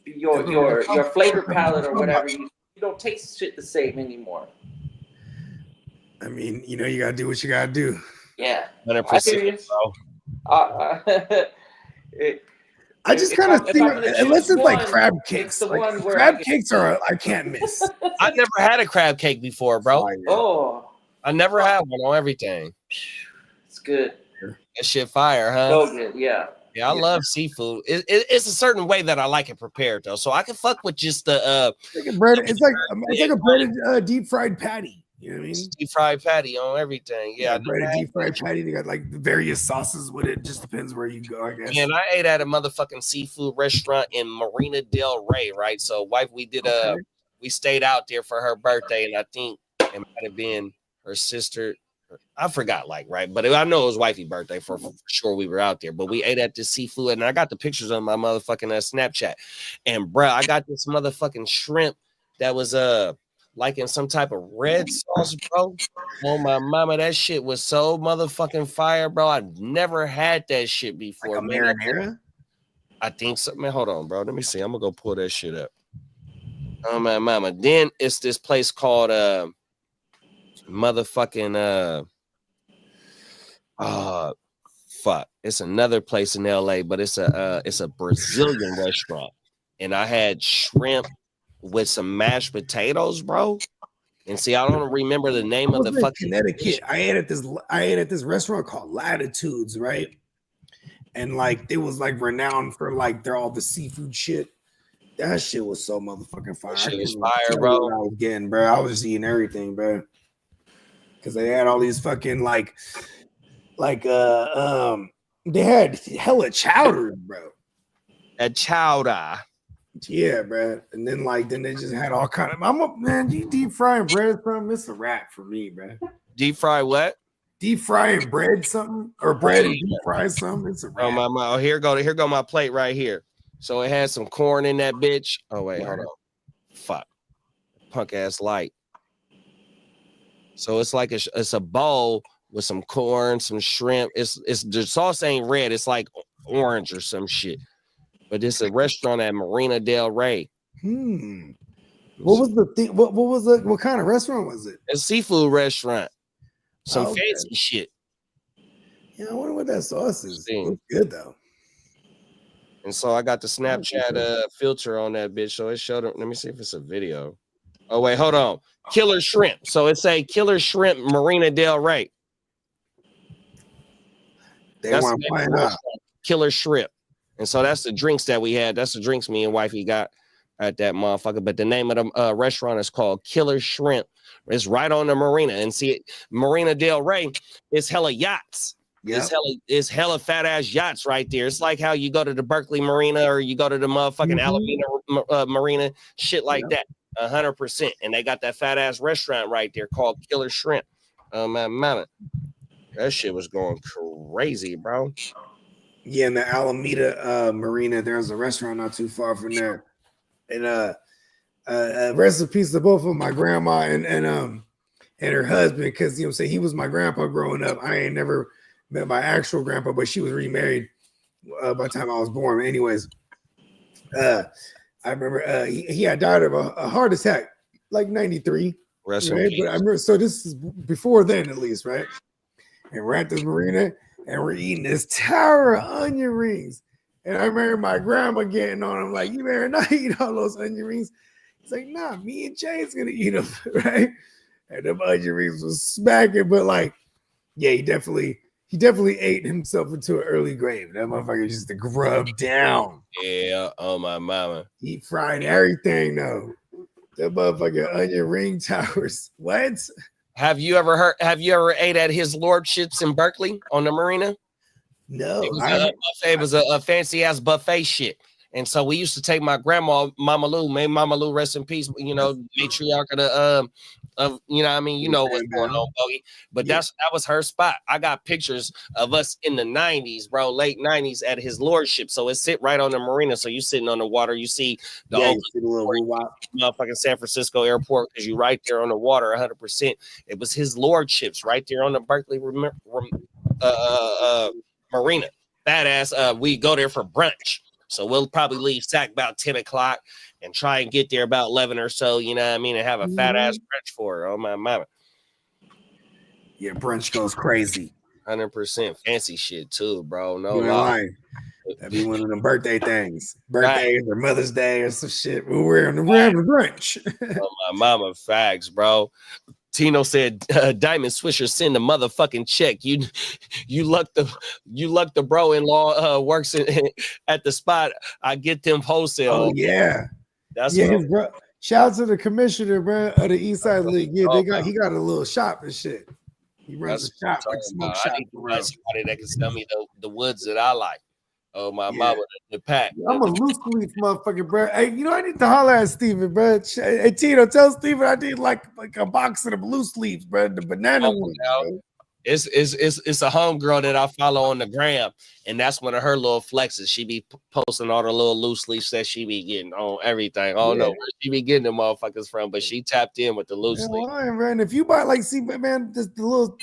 your flavor palette or whatever, you don't taste shit the same anymore. I mean, you know, you gotta do what you gotta do. Yeah, 100%, bro. I just kind of think, unless it's like crab cakes. The like, one where crab cakes are I can't miss. I've never had a crab cake before, bro. Oh, I never had one on everything. it's good. That shit fire, huh? So good, yeah. Yeah, I love seafood. It's a certain way that I like it prepared, though. So I can fuck with just the It's like a breaded, it's like a breaded deep fried patty. You know what I mean? deep fried patty on everything. Yeah, breaded deep fried patty. They got like various sauces with it. Just depends where you go, I guess. And I ate at a motherfucking seafood restaurant in Marina Del Rey, right? So, wife, we did we stayed out there for her birthday, and I think it might have been her sister. I forgot, like, right? But I know it was wifey's birthday for sure. We were out there, but we ate at this seafood, and I got the pictures on my motherfucking Snapchat. And bro, I got this motherfucking shrimp that was like in some type of red sauce, bro. Oh my mama, that shit was so motherfucking fire, bro. I've never had that shit before. Like a marinara? I think so. Man, hold on, bro. Let me see. I'm gonna go pull that shit up. Oh my mama. Then it's this place called motherfucking fuck. It's another place in LA, but it's a Brazilian restaurant. And I had shrimp with some mashed potatoes, bro. And see, I don't remember the name of the fucking Connecticut. I ate at this restaurant called Latitudes, right? And like it was like renowned for like all the seafood shit. That shit was so motherfucking fire. Shit was fire, bro. I was getting, bro. I was just eating everything, bro. Because they had all these fucking they had hella chowder, bro. A chowder. Yeah, bro. And then they just had all kind of man, you deep frying bread from it's a wrap for me, bro. Deep fry what? Deep frying bread something or bread and deep fry something. It's a wrap. Oh here go my plate right here. So it had some corn in that bitch. Oh wait, hold on. Fuck. Punk ass light. So it's like it's a bowl with some corn, some shrimp. It's the sauce ain't red, it's like orange or some shit. But it's a restaurant at Marina Del Rey. What was the thing? What kind of restaurant was it? A seafood restaurant. Some fancy shit. Yeah, I wonder what that sauce is. It's good though. And so I got the Snapchat filter on that bitch. So it showed up. Let me see if it's a video. Oh, wait, hold on. Killer Shrimp. So it's a Killer Shrimp Marina Del Rey. That's want to find out. Killer Shrimp. And so that's the drinks that we had. That's the drinks me and wifey got at that motherfucker. But the name of the restaurant is called Killer Shrimp. It's right on the marina. And see, Marina Del Rey is hella yachts. Yep. It's hella fat ass yachts right there. It's like how you go to the Berkeley Marina or you go to the motherfucking Alameda Marina, shit like that. 100%. And they got that fat ass restaurant right there called Killer Shrimp. My mama. That shit was going crazy, bro. Yeah, in the Alameda Marina, there's a restaurant not too far from there. And rest in peace to both of them, my grandma and her husband, because you know what I'm saying, he was my grandpa growing up. I ain't never met my actual grandpa, but she was remarried by the time I was born. Anyways, I remember he had died of a heart attack, like 93. Right? But I remember, so this is before then at least, right? And we're at this marina and we're eating this tower of onion rings. And I remember my grandma getting on him like, you better not eat all those onion rings. He's like, nah, me and Jay's gonna eat them, right? And them onion rings was smacking, but like, yeah, he definitely ate himself into an early grave. That motherfucker just to grub down. Yeah, oh my mama. He fried everything though. That motherfucker onion ring towers. What? Have you ever ate at his lordships in Berkeley on the marina? No. It was a fancy ass buffet shit. And so we used to take my grandma, Mama Lou, may Mama Lou rest in peace, you know, matriarch of of, you know what I mean? You know what's going on, Bogey. But that was her spot. I got pictures of us in the 90s, bro, late 90s at his lordship. So it sit right on the marina. So you sitting on the water, you see the motherfucking San Francisco airport because you right there on the water 100%. It was his lordships right there on the Berkeley marina. Badass. We go there for brunch. So we'll probably leave Sac about 10 o'clock and try and get there about 11 or so, you know what I mean, and have a fat ass brunch for her. Oh, my mama. Yeah, brunch goes crazy. 100% fancy shit, too, bro. No lie. That'd be one of them birthday things. Birthdays or Mother's Day or some shit. We're having a brunch. Oh, my mama, facts, bro. Tino said, Diamond Swisher, send the motherfucking check. You luck the bro-in-law works at the spot. I get them wholesale. Oh, yeah. That's his bro. Shout out to the commissioner, bro, of the East Side League. Yeah, he got a little shop and shit. He runs a shop, like a smoke shop. I need to find somebody that can sell me the woods that I like. Oh, my mama, the pack. I'm a loose leaf motherfucker, bro. Hey, I need to holler at Steven, bro. Hey, Tino, tell Steven I need like a box of the loose leaves, bro. The banana ones, bro. It's a homegirl that I follow on the gram, and that's one of her little flexes. She be posting all the little loose leaves that she be getting on everything. I don't know where she be getting them motherfuckers from, but she tapped in with the loose leaf. Man, if you buy man, the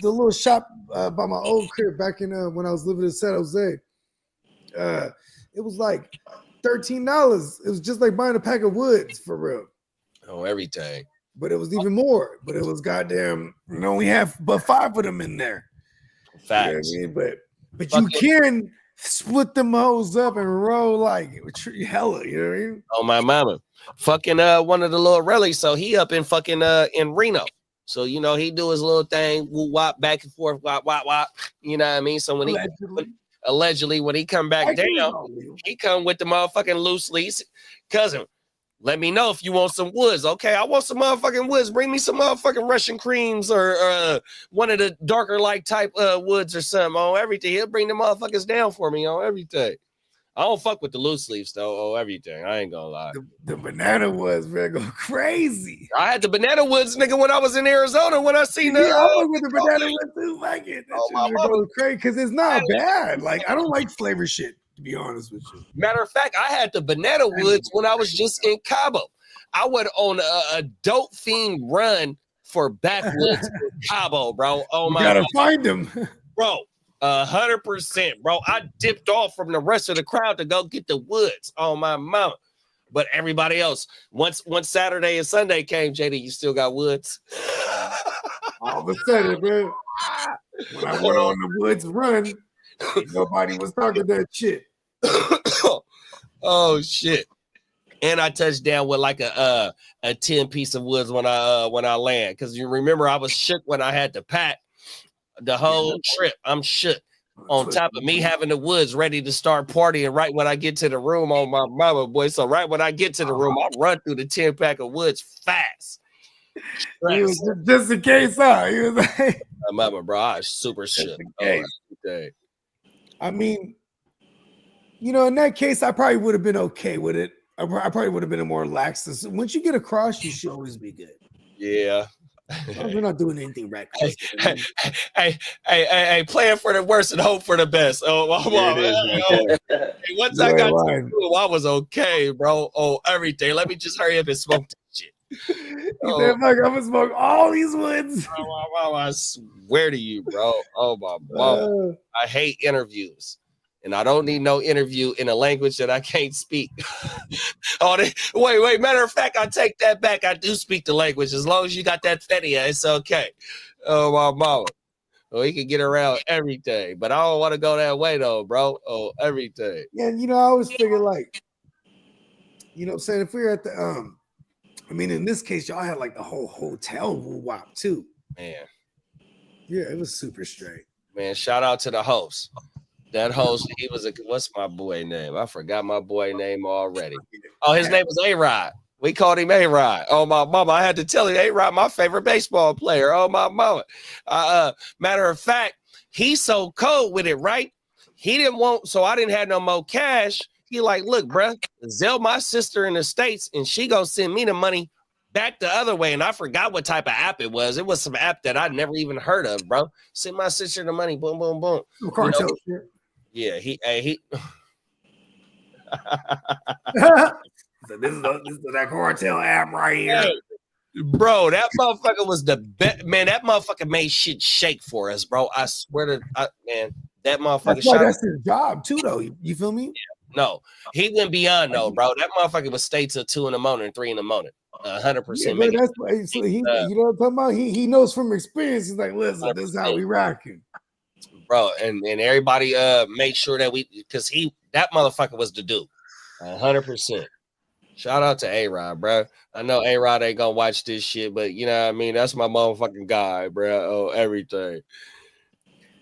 little shop by my old crib back in when I was living in San Jose. It was like $13. It was just like buying a pack of woods for real. Oh, everything. But it was even more. But it was goddamn. We have but 5 of them in there. Facts. You know what I mean? But you can split them hoes up and roll like hella. You know what I mean? Oh, my mama. Fucking one of the little rallies. So he up in fucking in Reno. So he do his little thing, woo wop, back and forth, wop wop wop. You know what I mean? So when allegedly when he come back down, he come with the motherfucking loose leaves. Cousin, let me know if you want some woods. Okay, I want some motherfucking woods. Bring me some motherfucking Russian creams or one of the darker like type woods or something on everything. He'll bring the motherfuckers down for me on everything. I don't fuck with the loose leaves though. Oh, everything. I ain't gonna lie. The banana woods, man, go crazy. I had the banana woods, nigga, when I was in Arizona. When I seen the, I fuck with the banana woods too. Like it. That crazy because it's not bad. Like I don't like flavor shit, to be honest with you. Matter of fact, I had the banana woods when I was just in Cabo. I went on a dope fiend run for backwoods in Cabo, bro. Oh my! You gotta find them, bro. 100%, bro. I dipped off from the rest of the crowd to go get the woods on my mama. But everybody else, once Saturday and Sunday came, JD, you still got woods? All of a sudden, man, when I went on the woods run, nobody was talking that shit. Oh shit. And I touched down with like a 10 piece of woods when I land. Because you remember I was shook when I had to pack. The whole trip, I'm shook. On top of me having the woods ready to start partying right when I get to the room on my mama, boy. So right when I get to the room, I run through the 10-pack of woods fast. Just in case, huh? He was like, my mama, bro, I was super shook. I mean, in that case, I probably would have been okay with it. I probably would have been more lax. Once you get across, you should always be good. Yeah. We're not doing anything reckless. Hey, plan for the worst and hope for the best. Oh, once I got to the room, I was okay, bro. Oh, everything. Let me just hurry up and smoke that shit. He said, "Fuck, I'm gonna smoke all these woods." I swear to you, bro. Oh my mama. I hate interviews. And I don't need no interview in a language that I can't speak. Wait. Matter of fact, I take that back. I do speak the language. As long as you got that fetia, it's okay. Oh, my mama. Well, he can get around everything. But I don't want to go that way, though, bro. Oh, everything. Yeah, I always figure like, what I'm saying? If we were at the, in this case, y'all had like the whole hotel woo-wop, too. Man. Yeah, it was super straight. Man, shout out to the host. That host, he was what's my boy name? I forgot my boy name already. Oh, his name was A-Rod. We called him A-Rod. Oh, my mama. I had to tell you, A-Rod, my favorite baseball player. Oh, my mama. Matter of fact, he's so cold with it, right? He didn't want, so I didn't have no more cash. He like, look, bruh, Zell my sister in the States, and she gonna send me the money back the other way, and I forgot what type of app it was. It was some app that I never even heard of, bro. Send my sister the money, boom, boom, boom. Cartel shit. Yeah, he So this is that cartel app right here. Hey, bro, that motherfucker was the best. Man, that motherfucker made shit shake for us, bro. I swear to man, that motherfucker That's his job too, though. You feel me? No, he went beyond though, bro. That motherfucker would stay till 2 in the morning, 3 in the morning. 100%. Yeah, that's why. So he, you know what I'm talking about? He knows from experience. He's like, listen, 100%. this is how we rocking, bro. And everybody made sure that because that motherfucker was the dude. 100%. Shout out to A-Rod, bro. I know A-Rod ain't gonna watch this shit, but you know what I mean? That's my motherfucking guy, bro. Oh, everything.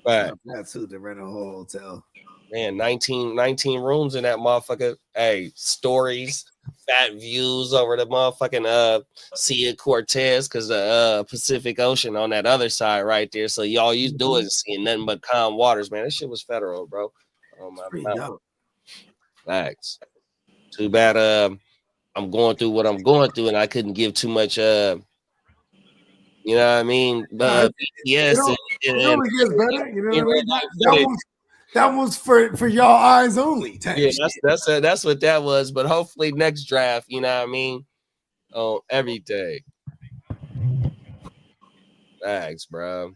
But that's who to rent a whole hotel. Man, 19 rooms in that motherfucker. Hey, stories, fat views over the motherfucking Sea of Cortez, because the Pacific Ocean on that other side right there. So y'all you do is seeing nothing but calm waters, man. That shit was federal, bro. Oh my facts. Too bad I'm going through what I'm going through, and I couldn't give too much you know what I mean? Yes, it only gets better, you know what I mean? That was for y'all eyes only. Yeah, that's what that was. But hopefully next draft, you know what I mean? Oh, everything. Thanks, bro.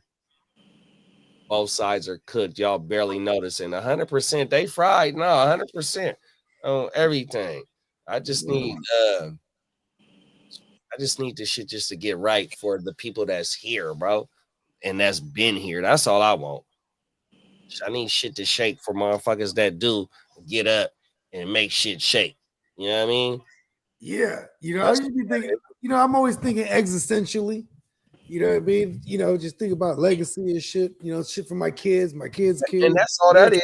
Both sides are cooked. Y'all barely noticing. 100%. They fried. No, 100% on everything. I just need this shit just to get right for the people that's here, bro, and that's been here. That's all I want. I need shit to shake for motherfuckers that do get up and make shit shake. You know what I mean? Yeah. You know, I used to be thinking, you know, I'm always thinking existentially. You know what I mean? You know, just think about legacy and shit. You know, shit for my kids, kids. And that's all that is.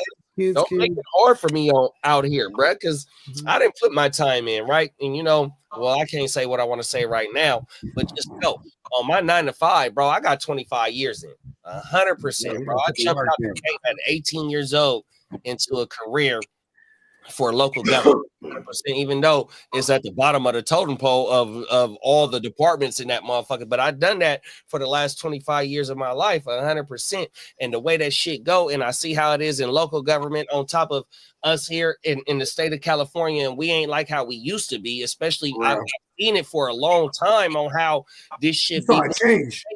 Don't make it hard for me out here, bro, because I didn't put my time in, right? And you know, well, I can't say what I want to say right now, but just know on my 9 to 5, bro, I got 25 years in, 100%, bro. I jumped out the gate at 18 years old into a career for local government, 100%, even though it's at the bottom of the totem pole of all the departments in that motherfucker. But I've done that for the last 25 years of my life, 100%. And the way that shit go, and I see how it is in local government on top of us here in the state of California, and we ain't like how we used to be, especially I've seen it for a long time on how this shit be change.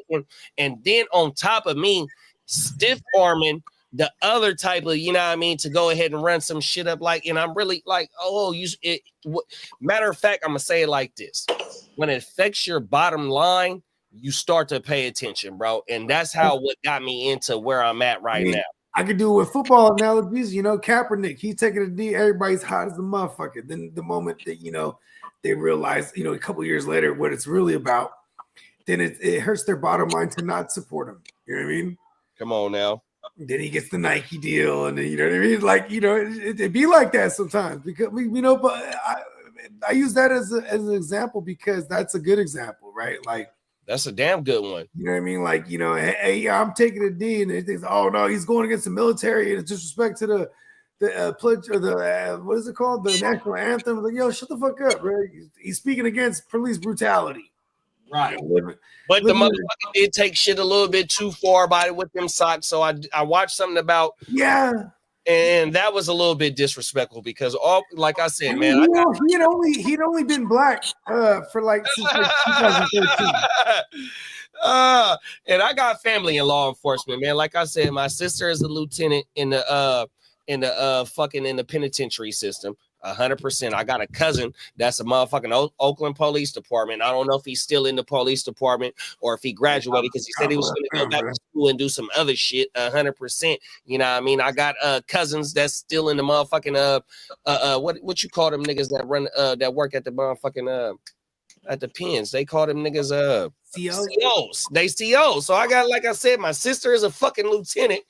And then on top of me stiff arming the other type of, you know what I mean, to go ahead and run some shit up like, and I'm really like, matter of fact, I'm gonna say it like this: when it affects your bottom line, you start to pay attention, bro. And that's what got me into where I'm at right now. I could do it with football analogies, you know, Kaepernick, he's taking a knee, everybody's hot as a motherfucker. Then the moment that, you know, they realize, you know, a couple years later what it's really about, then it hurts their bottom line to not support him. You know what I mean? Come on now. Then he gets the Nike deal, and then, you know what I mean? Like, you know, it be like that sometimes because you know, but I use that as an example because that's a good example, right? Like, that's a damn good one. You know what I mean? Like, you know, hey, I'm taking a D, and it thinks, oh no, he's going against the military, and it's disrespect to the pledge or the what is it called? The national anthem. Like, yo, shut the fuck up, bro. He's speaking against police brutality. Right. But the motherfucker did take shit a little bit too far by it with them socks. So I watched something about and that was a little bit disrespectful because like I said, man, he'd only been black for like since 2013. And I got family in law enforcement, man. Like I said, my sister is a lieutenant in the penitentiary system. 100%. I got a cousin that's a motherfucking Oakland Police Department. I don't know if he's still in the police department or if he graduated because he said he was going to go back to school and do some other shit. 100%. You know what I mean? I got cousins that's still in the motherfucking what you call them niggas that run that work at the motherfucking at the pens. They call them niggas COs. They COs. So I got, like I said, my sister is a fucking lieutenant.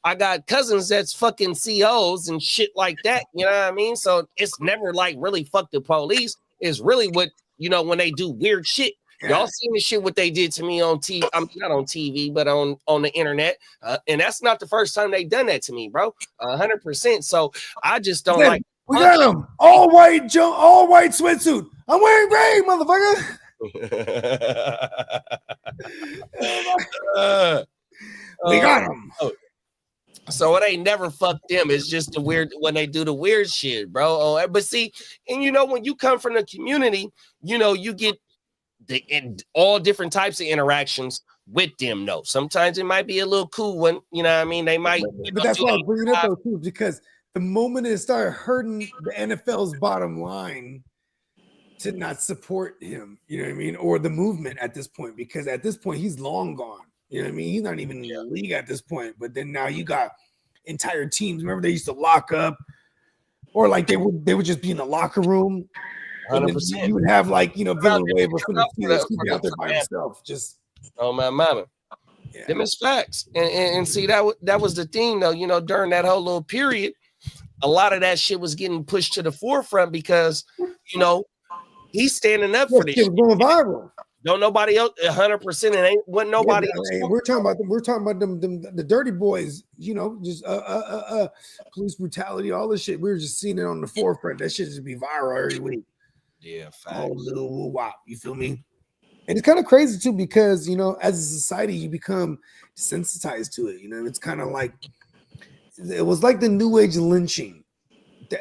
I got cousins that's fucking COs and shit like that. You know what I mean? So it's never like really fuck the police. It's really what, you know, when they do weird shit. Y'all seen the shit what they did to me on TV. I'm not on TV, but on the internet. And that's not the first time they done that to me, bro. 100%. So I just don't We got him. All white swimsuit. I'm wearing gray, motherfucker. We got him. So it ain't never fucked them. It's just the weird when they do the weird shit, bro. Oh, but see, and you know, when you come from the community, you know, you get all different types of interactions with them. No, sometimes it might be a little cool when, you know what I mean, they might. But that's why I was bringing up though too, because the moment it started hurting the NFL's bottom line to not support him, you know what I mean, or the movement at this point, because at this point he's long gone. You know what I mean? He's not even in the league at this point. But then now you got entire teams. Remember, they used to lock up, or like they would just be in the locker room. 100%. You would have like, you know, Villanueva from the Steelers out there by himself. Just my mama. Yeah. Them is facts. And see, that was the thing though, you know, during that whole little period, a lot of that shit was getting pushed to the forefront because, you know, he's standing up for this. It was going viral. Don't nobody else 100%. It ain't what nobody else. We're talking about them the dirty boys, you know, just police brutality, all this shit. We were just seeing it on the forefront. That shit just be viral every week. Yeah, facts. Oh, little woo wop, you feel me? And it's kind of crazy too, because you know, as a society, you become desensitized to it. You know, it's kind of like it was like the new age lynching.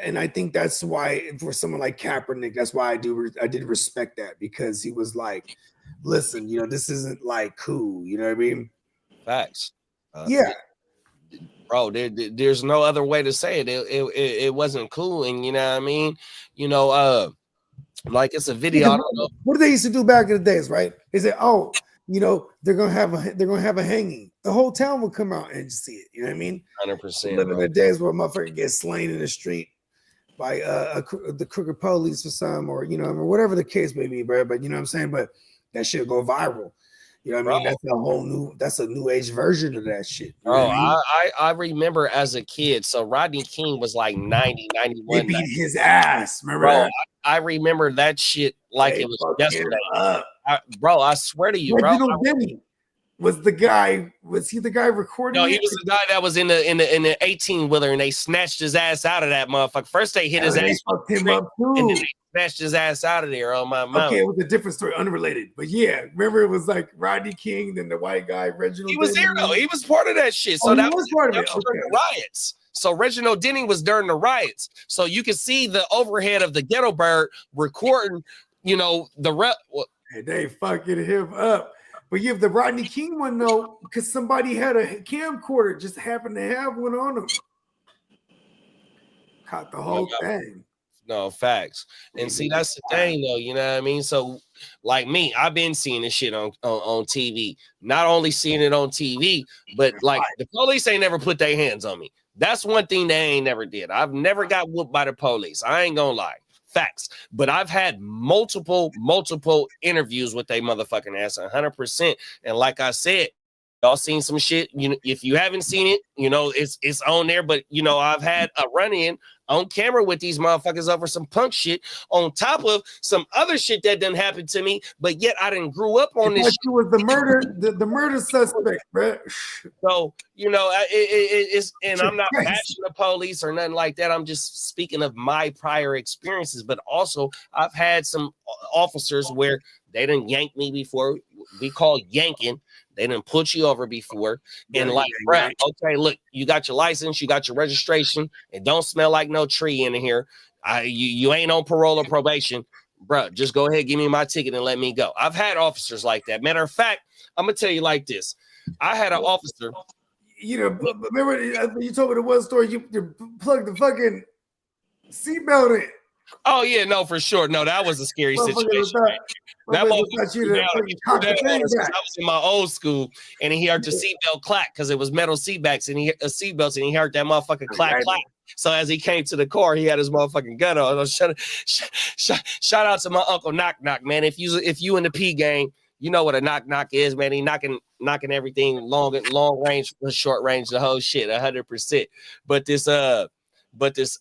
And I think that's why for someone like Kaepernick, that's why I did respect that, because he was like, listen, you know, this isn't like cool, you know what I mean? Facts. Yeah. Bro, there's no other way to say it. It wasn't cool. And you know what I mean? You know, like it's a video. I don't know. What did they used to do back in the days, right? They said, oh, you know, they're gonna have a hanging. The whole town would come out and see it. You know what I mean? 100%. Living the days where a motherfucker gets slain in the street by the crooked police or some, or you know, or whatever the case may be, bro. But you know what I'm saying? But that shit go viral. You know what I mean? That's a new age version of that shit. You know what I mean? I remember as a kid. So Rodney King was like 90, 91. They beat his ass. Remember bro, that? I remember that shit like it was yesterday. Bro, I swear to you, Reginald Denny was the guy. Was he the guy recording? No, he was the guy that was in the 18-wheeler, and they snatched his ass out of that motherfucker. First they hit his ass, fucked him up too, and then they snatched his ass out of there. On my mouth. Okay, it was a different story, unrelated. But yeah, remember it was like Rodney King, then the white guy Reginald. He was Denny. there though. He was part of that shit. So that was part of it. During the riots. So Reginald Denny was during the riots. So you can see the overhead of the ghetto bird recording. You know the rep. Hey, they fucking him up. But yeah, the Rodney King one though, because somebody had a camcorder, just happened to have one on them. Caught the whole thing. No, facts. And see, that's the thing though, you know what I mean? So like me, I've been seeing this shit on TV. Not only seeing it on TV, but like the police ain't never put their hands on me. That's one thing they ain't never did. I've never got whooped by the police. I ain't gonna lie. Facts. But I've had multiple interviews with they motherfucking ass 100%. And like I said, y'all seen some shit. You know, if you haven't seen it, you know, it's on there. But you know, I've had a run-in on camera with these motherfuckers over some punk shit on top of some other shit that didn't happen to me, but yet I didn't grew up on this. You was the murder suspect, bro. So you know, it's and I'm not bashing the police or nothing like that. I'm just speaking of my prior experiences, but also I've had some officers where they didn't yank me before. We call yanking. They didn't put you over before. And like, bro, okay, look, you got your license, you got your registration. It don't smell like no tree in here. You ain't on parole or probation. Bro, just go ahead, give me my ticket and let me go. I've had officers like that. Matter of fact, I'm going to tell you like this. I had an officer. You know, remember you told me the one story, you plugged the fucking seatbelt in. Oh, yeah, no, for sure. No, that was a scary situation. That was I was in my old school, and he heard the seatbelt clack because it was metal seatbelts, and he heard that motherfucking clack. So as he came to the car, he had his motherfucking gun on. Shout out to my uncle Knock Knock, man. If you in the P game, you know what a knock knock is, man. He knocking everything long range, short range, the whole shit, 100%. But this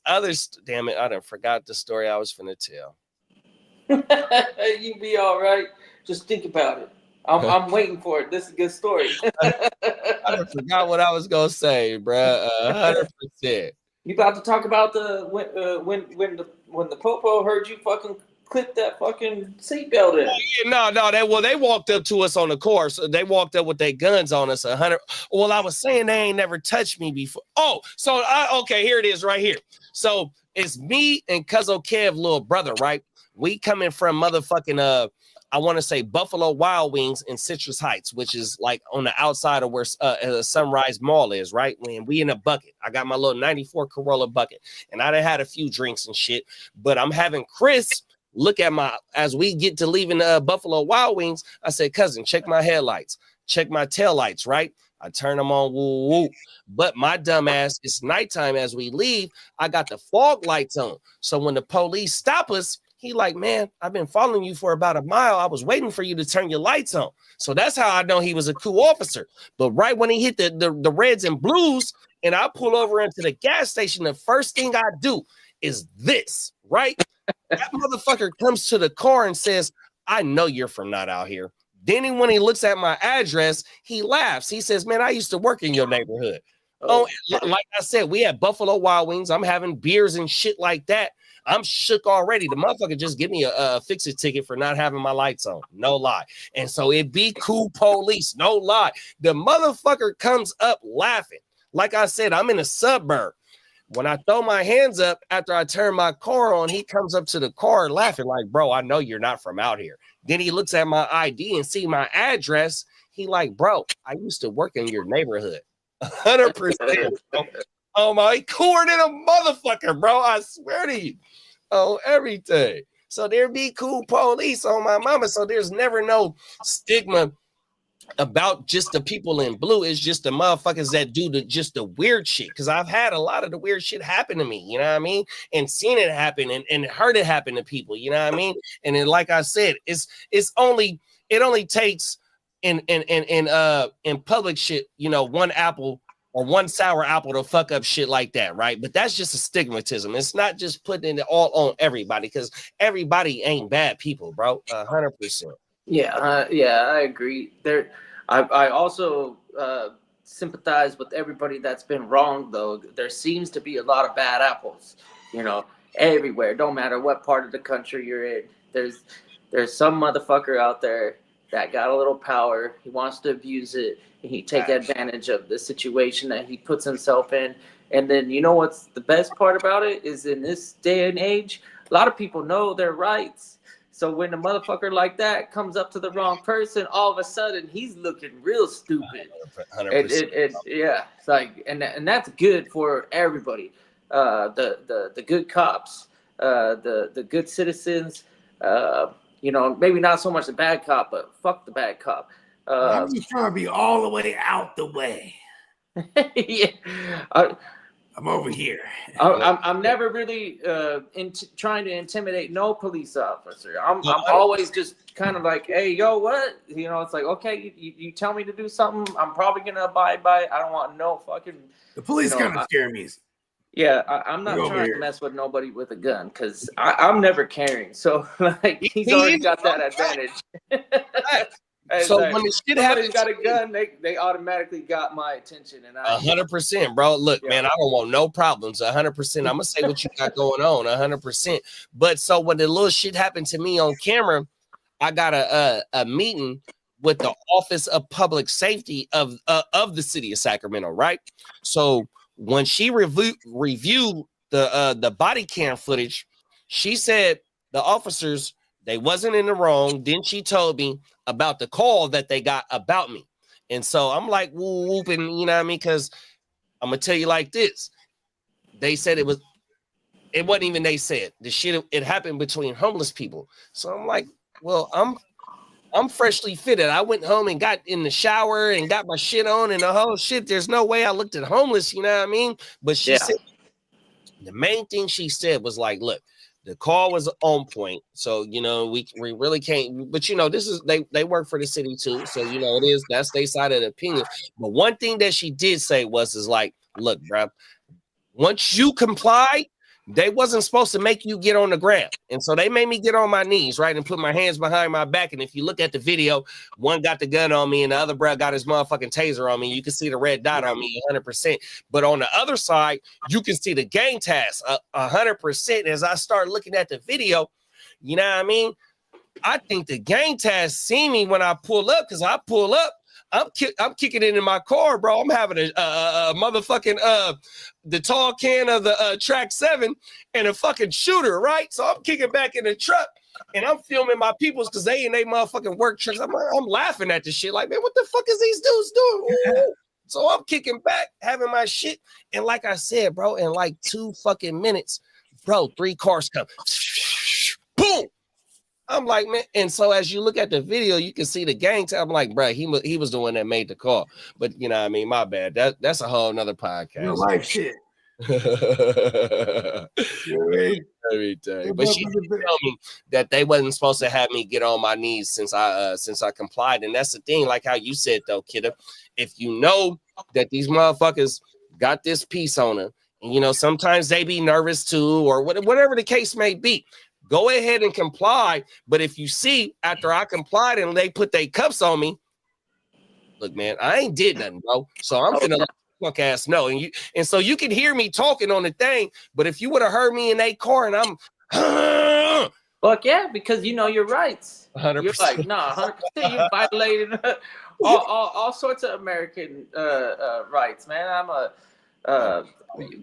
other, damn it, I done forgot the story I was finna tell. You be all right. Just think about it. I'm waiting for it. This is a good story. I forgot what I was gonna say, bro. 100%. You about to talk about the when the popo heard you fucking clip that fucking seatbelt in. Yeah, no, they walked up to us on the course. They walked up with their guns on us. 100. Well, I was saying they ain't never touched me before. Oh, so okay, here it is right here. So it's me and Cuzzo Kev, little brother, right? We coming from motherfucking I want to say Buffalo Wild Wings in Citrus Heights, which is like on the outside of where Sunrise Mall is, right? When we in a bucket, I got my little 94 Corolla bucket, and I done had a few drinks and shit, but I'm having Chris look at as we get to leaving Buffalo Wild Wings. I said, cousin, check my headlights, check my taillights, right? I turn them on, woo, woo. But my dumb ass, it's nighttime as we leave. I got the fog lights on. So when the police stop us, he like, man, I've been following you for about a mile. I was waiting for you to turn your lights on. So that's how I know he was a cool officer. But right when he hit the reds and blues and I pull over into the gas station, the first thing I do is this, right? That motherfucker comes to the car and says, I know you're from not out here. Then when he looks at my address, he laughs. He says, man, I used to work in your neighborhood. Oh, like I said, we had Buffalo Wild Wings. I'm having beers and shit like that. I'm shook already. The motherfucker just give me a fix-it ticket for not having my lights on. No lie. And so it be cool police. No lie. The motherfucker comes up laughing. Like I said, I'm in a suburb. When I throw my hands up after I turn my car on, he comes up to the car laughing like, bro, I know you're not from out here. Then he looks at my ID and see my address. He like, bro, I used to work in your neighborhood. 100%. Oh my, cooler than a motherfucker, bro. I swear to you. Oh, everything. So there be cool police on my mama. So there's never no stigma about just the people in blue. It's just the motherfuckers that do just the weird shit. Because I've had a lot of the weird shit happen to me, you know what I mean? And seen it happen and heard it happen to people, you know what I mean? And then, like I said, it only takes in public shit, you know, one apple or one sour apple to fuck up shit like that, right? But that's just a stigmatism. It's not just putting it all on everybody, because everybody ain't bad people, bro. 100%. Yeah, I agree. I also sympathize with everybody that's been wrong, though. There seems to be a lot of bad apples, you know, everywhere. Don't matter what part of the country you're in. There's some motherfucker out there that got a little power. He wants to abuse it. And he take advantage of the situation that he puts himself in. And then, you know what's the best part about it is, in this day and age, a lot of people know their rights. So when a motherfucker like that comes up to the wrong person, all of a sudden he's looking real stupid. 100%. Yeah, it's like, and that's good for everybody. The good cops, the good citizens. You know, maybe not so much the bad cop, but fuck the bad cop. I'm just trying to be all the way out the way. Yeah. I'm over here. I'm never really trying to intimidate no police officer. I'm always just kind of like, hey, yo, what? You know, it's like, okay, you tell me to do something, I'm probably gonna abide by it. I don't want no fucking. The police kind of scare me. Yeah, I'm not trying to mess with nobody with a gun, because I'm never carrying. So like, he's already got that advantage. So like, when the shit happens, got a gun, they automatically got my attention, and 100%, bro. Look, man, I don't want no problems. 100%. I'm gonna say what you got going on. 100%. But so when the little shit happened to me on camera, I got a meeting with the Office of Public Safety of the city of Sacramento, right? So when she reviewed the body cam footage, she said the officers, they wasn't in the wrong. Then she told me about the call that they got about me. And so I'm like, whooping, you know what I mean? Because I'm going to tell you like this. They said it wasn't even they said. The shit, it happened between homeless people. So I'm like, well, I'm freshly fitted. I went home and got in the shower and got my shit on and the whole shit. There's no way I looked at homeless, you know what I mean? But she said, the main thing she said was like, look, the call was on point. So, you know, we really can't, but you know, this is, they work for the city too. So, you know, that's their side of the opinion. But one thing that she did say was like, look, bro, once you comply, they wasn't supposed to make you get on the ground. And so they made me get on my knees, right? And put my hands behind my back. And if you look at the video, one got the gun on me and the other bro got his motherfucking taser on me. You can see the red dot on me 100%. But on the other side, you can see the gang task 100%. As I start looking at the video, You know what I mean? I think the gang task see me when I pull up, because I pull up, I'm kicking it in my car, bro. I'm having a motherfucking the tall can of the track 7 and a fucking shooter, right? So I'm kicking back in the truck and I'm filming my peoples because they in they motherfucking work trucks. I'm laughing at this shit, like, man, what the fuck is these dudes doing? Ooh. So I'm kicking back, having my shit, and like I said, bro, in like 2 fucking minutes, bro, 3 cars come, boom. I'm like, man, and so as you look at the video, you can see the gang. I'm like, bro, he was the one that made the call. But you know what I mean? My bad. That's a whole nother podcast. Real life shit. Everything. But she did tell me that they wasn't supposed to have me get on my knees since I complied. And that's the thing, like how you said though, kiddo. If you know that these motherfuckers got this piece on them, and you know, sometimes they be nervous too, or whatever the case may be. Go ahead and comply. But if you see after I complied and they put their cuffs on me, look, man, I ain't did nothing, bro. So I'm gonna let the fuck ass know. And so you can hear me talking on the thing, but if you would have heard me in a car and I'm fuck yeah, because you know your rights. 100%. You're like, nah, 100%. You violated all sorts of American rights, man. I'm a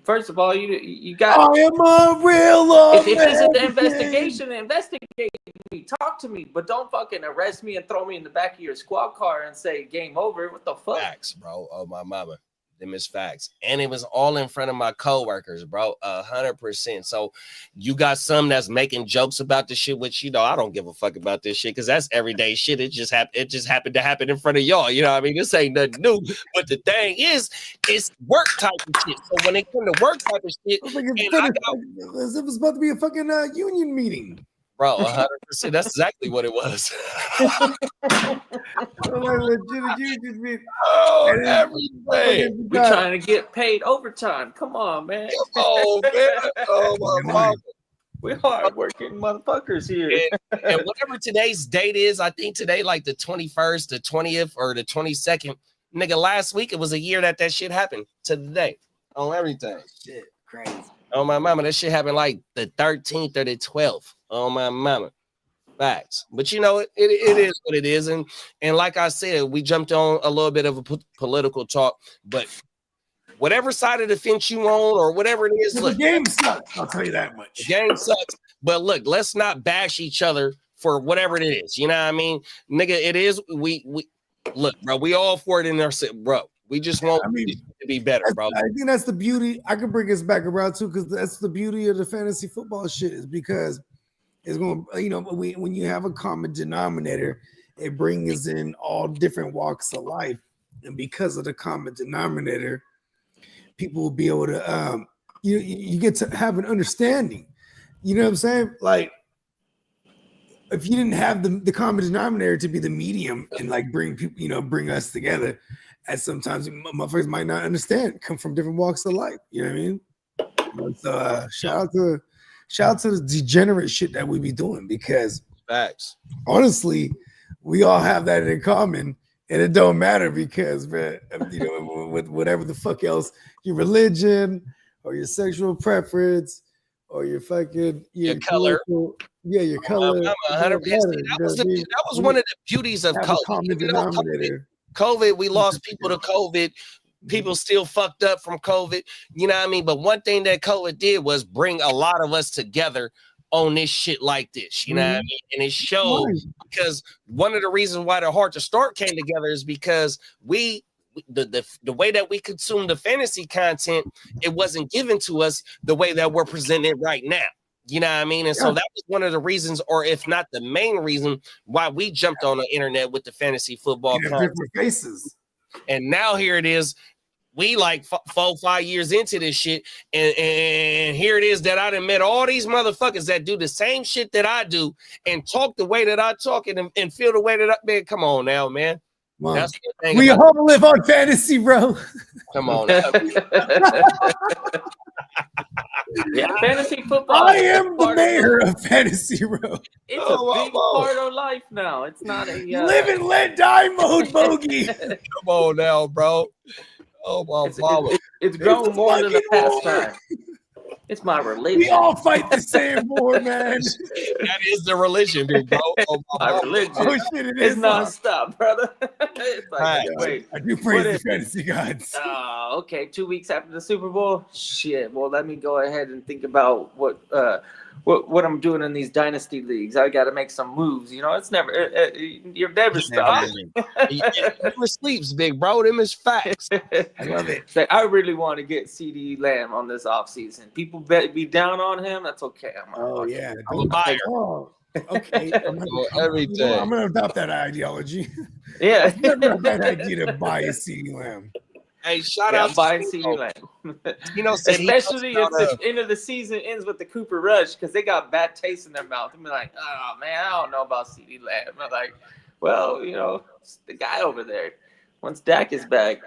first of all, you got. I am a real if this is the investigation, investigate me, talk to me, but don't fucking arrest me and throw me in the back of your squad car and say game over. What the fuck? Facts, bro. Oh my mama. Them is facts. And it was all in front of my coworkers, bro. 100%. So you got some that's making jokes about the shit, which, you know, I don't give a fuck about this shit because that's everyday shit. It just happened to happen in front of y'all. You know what I mean? This ain't nothing new. But the thing is, it's work type of shit. So when it come to work type of shit, as if it's about to be a fucking union meeting. Bro, 100%. That's exactly what it was. Everything. We're trying to get paid overtime. Come on, man. Oh, man. Oh, my God. We're hard working motherfuckers here. And whatever today's date is, I think today, like the 21st, the 20th, or the 22nd. Nigga, last week, it was a year that shit happened to the day on everything. Shit, crazy. Oh, my mama. That shit happened like the 13th or the 12th. Oh, my mama. Facts. But you know, it is what it is. And like I said, we jumped on a little bit of a political talk, but whatever side of the fence you on or whatever it is, look, the game sucks. I'll tell you that much. The game sucks. But look, let's not bash each other for whatever it is. You know what I mean? Nigga, it is. We look, bro, we all for it in our set, bro. We just want it to be better, bro. I think that's the beauty. I can bring us back around too, because that's the beauty of the fantasy football shit, is because it's going to, you know, when you have a common denominator, it brings in all different walks of life. And because of the common denominator, people will be able to, you get to have an understanding. You know what I'm saying? Like, if you didn't have the common denominator to be the medium and like bring people, you know, bring us together, as sometimes motherfuckers might not understand, come from different walks of life. You know what I mean? So shout out to the degenerate shit that we be doing, because facts. Honestly, we all have that in common, and it don't matter because, man, you know, with whatever the fuck else, your religion or your sexual preference or your fucking your color, your color. 100%. That was one of the beauties of COVID. COVID, we lost people to COVID. People still fucked up from COVID, you know what I mean? But one thing that COVID did was bring a lot of us together on this shit like this, you know what I mean? And it showed, because one of the reasons why the Heart to Start came together is because the way that we consume the fantasy content, it wasn't given to us the way that we're presented right now. You know what I mean? And so that was one of the reasons, or if not the main reason, why we jumped on the internet with the fantasy football content. Different faces. And now here it is. We like 4-5 years into this shit, and here it is that I done met all these motherfuckers that do the same shit that I do and talk the way that I talk and feel the way that I, man, come on now, man. That's the thing. We all live on fantasy, bro. Come on now. Yeah, fantasy football. I am the mayor of fantasy, bro. It's a big part of life now. It's not a live and let die mode, bogey. Come on now, bro. Oh my mama. It's grown more than a pastime. It's my religion. We all fight the same war, man. That is the religion, big bro. Oh, My religion. Oh shit, it It's is non-stop, brother. It's like, Right. wait. I do praise What the if- fantasy gods. Okay, 2 weeks after the Super Bowl. Shit. Well, let me go ahead and think about what I'm doing in these dynasty leagues. I got to make some moves. You know, it's never you're never stopping. He never sleeps, big bro. Them is facts. I love it. Say, I really want to get CD Lamb on this offseason. People be down on him. That's okay. Oh yeah, I'm a buyer. Oh, okay. Every day. I'm gonna adopt that ideology. Yeah. It's never a bad idea to buy a CD Lamb. Hey, shout Yeah, out I'm buying to CD Lamb. said he Especially if knows the end of the season ends with the Cooper Rush because they got bad taste in their mouth. I'm like, oh man, I don't know about CD Lamb. I'm like, well, you know, it's the guy over there. Once Dak is back,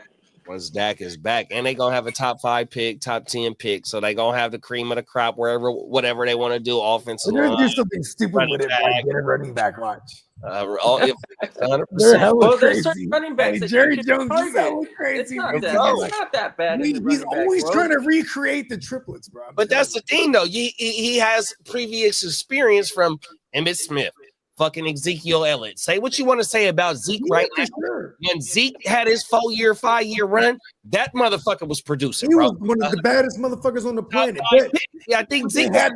once Dak is back, and they gonna have a top 5 pick, top 10 pick, so they gonna have the cream of the crop whatever they want to do offensive They're gonna do line. something stupid with it, like get a running back. Watch. 100%. They're hella well, there's crazy. certain running backs Hey, that Jerry you can Jones is target. hella It's crazy. not bro. that, it's not that bad. in the He's running back always world. trying to recreate the triplets, bro. But that's the thing, though. He has previous experience from Emmitt Smith, fucking Ezekiel Elliott. Say what you want to say about Zeke right now. Sure. When Zeke had his 5-year run, that motherfucker was producing, He bro. was one of the baddest motherfuckers on the planet. Yeah, I think They Zeke had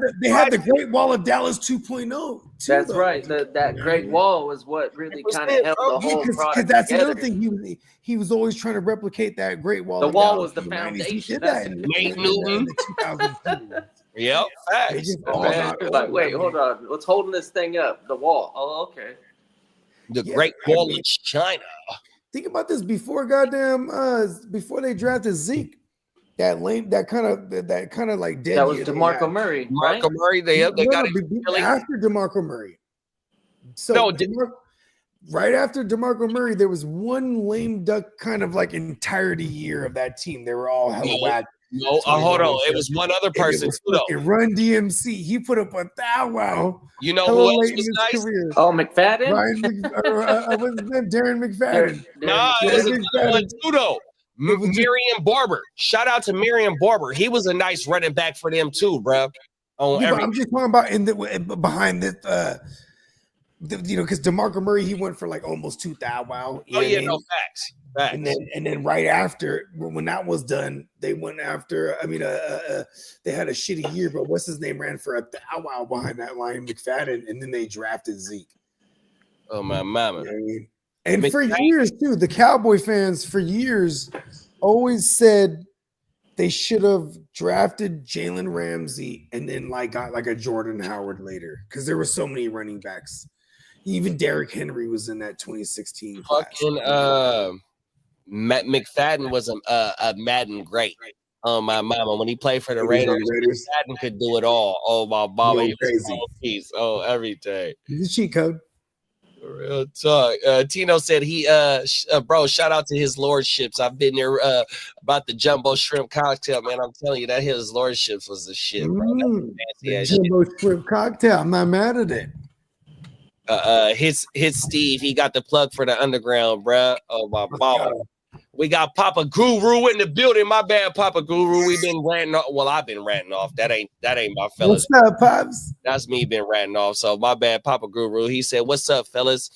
the Great Wall of Dallas 2.0. too, That's though. right. That Great Wall was what really kind of held the whole Because product that's together. another thing. He was always trying to replicate that Great Wall. The of wall Dallas was the in 90s. He foundation. did that in Nate in Newton. the 2002. Yep, They facts. just all Man, got it's like, old, wait, man. hold on. What's holding this thing up? The wall. Oh, okay. The Yeah, Great I Wall mean- of China. Think about this before before they drafted Zeke. That kind of like dead. That was year they DeMarco had. Murray, right? Marco Murray, they got him. After DeMarco Murray. So No, right after DeMarco Murray, there was one lame duck kind of like entirety year of that team. They were all hella whack. No, hold on. It was one other person too, though. Run DMC. He put up a thou wow. You know Hella who else late in was his nice? career. Oh, McFadden? What's his name? Darren McFadden. Nah, it was another one too, though. Marion Barber. Shout out to Marion Barber. He was a nice running back for them too, bro. I'm just talking about behind this. Because DeMarco Murray, he went for like almost 2,000. Wow. Oh yeah, no facts. Facts. And then right after, when that was done, they went after. I mean, they had a shitty year, but what's his name ran for 1,000 behind that line, McFadden, and then they drafted Zeke. Oh my mama. You know what I mean? And for years too, the Cowboy fans for years always said they should have drafted Jalen Ramsey and then got like a Jordan Howard later because there were so many running backs. Even Derrick Henry was in that 2016 class. Fucking McFadden was a Madden great. Oh my mama, when he played for the Raiders, McFadden could do it all. Oh my mama, he was all piece. Oh, everything. He's a cheat code. Real talk. Tino said bro, shout out to his lordships. I've been there about the jumbo shrimp cocktail, man. I'm telling you, that his lordships was the shit, bro. That was fancy ass Jumbo shrimp cocktail. I'm not mad at it. Hits Steve. He got the plug for the underground, bro. Oh my mama. We got Papa Guru in the building. My bad, Papa Guru. We've been ranting off. Well, I've been ranting off. That ain't my fellas. What's up, Pops? That's me been ranting off. So my bad, Papa Guru. He said, "What's up, fellas?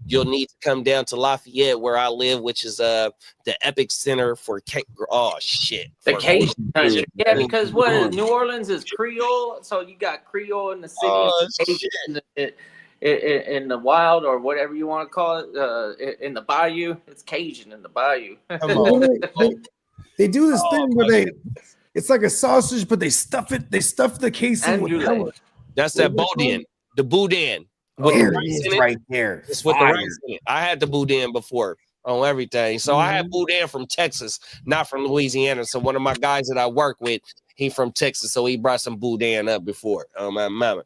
You'll need to come down to Lafayette, where I live, which is the Epic Center for the Cajun country. Yeah, because New Orleans is Creole, so you got Creole in the city, in the wild or whatever you want to call it, in the bayou. It's Cajun in the bayou. Come on. They do this thing where it's like a sausage, but they stuff the casing with color. That's that boudin, the boudin. There it is, right there. It's with the rice in it. I had the boudin before on everything. So I had boudin from Texas, not from Louisiana. So one of my guys that I work with, he from Texas, so he brought some boudin up before. Oh my mama.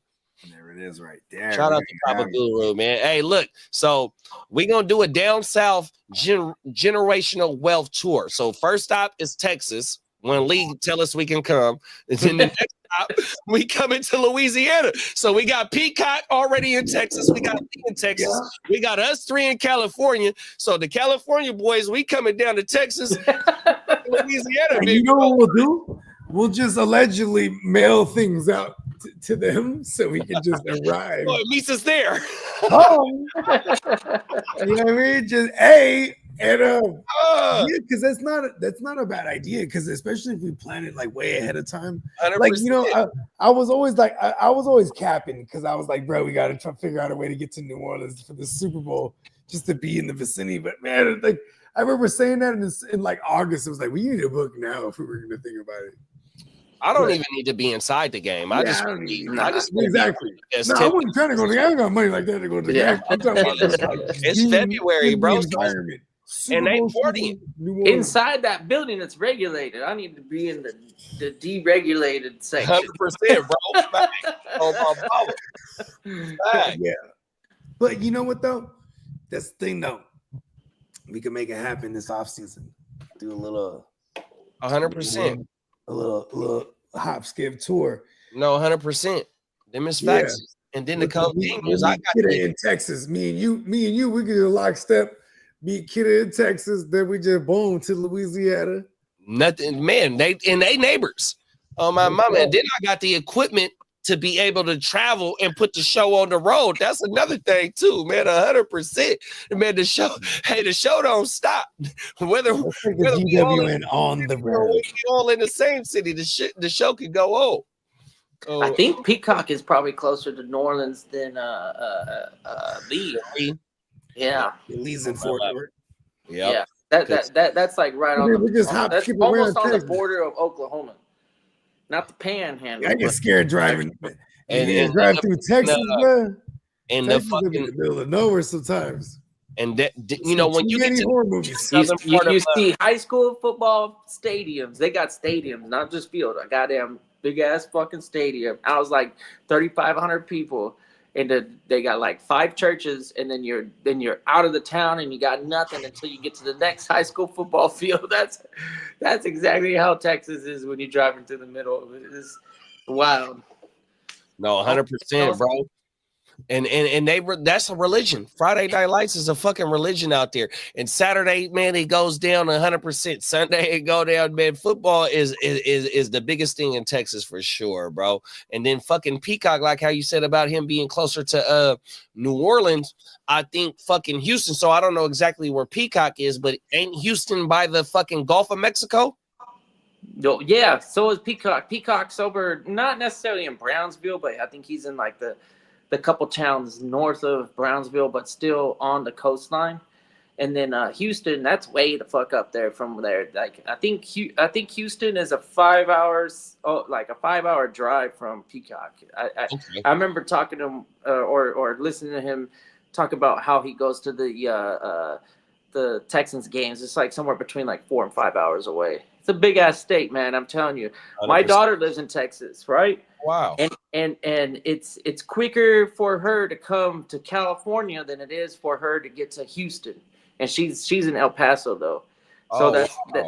There it is, right there. Shout out to Papa Guru, man. Hey, look, so we're gonna do a down south generational wealth tour. So first stop is Texas. When Lee tell us we can come, and then the next stop we come into Louisiana. So we got Peacock already in Texas. We got Lee in Texas. Yeah. We got us 3 in California. So the California boys, we coming down to Texas, Louisiana. You know what we'll do? we'll just allegedly mail things out to them so we can just arrive. Oh, it meets us there. Home. You know what I mean? Just and yeah, because that's not a bad idea. Because especially if we plan it like way ahead of time, 100%. like I was always like I was always capping because I was like, bro, we got to try to figure out a way to get to New Orleans for the Super Bowl just to be in the vicinity. But man, like I remember saying that in like August, it was like we need a book now if we were going to think about it. I don't even need to be inside the game. I just exactly. No, I wasn't trying to go to the game. I got money like that to go to the game. I'm talking about just like it's February, bro. Environment. And they partying inside that building. It's regulated. I need to be in the deregulated section. 100%, bro. Oh my God. Yeah, but you know what though? That's the thing though. We can make it happen this offseason. Do a little 100%. A little hop skip tour. No, 100%. Them is facts. And then the cold thing is I got Kidda in Texas. Me and you, we get a lockstep. Meet Kidda in Texas. Then we just boom to Louisiana. Nothing, man. They neighbors. Oh my mama. And then I got the equipment to be able to travel and put the show on the road. That's another thing too, man. 100%. Man, the show don't stop. Whether we on the road, all in the same city, the show can go on. I think Peacock is probably closer to New Orleans than Lee. Yeah, Lee's in Fort Worth. Yeah, that's like right on the. That's almost on the border of Oklahoma. Not the panhandle. I get scared driving and drive through Texas, man. And Texas the fucking in the middle of nowhere sometimes. And that, you know, when you get to horror movies, you see high school football stadiums. They got stadiums, not just field. A goddamn big ass fucking stadium. I was like 3,500 people, and they got like 5 churches, and then you're out of the town, and you got nothing until you get to the next high school football field. That's exactly how Texas is when you're driving through the middle. It's wild. No, 100%, bro. And that's a religion. Friday Night Lights is a fucking religion out there. And Saturday, man, it goes down 100%. Sunday, it go down, man. Football is the biggest thing in Texas for sure, bro. And then fucking Peacock, like how you said about him being closer to New Orleans, I think fucking Houston. So I don't know exactly where Peacock is, but ain't Houston by the fucking Gulf of Mexico? No, yeah, so is Peacock. Peacock's over, not necessarily in Brownsville, but I think he's in like the couple towns north of Brownsville, but still on the coastline. And then Houston, that's way the fuck up there from there. Like I think Houston is a 5 hours, like a 5 hour drive from Peacock. I remember talking to him or listening to him talk about how he goes to the Texans games. It's like somewhere between like 4 and 5 hours away. It's a big ass state, man. I'm telling you. 100%. My daughter lives in Texas, right? Wow. And it's quicker for her to come to California than it is for her to get to Houston. And she's in El Paso though. So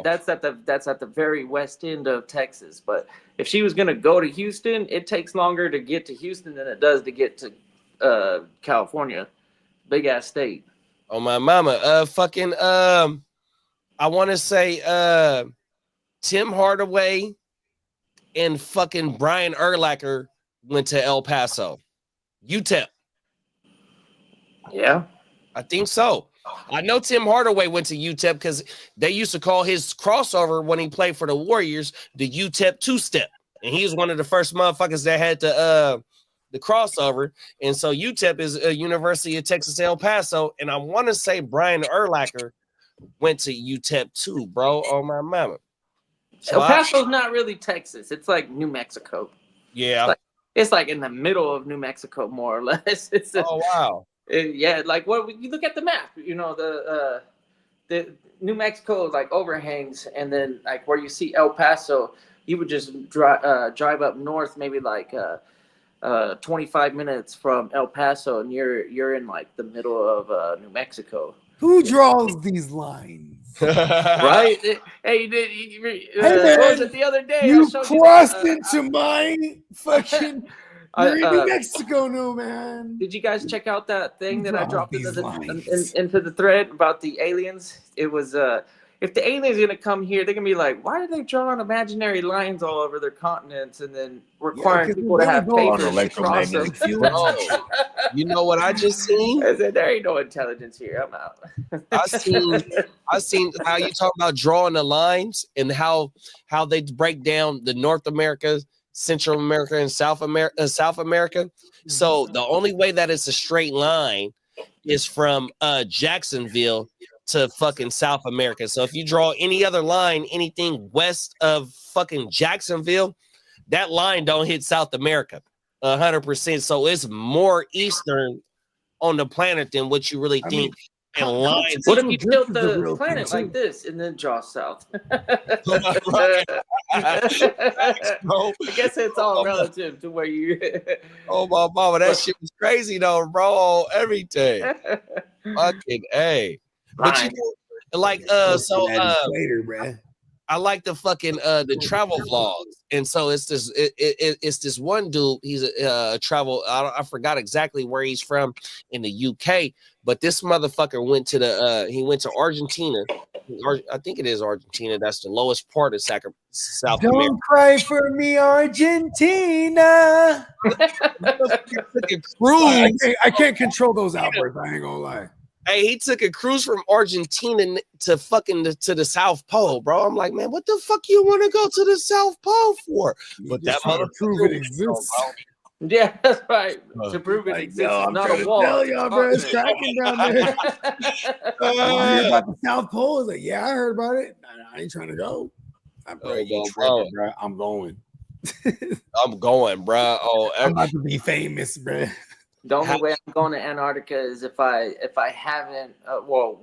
that's at the very west end of Texas. But if she was gonna go to Houston, it takes longer to get to Houston than it does to get to California. Big ass state. Oh my mama. I want to say Tim Hardaway and fucking Brian Urlacher went to El Paso. UTEP. Yeah. I think so. I know Tim Hardaway went to UTEP because they used to call his crossover when he played for the Warriors the UTEP two-step. And he was one of the first motherfuckers that had the crossover. And so UTEP is a University of Texas El Paso. And I want to say Brian Urlacher went to UTEP too, bro. Oh my mama. So El Paso's not really Texas. It's like New Mexico. Yeah. It's like in the middle of New Mexico, more or less. Oh wow. Yeah, like what you look at the map, you know, the New Mexico like overhangs, and then like where you see El Paso, you would just drive up north, maybe like 25 minutes from El Paso, and you're in like the middle of New Mexico. Who draws these lines? Right? Hey, man, what was it the other day? You crossed into my fucking. You're in New Mexico, no man. Did you guys check out that thing that I dropped into the thread about the aliens? It was if the aliens gonna come here, they're gonna be like, why are they drawing imaginary lines all over their continents and then requiring people to have papers to cross them? Bro, you know what I just seen? I said, there ain't no intelligence here. I'm out. I seen how you talk about drawing the lines and how they break down the North America, Central America, and South America. So the only way that it's a straight line is from Jacksonville to fucking South America. So if you draw any other line, anything west of fucking Jacksonville, that line don't hit South America 100%. So it's more eastern on the planet than what you really think. And lines. What if you tilt the planet like this and then draw south? Right. I guess it's all relative to where you. Oh my mama, that shit was crazy though, bro. Everything. Fucking A. But you know, like later, bro. I like the fucking the travel vlogs, and so it's this one dude. He's a travel. I forgot exactly where he's from in the UK, but this motherfucker went to he went to Argentina. I think it is Argentina. That's the lowest part of South America. Don't cry for me, Argentina. I can't control those outbursts. I ain't gonna lie. Hey, he took a cruise from Argentina to fucking to the South Pole, bro. I'm like, man, what the fuck you want to go to the South Pole for? But that prove it exists. Yeah, that's right. To prove it exists, I'm not trying a to wall. tell y'all, bro, it's cracking down there. You heard about the South Pole? It's like, yeah, I heard about it. I ain't trying to go. I'm going, bro. I'm going. I'm going, bro. Oh, I'm about to be famous, bro. The only way I'm going to Antarctica is if I haven't,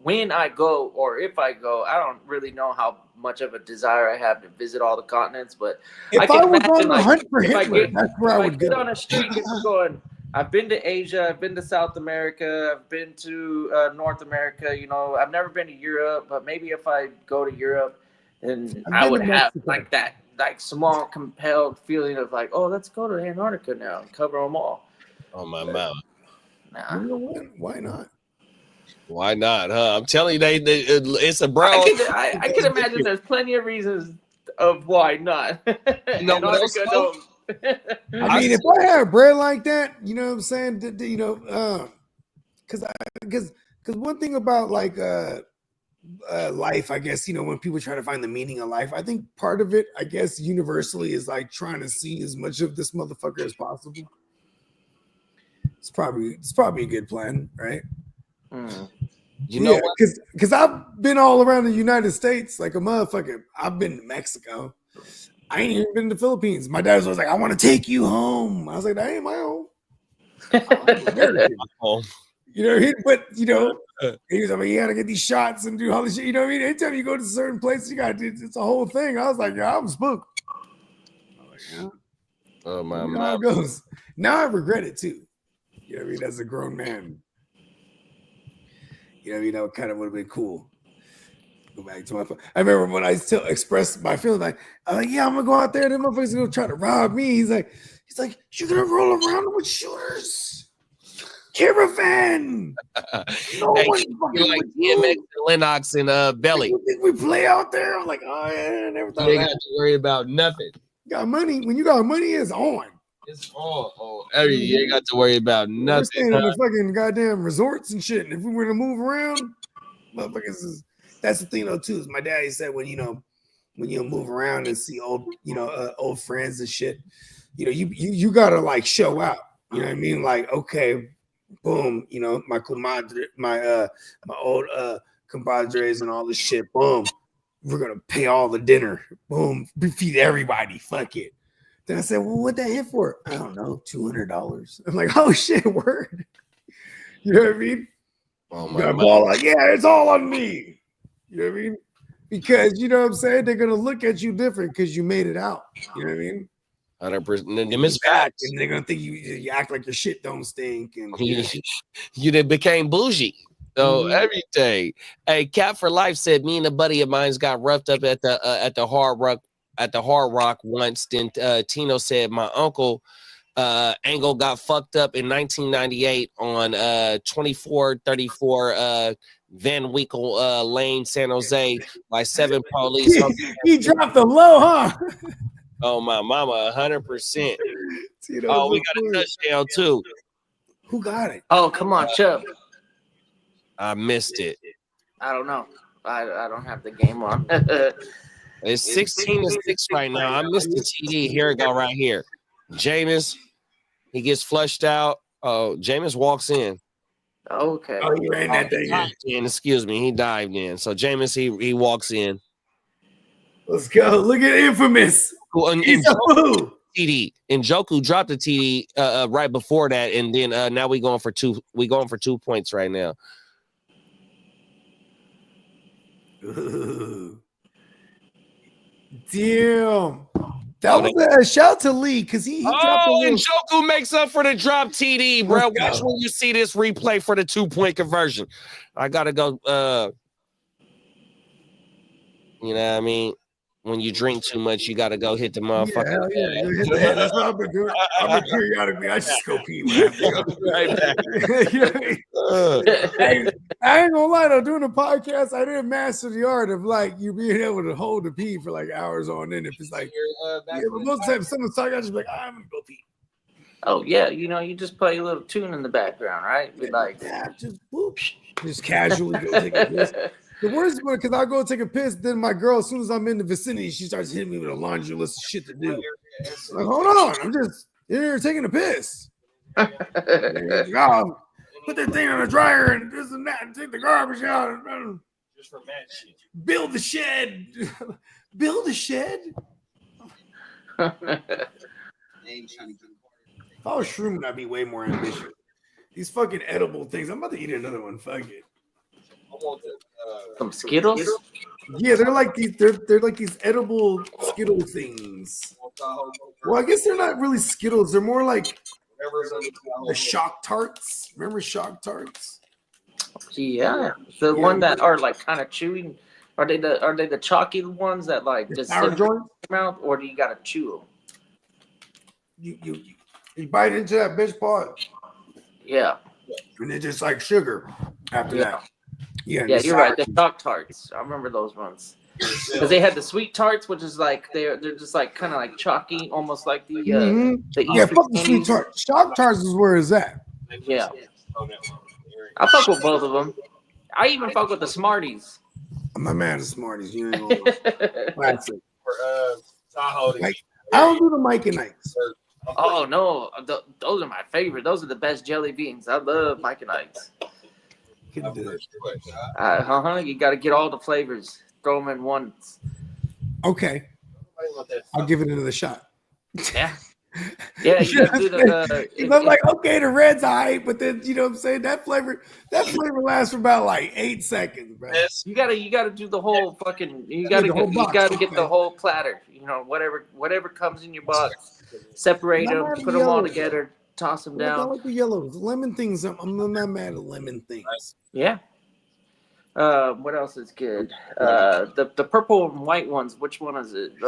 when I go or if I go, I don't really know how much of a desire I have to visit all the continents. But if I was on the hunt for Hitler, that's where I would get go. on a streak and I'm going. I've been to Asia, I've been to South America, I've been to North America. You know, I've never been to Europe, but maybe if I go to Europe, then I would have like that, like small compelled feeling of like, oh, let's go to Antarctica now and cover them all. Oh my mouth. Nah. Why not? Why not? Huh? I'm telling you, it's a brown. I can imagine there's plenty of reasons of why not. No, Antarctica don't. I mean, if I had bread like that, you know what I'm saying? You know, because one thing about like life, I guess, you know, when people try to find the meaning of life, I think part of it, I guess, universally is like trying to see as much of this motherfucker as possible. It's probably a good plan, right? You know, because I've been all around the United States like a motherfucker. I've been to Mexico. I ain't even been to the Philippines. My dad was like, "I want to take you home." I was like, "That ain't my home." You know, but you know, he was like, "You gotta get these shots and do all this shit." You know what I mean? Anytime you go to certain places, you gotta do. It's a whole thing. I was like, "Yeah, I'm spooked." Oh my God. How it goes. Now I regret it too. You know what I mean? As a grown man. You know what I mean? That kind of would have been cool. Go back to my phone. I remember when I still expressed my feeling like, I'm like, yeah, I'm gonna go out there, them motherfuckers gonna try to rob me. He's like, you're gonna roll around with shooters. Caravan. No hey, one you're like DMX and Lennox and Belly. You think we play out there? I'm like, oh yeah, I never thought you of ain't got to worry about nothing. Got money. When you got money, it's on. It's all you ain't got to worry about nothing. We're staying in the fucking goddamn resorts and shit. And if we were to move around, motherfuckers that's the thing though too. Is my daddy said when you move around and see old friends and shit, you know, you gotta like show out. You know what I mean? Like, okay, boom, you know, my comadre, my old compadres and all this shit, boom. We're gonna pay all the dinner. Boom, feed everybody. Fuck it. Then I said, well, what that hit for? I don't know, $200. I'm like, oh shit, word. You know what I mean? Oh my God. Like, yeah, it's all on me. You know what I mean? Because you know what I'm saying? They're gonna look at you different because you made it out. You know what I mean? 100%. Them is facts. And they're gonna think you act like your shit don't stink. And you then became bougie. So everything. Hey, Cat for Life said me and a buddy of mine's got roughed up at the Hard Rock once. Then Tino said my uncle Angle got fucked up in 1998 on 2434 Van Winkle Lane, San Jose, by 7 police. He dropped the low, huh? Oh, my mama, 100%. Tito, Oh, we got a touchdown too. Who got it? Oh, come on, Chubb. I missed it. I don't know. I don't have the game on. It's 16-6 right now. I missed the TD. Here it go right here. Jameis, he gets flushed out. Oh, Jameis walks in. Okay. Oh, he ran that thing in. Excuse me, he dived in. So Jameis, he walks in. Let's go. Look at Infamous. He's a fool. TD. And Njoku dropped the TD right before that, and then now we going for 2. We going for 2 points right now. Ooh. Damn. That was a shout to Lee because he dropped a little. Njoku makes up for the drop TD, bro. Watch when you see this replay for the 2-point conversion. I gotta go. You know what I mean? When you drink too much, you gotta go hit the motherfucker. Yeah. That's what I've been doing. I've been periodically. I just go pee. Right back. Hey, I ain't gonna lie though. Doing a podcast, I didn't master the art of like you being able to hold the pee for like hours on end. If it's like, but most of the time, someone's talking, I just be like, I'm gonna go pee. Oh yeah, you just play a little tune in the background, right? Be like, just casually go take a piss. The worst is because I go take a piss, then my girl, as soon as I'm in the vicinity, she starts hitting me with a laundry list of shit to do. Like, hold on, I'm just here taking a piss. Put that thing on the dryer and this and that, and take the garbage out. Just for mad shit. Build the shed. Build a shed. If I was shrooming, I'd be way more ambitious. These fucking edible things. I'm about to eat another one. Fuck it. Some Skittles? Yeah, they're like these. They're like these edible Skittle things. Well, I guess they're not really Skittles. They're more like the Shock Tarts. Remember Shock Tarts? Yeah, the one that are like kind of chewy. Are they the chalky ones that like just sit in your mouth, or do you gotta chew them? You bite into that bitch part. Yeah, and it's just like sugar after that. Yeah, you're right. The Shock Tarts. I remember those ones because they had the sweet tarts, which is like they're just like kind of like chalky, almost like the Easter fuck the sweet tart. Shock Tarts is where it's at. Yeah, I fuck with both of them. I even fuck with the Smarties. I'm not mad at Smarties. You ain't gonna classic. I don't do the Mike and Ike's. Oh no, those are my favorite. Those are the best jelly beans. I love Mike and Ike's. You got to get all the flavors. Throw them in once. Okay, I'll give it another shot. Yeah. Yeah, you gotta do the. I'm like, okay, the red's alright, but then you know what I'm saying. That flavor lasts for about like 8 seconds, bro. You gotta do the whole fucking. You gotta get the whole platter. You know, whatever comes in your box, separate them, put them all together, toss them down. I like the yellows, lemon things. I'm not mad at lemon things. Yeah. What else is good? The purple and white ones. Which one is it?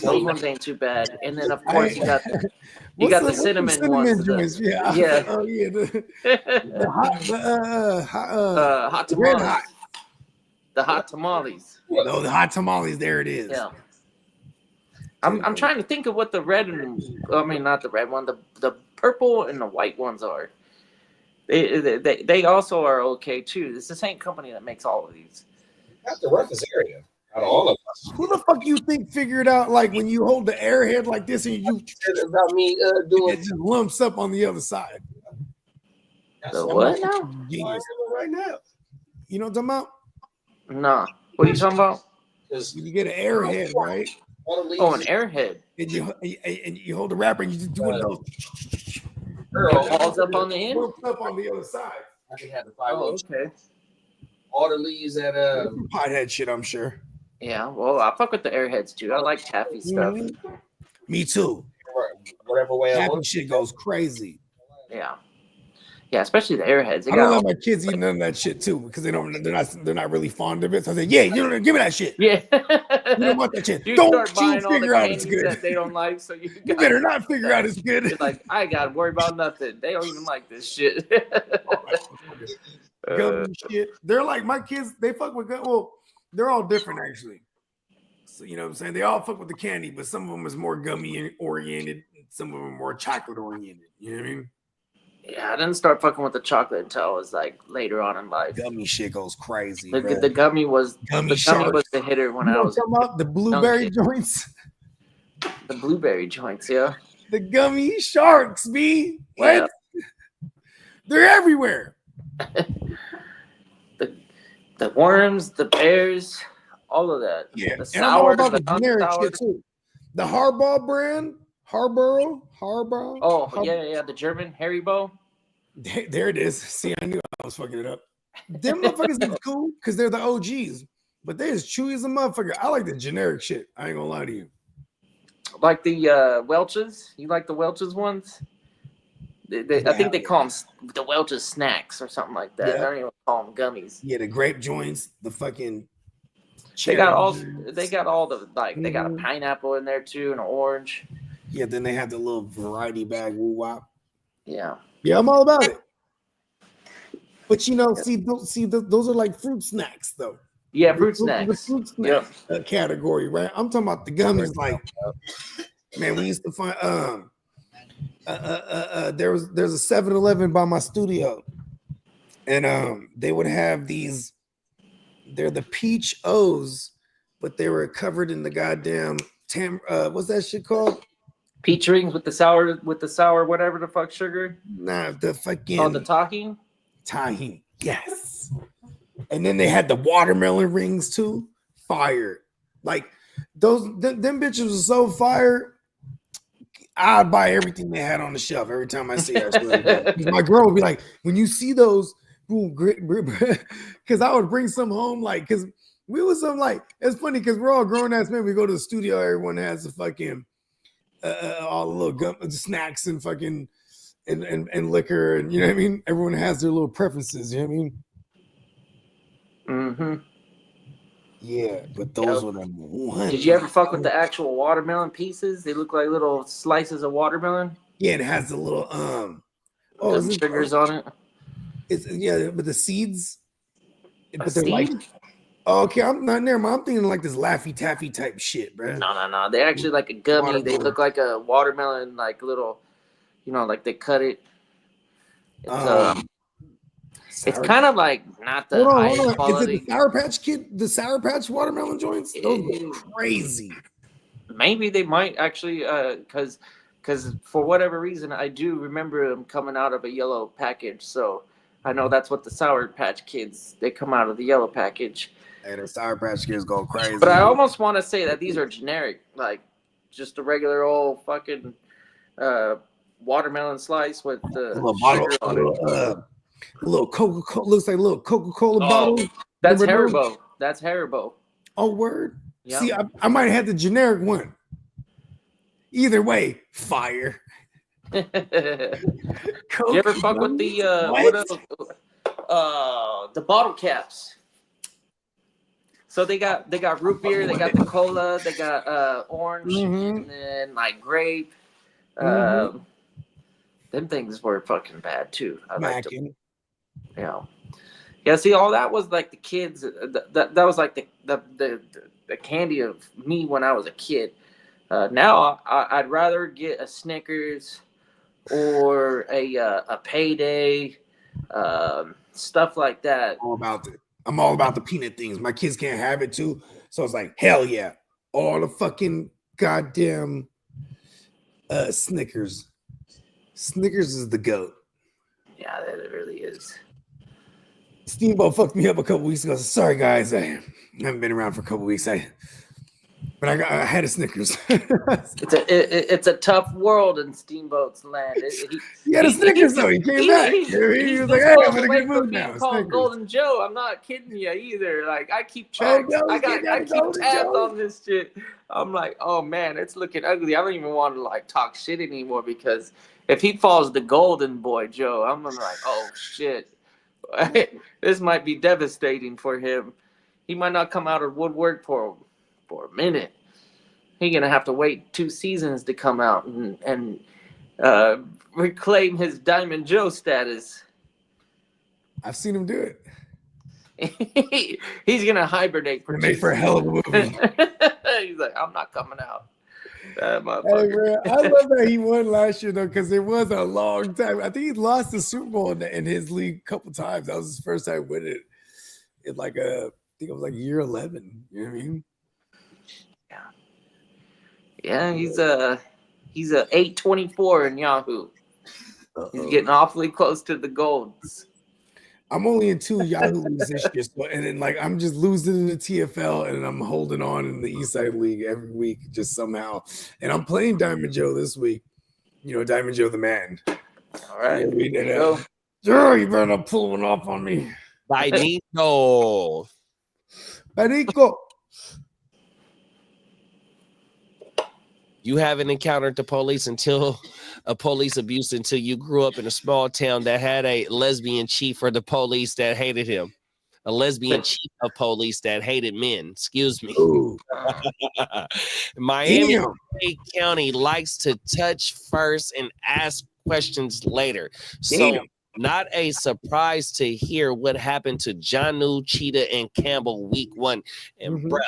Those ones ain't too bad. And then of course you got the cinnamon ones. Yeah. Oh yeah. Hot tamales. The hot tamales. No, the hot tamales. There it is. Yeah. I'm trying to think of what the red not the red one. The purple and the white ones are. They also are okay too. It's the same company that makes all of these. That's the roughest area out of all of us. Who the fuck you think figured out like when you hold the airhead like this and you about me doing it just lumps up on the other side? The what now? Genius. Right now. You know what I'm talking about? Nah. What are you talking about? You get an airhead, right? Oh, an airhead. And you hold the wrapper and you just doing those. It falls up on the end. Up on the other side. I can have the okay. All the leaves that pothead shit, I'm sure. Yeah, well, I fuck with the airheads too. I like taffy stuff. Me too. Whatever way taffy shit goes crazy. Yeah. Yeah, especially the Airheads. I don't let my kids eat none of that shit too because they're not really fond of it. So I say, yeah, you don't give me that shit. Yeah. You don't want that shit. You Don't start you buying all the figure out it's candies good. that they don't like, so you better not figure out it's good. You're like, I gotta worry about nothing. They don't even like this shit. Gummy shit. They're like my kids. They fuck with gum. Well, they're all different actually. So you know what I'm saying? They all fuck with the candy, but some of them is more gummy oriented, and some of them more chocolate oriented. You know what I mean? Yeah, I didn't start fucking with the chocolate until I was like later on in life. Gummy shit goes crazy. The gummy was gummy was the hitter when I was talking about the blueberry joints. The blueberry joints, yeah. The gummy sharks, B. What? Yeah. They're everywhere. the worms, the pears, all of that. Yeah. The And I'm all sour, about the the generic sour. shit too. The Harball brand, Harborough. Oh, yeah, the German Haribo. There it is. See, I knew I was fucking it up. Them motherfuckers is cool because they're the OGs, but they're as chewy as a motherfucker. I like the generic shit. I ain't gonna lie to you. Like the Welch's? You like the Welch's ones? I think they call them the Welch's snacks or something like that. Yeah. I don't even call them gummies. Yeah, the grape joints, the fucking. They got all the like. They got a pineapple in there too, and an orange. Yeah, then they have the little variety bag woo wop. Yeah. Yeah, I'm all about it. But you know, those are like fruit snacks though. Yeah, fruit snacks. The fruit snack category, right? I'm talking about the gummies. Like, man, we used to find there's a 7-Eleven by my studio, and they would have these. They're the peach O's, but they were covered in the goddamn what's that shit called? Peach rings with the sour whatever the fuck sugar. Nah, the fucking the tahini. Tahini, yes. And then they had the watermelon rings too. Fire, like them bitches was so fire. I'd buy everything they had on the shelf every time I see that. My girl would be like, when you see those, boom, because I would bring some home, like, because we was some like, it's funny because we're all grown ass men. We go to the studio, everyone has the fucking all the little snacks and fucking and liquor, and you know what I mean. Everyone has their little preferences. You know what I mean? Mm-hmm. Yeah, but those were the ones. Did you ever fuck with the actual watermelon pieces? They look like little slices of watermelon. Yeah, it has the little sugars on it. It's but the seeds. But they're like, okay, I'm not near. I'm thinking like this Laffy Taffy type shit, bro. No. They're actually like a gummy. They look like a watermelon, like little, like they cut it. It's kind of like not the highest quality. Is it the Sour Patch Kid? The Sour Patch watermelon joints? Those are crazy. Maybe they might actually, because for whatever reason, I do remember them coming out of a yellow package. So I know that's what the Sour Patch Kids, they come out of the yellow package. And the Sour Patch Kids go crazy. But I almost want to say that these are generic, like just a regular old fucking watermelon slice with the sugar on it. A little Coca-Cola, looks like a little Coca-Cola bottle. That's Haribo. That's Haribo. Oh, word. Yep. See, I might have the generic one. Either way, fire. You ever fuck with the the bottle caps? So they got root beer, they got the cola, they got orange, and then like grape. Them things were fucking bad too. I liked them. Yeah. See, all that was like the kids. That was like the candy of me when I was a kid. Now I'd rather get a Snickers or a Payday, stuff like that. I'm all about the peanut things. My kids can't have it too, so it's like hell yeah, all the fucking goddamn Snickers. Snickers is the GOAT. Yeah, that really is. Steamboat fucked me up a couple weeks ago. Sorry, guys. I haven't been around for a couple weeks. But I had a Snickers. It's a tough world in Steamboat's land. He had a Snickers though. He came back. He was like, "Hey, I'm in a good mood now." Called Golden Joe. I'm not kidding you either. Like I keep track. I keep tabs on this shit. I'm like, oh man, it's looking ugly. I don't even want to like talk shit anymore because If he falls the golden boy, Joe, I'm gonna be like, oh shit, this might be devastating for him. He might not come out of woodwork for a minute. He's gonna have to wait 2 seasons to come out and reclaim his Diamond Joe status. I've seen him do it. He's gonna hibernate for 2 Make for a hell of a movie. He's like, I'm not coming out. Hey, man, I love that he won last year though, because it was a long time. I think he lost the Super Bowl in his league a couple times. That was his first time winning it. I think it was like year 11. You know what I mean? Yeah, he's a 824 in Yahoo. He's getting awfully close to the golds. I'm only in 2 Yahoo leagues this year, and then like I'm just losing in the TFL, and I'm holding on in the Eastside League every week, just somehow. And I'm playing Diamond Joe this week. You know, Diamond Joe the man. All right, Joe, you better not pull one off on me. Benico. You haven't encountered the police until police abuse until you grew up in a small town that had a lesbian chief for the police that hated him. A lesbian chief of police that hated men. Excuse me. Miami-Dade County likes to touch first and ask questions later. So not a surprise to hear what happened to Jonnu, Cheetah, and Campbell week 1. And bruh,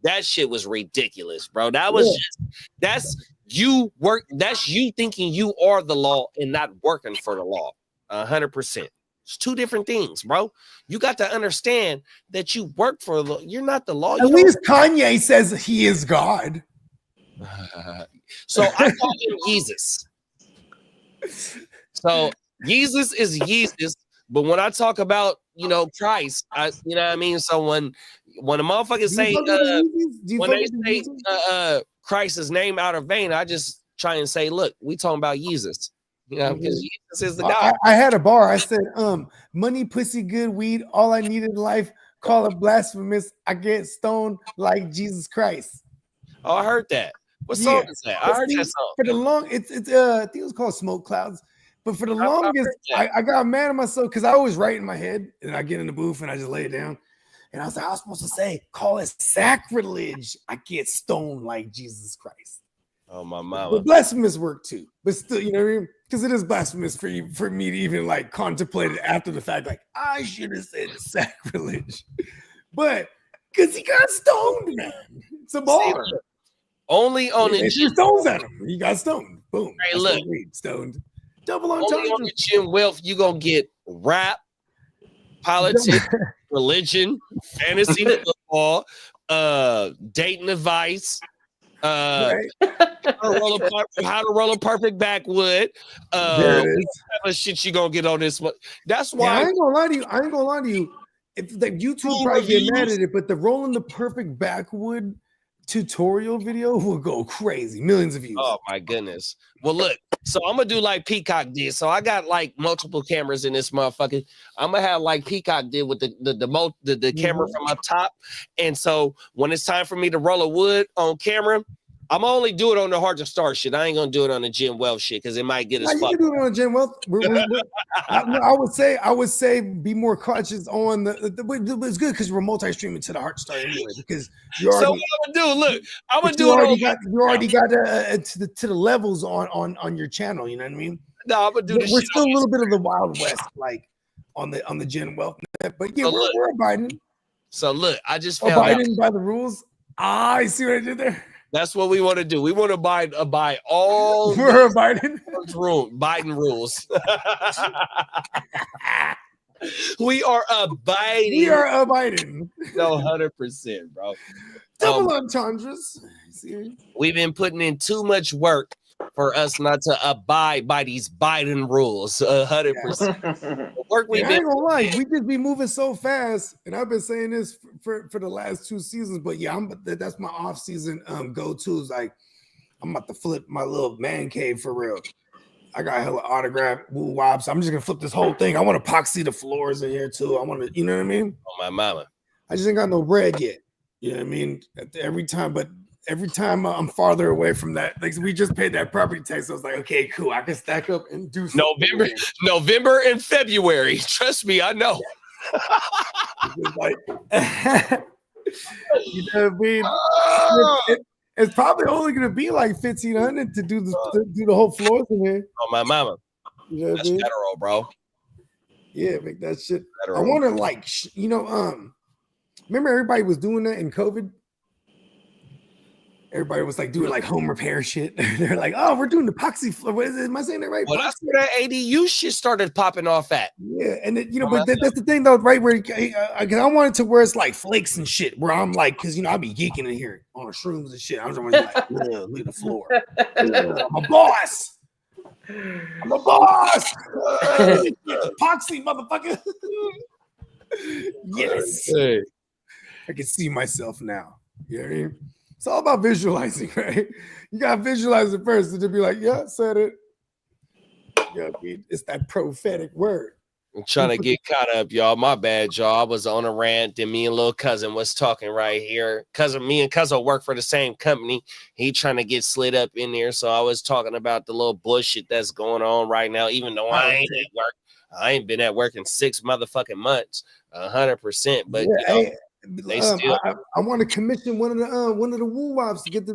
that shit was ridiculous, bro. That was that's you thinking you are the law and not working for the law. 100%. It's 2 different things, bro. You got to understand that you work for the law. You're not the law. At least Kanye says he is God. So I call him Jesus. So Jesus is Jesus, but when I talk about Christ, you know what I mean. So when a motherfucker say when they say Christ's name out of vain, I just try and say, look, we talking about Jesus. Because Jesus is the God. I had a bar. I said, money, pussy, good, weed, all I need in life. Call it blasphemous. I get stoned like Jesus Christ. Oh, I heard that. What song is that? I heard that song. For the long, it's I think it was called Smoke Clouds. But for the longest, I got mad at myself because I always write in my head and I get in the booth and I just lay it down. And I was like, I was supposed to say, call it sacrilege. I get stoned like Jesus Christ. Oh, my mama. But blasphemous work too. But still, you know what I mean? Because it is blasphemous for me to even like contemplate it after the fact. Like, I should have said sacrilege. But because he got stoned, man. It's a bar. Only on the gym. Stones at him. He got stoned. Boom. Hey, look. Stoned. Double on only on the gym wealth, you going to get rap, politics, religion, fantasy football, dating advice, how to roll a perfect backwood. There it is. What type of shit you gonna get on this one? That's why I ain't gonna lie to you. If like YouTube probably get mad at it, but the rolling the perfect backwood tutorial video will go crazy. Millions of views. Oh my goodness. Well, look, so I'm gonna do like Peacock did. So I got like multiple cameras in this motherfucker. I'm gonna have like Peacock did with the camera from up top. And so when it's time for me to roll a wood on camera, I'm only do it on the hard to start shit. I ain't gonna do it on the Jim Wells shit because it might get us fucked. You can do it on Jim Wells. I would say be more cautious on it's good because we're multi-streaming to the hard start anyway. Because you already, so what I'm gonna do? Look, I'm gonna do you already got to the levels on your channel. You know what I mean? No, I'm gonna do this. We're still a little bit of the Wild West, like on the Jim Wells. But yeah, so we're abiding. So look, I just found abiding by the rules. I see what I did there. That's what we want to do. We want to abide all Biden rules. We are abiding. We are abiding. No, 100%, bro. Double entendres. We've been putting in too much work for us not to abide by these Biden rules. 100%. Work I ain't gonna lie, we just be moving so fast, and I've been saying this for the last 2 seasons. But yeah, that's my off season go-tos. Like I'm about to flip my little man cave for real. I got hella autograph woo wops. I'm just gonna flip this whole thing. I want to epoxy the floors in here too. I want to, you know what I mean? Oh my mama. I just ain't got no bread yet. You know what I mean? Every time, but every time I'm farther away from that, like we just paid that property tax. I was like, okay, cool. I can stack up and do something. November and February. Trust me, I know. Like, you know what I mean? It's probably only gonna be like $1,500 to do the whole floors in here. Oh my mama. You know what That's I mean? federal, bro. Yeah, make that shit. Federal. I want to like, remember everybody was doing that in COVID? Everybody was like doing like home repair shit. They're like, oh, we're doing epoxy floor. What is it? Am I saying that right? Well, that's where that ADU shit started popping off at. Yeah, and but that's the thing though, right? Where I want it to where it's like flakes and shit. Where I'm like, because I be geeking in here on shrooms and shit. I'm just like, look at the floor. I'm a boss. I'm a boss. Epoxy, motherfucker. Yes. Hey. I can see myself now. You know what I mean? It's all about visualizing, right? You gotta visualize it first and to be like, yeah, I said it. Yeah, it's that prophetic word. I'm trying to get caught up, y'all. My bad, y'all. I was on a rant, and me and little cousin was talking right here. Me and cousin work for the same company. He trying to get slid up in there, so I was talking about the little bullshit that's going on right now. Even though I ain't at work, I ain't been at work in 6 motherfucking months, 100%. But they still. I want to commission one of the woo wops to get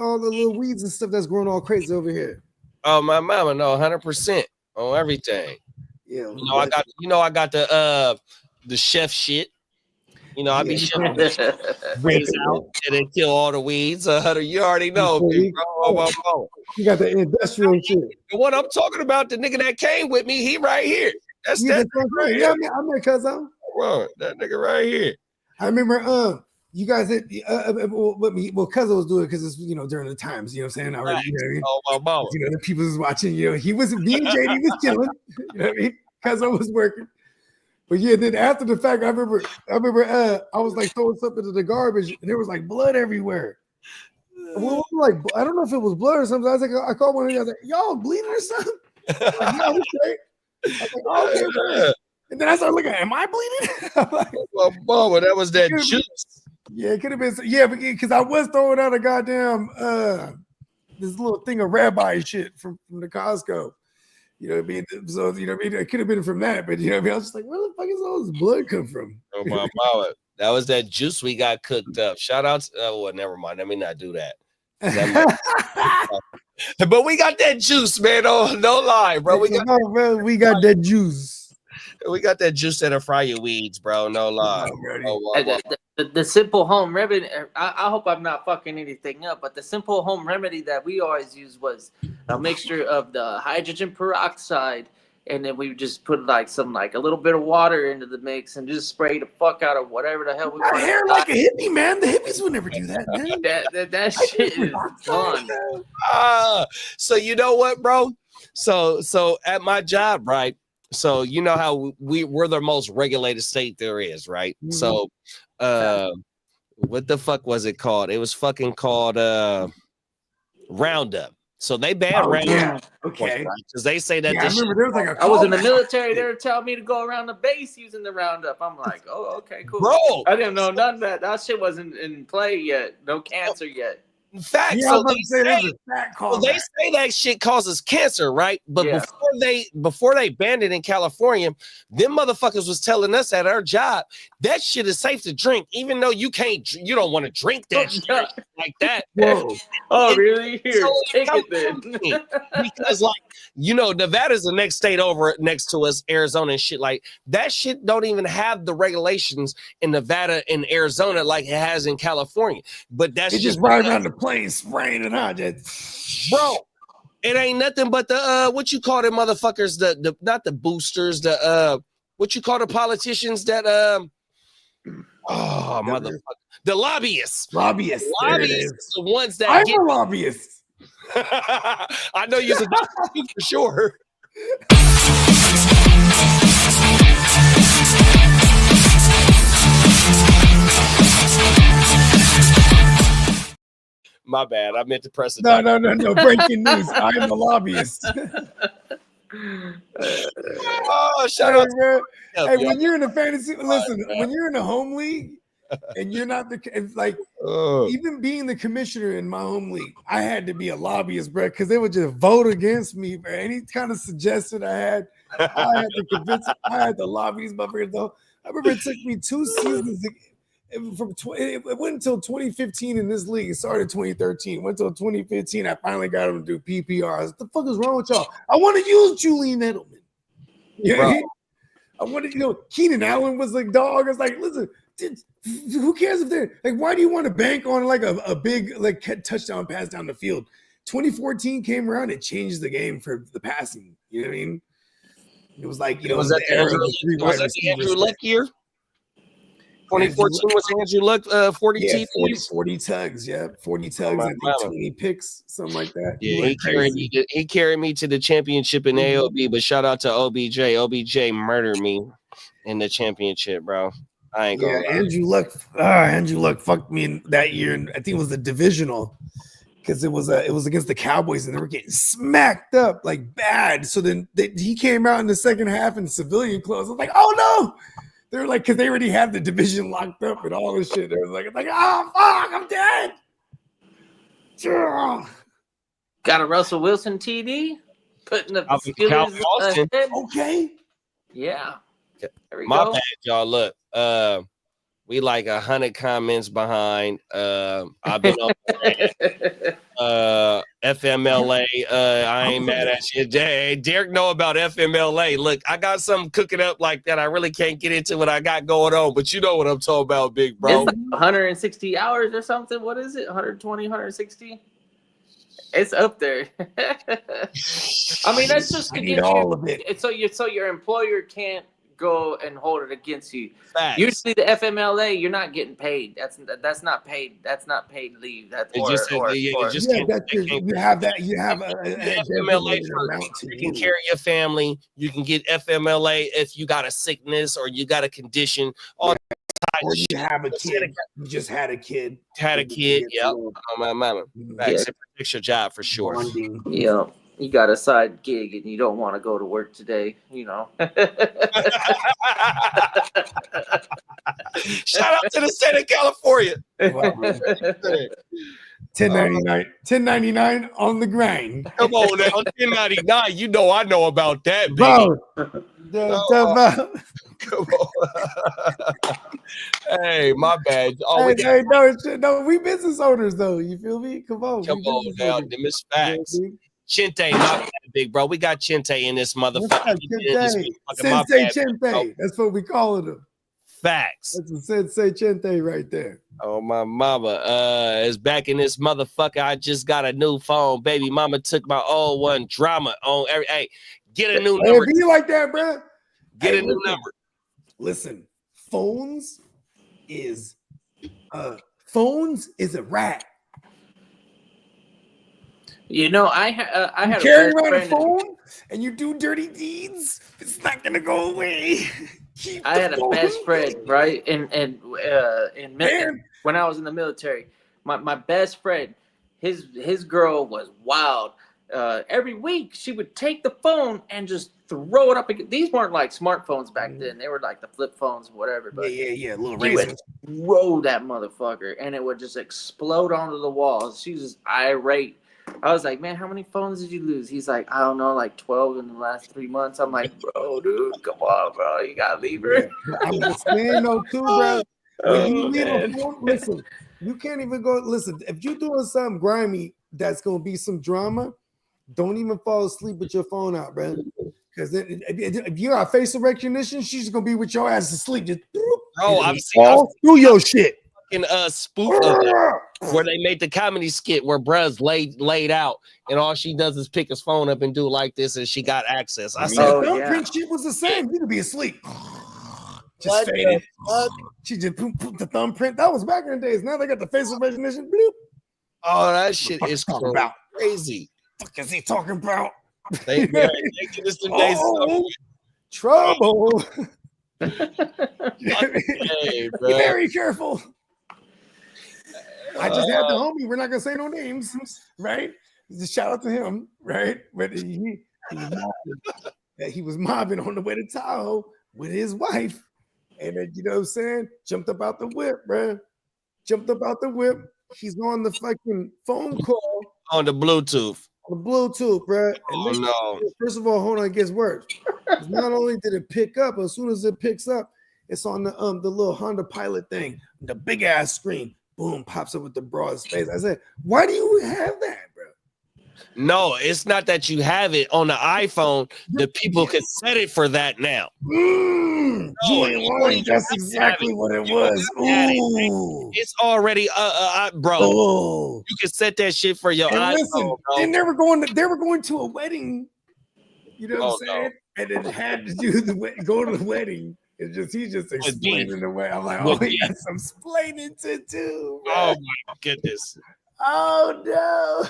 all the little weeds and stuff that's growing all crazy over here. Oh my mama, no, 100% on everything. Yeah, I got the chef shit. I be chefing raise out and then kill all the weeds. You already know. You got the industrial shit. The one I'm talking about, the nigga that came with me, he right here. That's that right here. Yeah, I met cousin. Well, that nigga right here. I remember you guys cousin was doing it because it's during the times, you know what I'm saying? Already, oh my mama. The people was watching, he was me and JD was chilling, you know what I mean? Cousin was working. But yeah, then after the fact, I remember I was like throwing something into the garbage and there was like blood everywhere. Well, like I don't know if it was blood or something. I was like, I called one of you, I was like, y'all bleeding or something? Like, no, okay. I was like, oh, okay. And then I started looking, am I bleeding? I'm like, well, mama, that was that juice. Yeah, it could have been. Yeah, because I was throwing out a goddamn this little thing of rabbi shit from the Costco. You know what I mean? So it could have been from that, but I was just like, where the fuck is all this blood come from? Oh my mama, that was that juice we got cooked up. Shout out to well, never mind. Let me not do that. But we got that juice, man. Oh, no lie, bro. We got that juice. We got that juice that'll fry your weeds, bro. No lie. The simple home remedy. I hope I'm not fucking anything up, but the simple home remedy that we always use was a mixture of the hydrogen peroxide, and then we just put a little bit of water into the mix and just spray the fuck out of whatever the hell we want. Hair like a hippie, man. The hippies would never do that, man. that shit is fun. So you know what, bro? So at my job, right? So you know how we're the most regulated state there is, right? Mm-hmm. So what the fuck was it called? It was fucking called Roundup. So they banned Roundup. Yeah. Okay. Because they say that I remember there was like I was in the military, they were telling me to go around the base using the Roundup. I'm like, oh, okay, cool. Bro, I didn't know none of that. That shit wasn't in play yet. No cancer yet. In fact, yeah, so they say that shit causes cancer, right? But before they banned it in California, them motherfuckers was telling us at our job that shit is safe to drink, even though you don't want to drink that shit like that. Whoa. Oh, really? Here, take it then. Because Nevada's the next state over next to us, Arizona and shit. Like that shit don't even have the regulations in Nevada and Arizona like it has in California. But that's just right around the plane spraying it out, bro. It ain't nothing but the what you call them motherfuckers, the not the boosters, the what you call the politicians that motherfucker, the lobbyists. Lobbyists, the ones that I'm a lobbyist. I know you're a doctor for sure. My bad. I meant to press it. No. Breaking news. I am a lobbyist. Oh, shout out, man. Hey, when you're in a fantasy, listen, when you're in a home league and you're not even being the commissioner in my home league, I had to be a lobbyist, bro, because they would just vote against me for any kind of suggestion I had. I had to convince them. I had to lobby these motherfuckers, though. I remember it took me 2 seasons. It went until 2015 in this league. It started in 2013. Went until 2015. I finally got them to do PPR. What the fuck is wrong with y'all? I want to use Julian Edelman. Yeah, I wanted, Keenan Allen was like dog. I was like, listen, who cares if they're like, why do you want to bank on like a big like touchdown pass down the field? 2014 came around, it changed the game for the passing. You know what I mean? It was like, was that the Andrew Luck year? 2014 was Andrew Luck 40 TVs? 40 tugs, 40 tugs, I think 20 picks, something like that. Yeah, he carried me to the championship in AOB, but shout out to OBJ. OBJ murdered me in the championship, bro. I ain't gonna lie. Andrew Luck fucked me in that year, and I think it was the divisional because it was against the Cowboys, and they were getting smacked up like bad. So then he came out in the second half in civilian clothes. I was like, oh no. They're like, because they already had the division locked up and all this shit. They was like, oh fuck, I'm dead. Got a Russell Wilson TD, putting the Steelers ahead. Okay. Yeah. There we My go. bad, y'all. Look, we like 100 comments behind. I've been on FMLA. I ain't mad at you. Hey, Derek know about FMLA. Look, I got something cooking up like that. I really can't get into what I got going on, but you know what I'm talking about, big bro. Is it 160 hours or something? What is it? 120, 160? It's up there. I mean, that's just to get all of it. So your employer can't go and hold it against you. Facts. Usually the FMLA, you're not getting paid. That's not paid. That's not paid leave. That's you have that. You have a FMLA. You can carry your family. You can get FMLA if you got a sickness or you got a condition. Or you have a kid. You just had a kid. Yep. Oh, my mama. Facts. It protects your job for sure. Yeah. You got a side gig and you don't want to go to work today, Shout out to the state of California. 1099 on the grind. Come on now, 1099. You know I know about that, bro. Come on. Hey, my bad. No, we business owners though. You feel me? Come on now. Them is facts. Chente, my bad, big bro. We got Chente in this motherfucker. Sensei Chente. That's what we calling him. Facts. That's a Sensei Chente right there. Oh, my mama is back in this motherfucker. I just got a new phone. Baby mama took my old one. Drama on every. Hey, get a new number. Be like that, bro. Get a new number. Listen, phones is a rat. I had carry around a phone and you do dirty deeds. It's not gonna go away. I had a best friend, right? And when I was in the military, my best friend, his girl was wild. Every week she would take the phone and just throw it up. These weren't like smartphones back then. They were like the flip phones, whatever. But yeah, little razors. She would throw that motherfucker and it would just explode onto the walls. She was just irate. I was like, man, how many phones did you lose? He's like, I don't know, like 12 in the last 3 months. I'm like, bro, dude, come on, bro. You got to leave her. Yeah. I'm just saying, though, too, bro. When you leave a phone, listen, you can't even go, listen, if you're doing something grimy that's going to be some drama, don't even fall asleep with your phone out, bro. Because if you got facial recognition, she's going to be with your ass asleep. Just, bro, I've seen through your shit. Spoof of it, where they made the comedy skit where bruh's laid out and all she does is pick his phone up and do like this and she got access. I said, the thumbprint shit was the same. You could be asleep. Just faded. She just put the thumbprint. That was back in the days. Now they got the facial recognition. Bloop. Oh, that shit is crazy. What is he talking about? They this trouble. Hey, be very careful. I just had the homie. We're not gonna say no names, right? Just shout out to him, right? But he was mobbing on the way to Tahoe with his wife, and then, you know what I'm saying, jumped up out the whip, bro. jumped up out the whip. He's on the fucking phone call On the Bluetooth. on the Bluetooth, bro. And Oh this, no. first of all, hold on, it gets worse. Not only did it pick up, as soon as it picks up, it's on the little Honda Pilot thing, the big ass screen. Boom, pops up with the broad space. I said, why do you have that, bro? No, it's not that you have it on the iPhone. The people can set it for that now. You ain't lying. That's exactly what it was. Ooh. It's already bro. Oh. You can set that shit for your And iPhone. listen, Bro. they were going to a wedding. You know what I'm saying? No. And it had to do go to the wedding. He's just explaining the way. I'm like, oh, he got some explaining to do. Man. Oh my goodness. Oh no.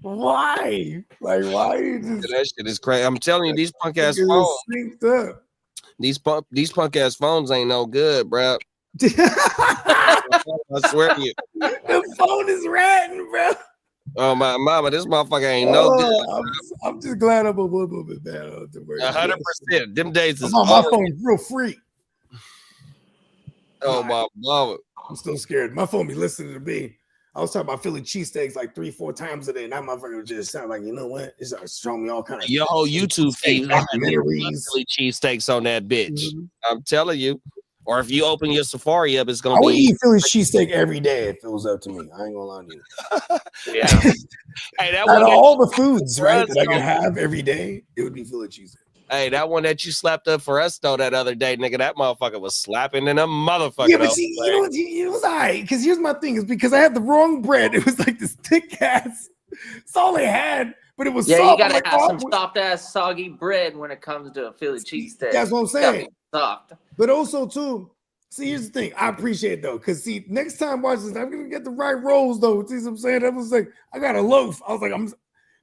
Why? Like, why you just That shit is crazy. I'm telling you, these punk ass get phones, synced up? these punk ass phones ain't no good, bro. The I swear to you. phone is ratting, bro. Oh my mama, this motherfucker ain't no good. I'm just glad I'm a little bit bad on the word. 100%. Them days is my over. phone's real free. Oh my mama. I'm still scared. My phone be listening to me. I was talking about Philly cheesesteaks like 3-4 times a day, and that motherfucker just sound like, you know what? It started showing me all kind of Your whole YouTube feed documentaries. Philly cheesesteaks on that bitch. Mm-hmm. I'm telling you. Or if you open your Safari up, it's I gonna would be eat Philly cheesesteak every day if it was up to me. I ain't gonna lie to you. yeah. Hey, that Out one of that, all the foods, right, that I though. could have every day, it would be Philly cheesesteak. Hey, that one that you slapped up for us though that other day, nigga, that motherfucker was slapping in a motherfucker. Yeah, but see, you know what? It was all right. Because here's my thing: is because I had the wrong bread. It was like this thick ass. It's all they had, but it was Yeah, soft. you gotta I'm like, have oh, some soft ass soggy bread when it comes to a Philly cheesesteak. That's what I'm saying. Soft. But also too, see, here's the thing. I appreciate it, though, because see, next time watch this, I'm gonna get the right rolls though. See what I'm saying? I was like, I got a loaf. I was like,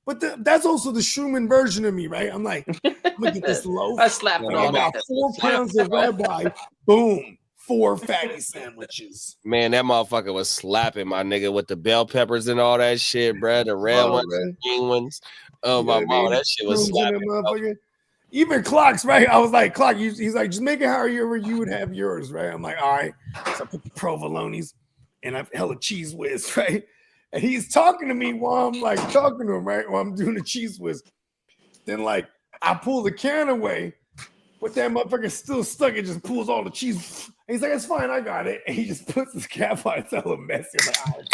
but that's also the Schumann version of me, right? I'm like, I'm gonna get this loaf. I slap it I on got that. 4 pounds of rabbi. Boom, 4 fatty sandwiches. Man, that motherfucker was slapping my nigga with the bell peppers and all that shit, bro. The red ones, the green ones. Oh my mom, that shit was slapping. Even Clocks, right? I was like, Clock, he's like, just make it however you would have yours, right? I'm like, all right. So I put the provolones and I've hella cheese whiz, right? And he's talking to me while I'm like talking to him, right? While I'm doing the cheese whiz. Then like I pull the can away, but that motherfucker still stuck. It just pulls all the cheese. And he's like, it's fine, I got it. And he just puts his cap on. It's hella messy. I'm like,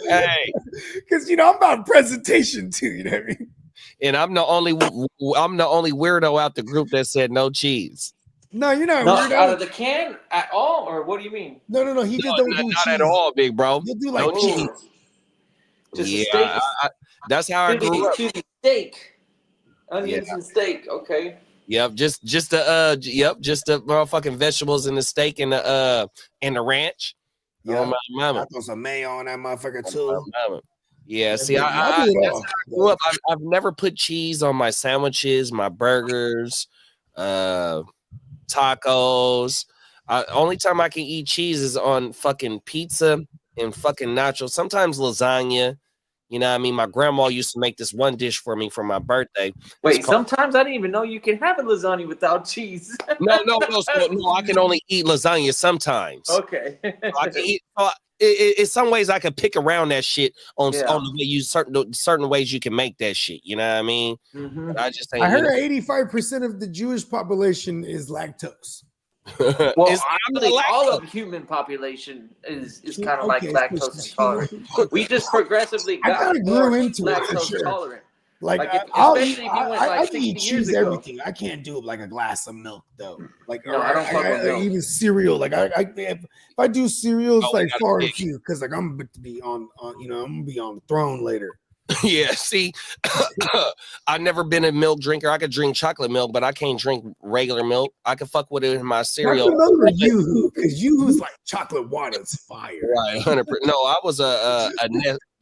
hey, because I'm about presentation too. You know what I mean? And I'm the only weirdo out the group that said no cheese. No, you're not Not weirdo. out of the can at all, or what do you mean? No. He just don't do not cheese at all, big bro. He'll do like No cheese. Just Yeah, a steak. that's how I grew up. To the steak, onions and steak. Okay. Yep, just the motherfucking vegetables and the steak and the ranch. Yeah, oh, my mama. I throw some mayo on that motherfucker too. Yeah, see, that's how I grew up. I've never put cheese on my sandwiches, my burgers, tacos. Only time I can eat cheese is on fucking pizza and fucking nachos. Sometimes lasagna. You know what I mean? My grandma used to make this one dish for me for my birthday. Wait, sometimes I didn't even know you can have a lasagna without cheese. No, I can only eat lasagna sometimes. Okay. I can eat. In some ways, I could pick around that shit on the way you certain ways you can make that shit. You know what I mean? Mm-hmm. I heard 85% of the Jewish population is lactose. Well, all of human population is kind of like lactose intolerant. We just progressively got more lactose intolerant. Like especially if you went like 60 eat cheese years ago. everything. I can't do like a glass of milk though. Like no, I don't fuck with milk. Even cereal. Like if I do cereal, it's like far and few because like I'm going to be on I'm gonna be on the throne later. Yeah, see, I've never been a milk drinker. I could drink chocolate milk, but I can't drink regular milk. I can fuck with it in my cereal. Chocolate milk or Yoo-hoo? Because Yoo-hoo's like chocolate water. It's fire. Right, 100%. No, I was the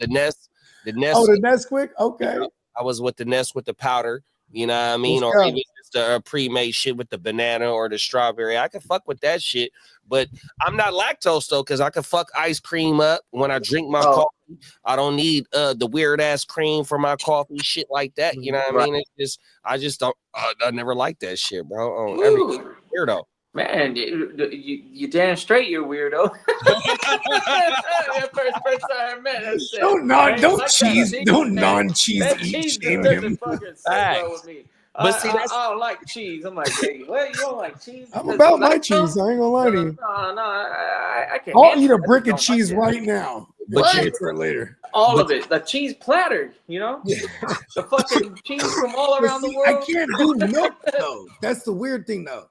Nest. Oh, the Nesquik? Okay. I was with the Nest with the powder, you know what I mean? Or even just the pre-made shit with the banana or the strawberry. I can fuck with that shit, but I'm not lactose though, because I can fuck ice cream up when I drink my coffee. I don't need the weird ass cream for my coffee, shit like that. You know what I mean? It's just I just don't. I never liked that shit, bro. Every weirdo. Man, you damn straight, you're weirdo. first time I met, I said, don't non-cheese that eat cheese shame doesn't him. fucking sit well with me. But see, I don't like cheese. I'm like, hey, what? You don't like cheese? I'm Because about you my like cheese. them? I ain't gonna lie to No, you. I can I'll handle eat a it. I brick just of don't cheese like it. right now. But But you- for it later. All of it. The cheese platter, you know? The fucking cheese from all But around the see, I world. can't do milk though. That's the weird thing though.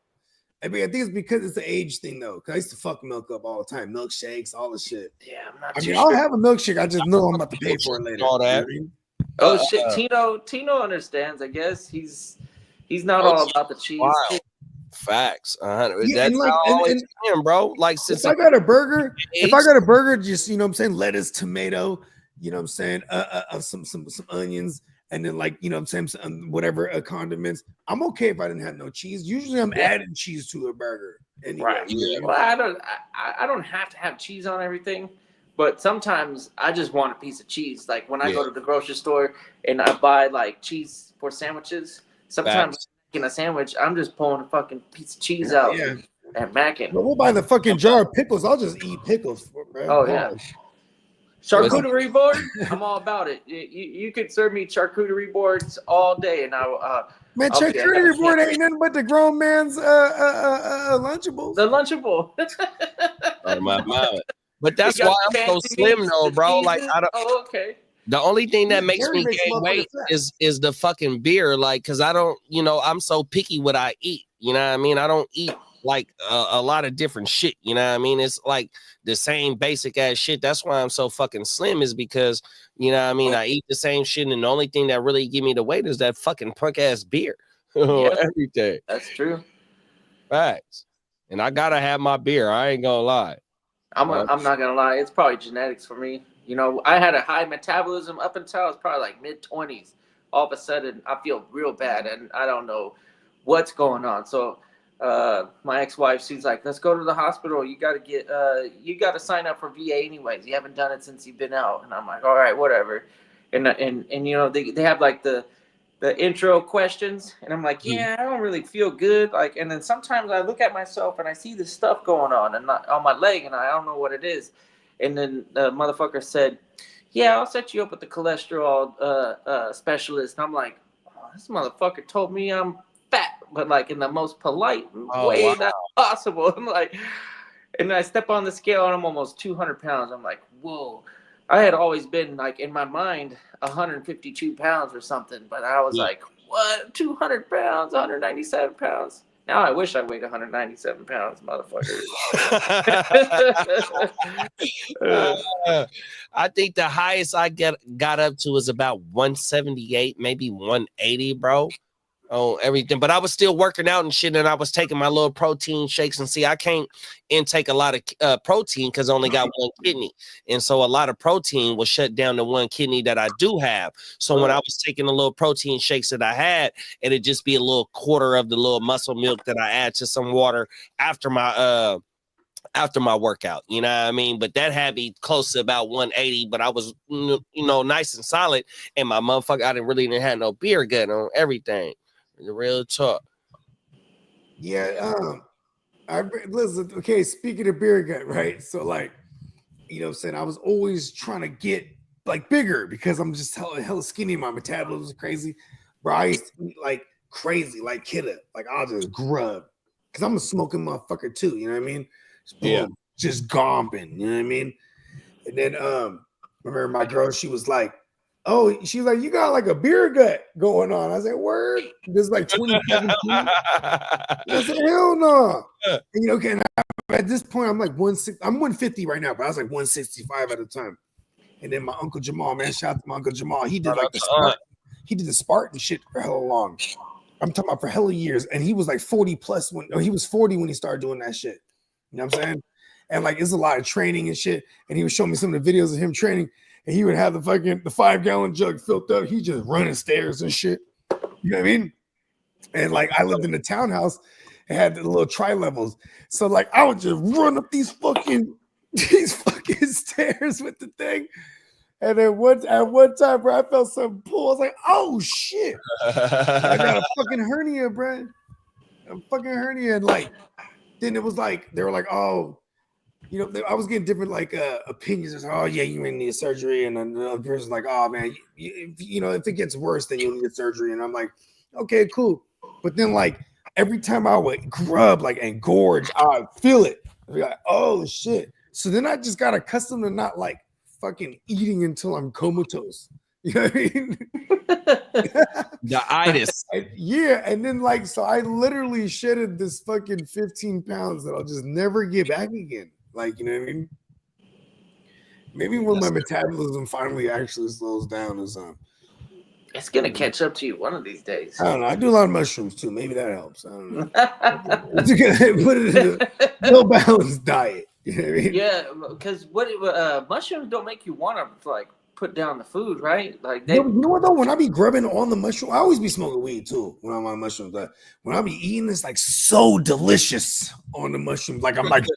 I mean, I think it's because it's an age thing though. Cause I used to fuck milk up all the time, milkshakes, all the shit. Yeah, I'm not I too mean, sure. I'll have a milkshake. I just know I'm about to pay for it later. All that. You know Oh Uh, shit, Tino understands. I guess he's not all about the cheese. Wow. Facts. Yeah, That's and like, how I always and been, bro. Like if since I got a burger, age, just you know what I'm saying, lettuce, tomato, you know what I'm saying, some onions, and then like you know what I'm saying, some, whatever condiments. I'm okay if I didn't have no cheese. Usually I'm adding cheese to a burger anyway. Right. You know? Well, I don't have to have cheese on everything, but sometimes I just want a piece of cheese. Like when I go to the grocery store and I buy like cheese for sandwiches, sometimes Facts. in a sandwich, I'm just pulling a fucking piece of cheese out and macking. But we'll buy the fucking jar of pickles. I'll just eat pickles, bro. Oh yeah. Charcuterie board, I'm all about it. You could serve me charcuterie boards all day, and I'll Man, charcuterie board ain't nothing but the grown man's Lunchables. The Lunchable. Oh, my mind. But that's why I'm so slim though, bro. Like I don't. Oh, okay. The only thing that makes Gary me makes gain weight motherfuckers is the fucking beer. Like, cause I don't, you know, I'm so picky what I eat. You know what I mean? I don't eat like a lot of different shit. You know what I mean? It's like the same basic ass shit. That's why I'm so fucking slim, is because you know what I mean, I eat the same shit, and the only thing that really give me the weight is that fucking punk ass beer. Every day. That's true. Facts. And I gotta have my beer. I ain't gonna lie. I'm not gonna lie, it's probably genetics for me. You know, I had a high metabolism up until I was probably like mid-20s. All of a sudden, I feel real bad, and I don't know what's going on. So, my ex-wife, she's like, "Let's go to the hospital. You got to sign up for VA anyways. You haven't done it since you've been out." And I'm like, "All right, whatever." And you know, they have like the intro questions, and I'm like, yeah, I don't really feel good. Like, and then sometimes I look at myself and I see this stuff going on and on my leg, and I don't know what it is. And then the motherfucker said, yeah, I'll set you up with the cholesterol specialist. And I'm like, oh, this motherfucker told me I'm fat, but like in the most polite way that's possible. I'm like, and I step on the scale and I'm almost 200 pounds. I'm like, whoa. I had always been like in my mind 152 pounds or something, but I was like, what? 200 pounds, 197 pounds. Now I wish I weighed 197 pounds, motherfucker. I think the highest I got up to was about 178, maybe 180, bro. Oh, everything. But I was still working out and shit, and I was taking my little protein shakes. And see, I can't intake a lot of protein because I only got one kidney. And so a lot of protein will shut down the one kidney that I do have. So when I was taking the little protein shakes that I had, it'd just be a little quarter of the little muscle milk that I add to some water after my workout, you know what I mean? But that had me close to about 180, but I was, you know, nice and solid. And my motherfucker, I didn't have no beer gut on everything. The real talk. Yeah, listen, okay, speaking of beer gut, right? So like, you know what I'm saying, I was always trying to get like bigger because I'm just hella skinny. My metabolism is crazy. Bro, I used to eat like crazy, like kidda. Like I'll just grub. Cause I'm a smoking motherfucker too, you know what I mean? Just gomping, you know what I mean? And then remember my girl, she was like, you got like a beer gut going on. I said, word? This is like 2017. I said, hell no. And, you know, okay, at this point, I'm like 150 right now, but I was like 165 at the time. And then my Uncle Jamal, man, shout out to my Uncle Jamal. He did like the Spartan shit for hella long. I'm talking about for hella years. And he was like 40 plus he was 40 when he started doing that shit. You know what I'm saying? And like, it's a lot of training and shit. And he was showing me some of the videos of him training. And he would have the 5-gallon jug filled up. He just running stairs and shit. You know what I mean? And like, I lived in the townhouse and had the little tri-levels. So like, I would just run up these fucking stairs with the thing. And then at one time, bro, I felt some pull. I was like, oh shit. I got a fucking hernia, bro. A fucking hernia. And like, then it was like they were like, oh, you know, I was getting different like opinions. It's, oh yeah, you may need surgery, and then the other person's like, oh man, you know, if it gets worse, then you'll need surgery. And I'm like, okay, cool. But then like every time I would grub like and gorge, I would feel it. I'd be like, oh shit. So then I just got accustomed to not like fucking eating until I'm comatose. You know what I mean? The itis. Yeah, and then like so I literally shedded this fucking 15 pounds that I'll just never get back again. Like, you know what I mean? Maybe when my metabolism finally actually slows down or something. It's gonna catch up to you one of these days. I don't know. I do a lot of mushrooms too. Maybe that helps. I don't know. Put it in a no balanced diet. You know what I mean? Yeah, because mushrooms don't make you want to like put down the food, right? Like You know what though? When I be grubbing on the mushroom, I always be smoking weed too when I'm on mushrooms. But when I be eating, it's like so delicious on the mushrooms. Like I'm like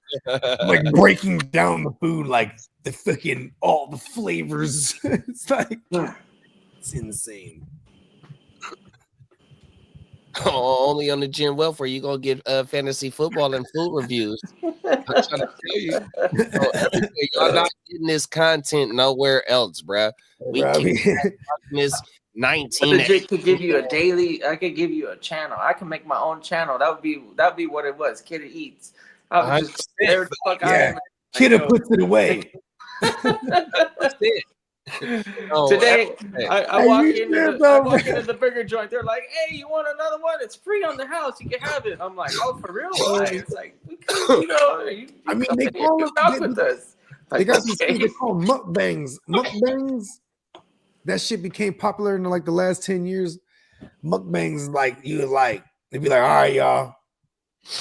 breaking down the food, like the fucking all the flavors. It's like it's insane. Only on the gym welfare you gonna get fantasy football and food reviews. I'm trying to tell you, y'all not getting this content nowhere else, bruh. We can this 19. Legit could give you a daily. I could give you a channel. I can make my own channel. That would be what it was. Kid Eats. I would just there the fuck yeah. Kid puts it away. That's it. Today, I walk into the burger joint. They're like, "Hey, you want another one? It's free on the house. You can have it." I'm like, "Oh, for real?" It's like, you know, I mean, they call it with us. They got these things they call mukbangs. Mukbangs. That shit became popular in like the last 10 years. Mukbangs, like they'd be like, all right, y'all,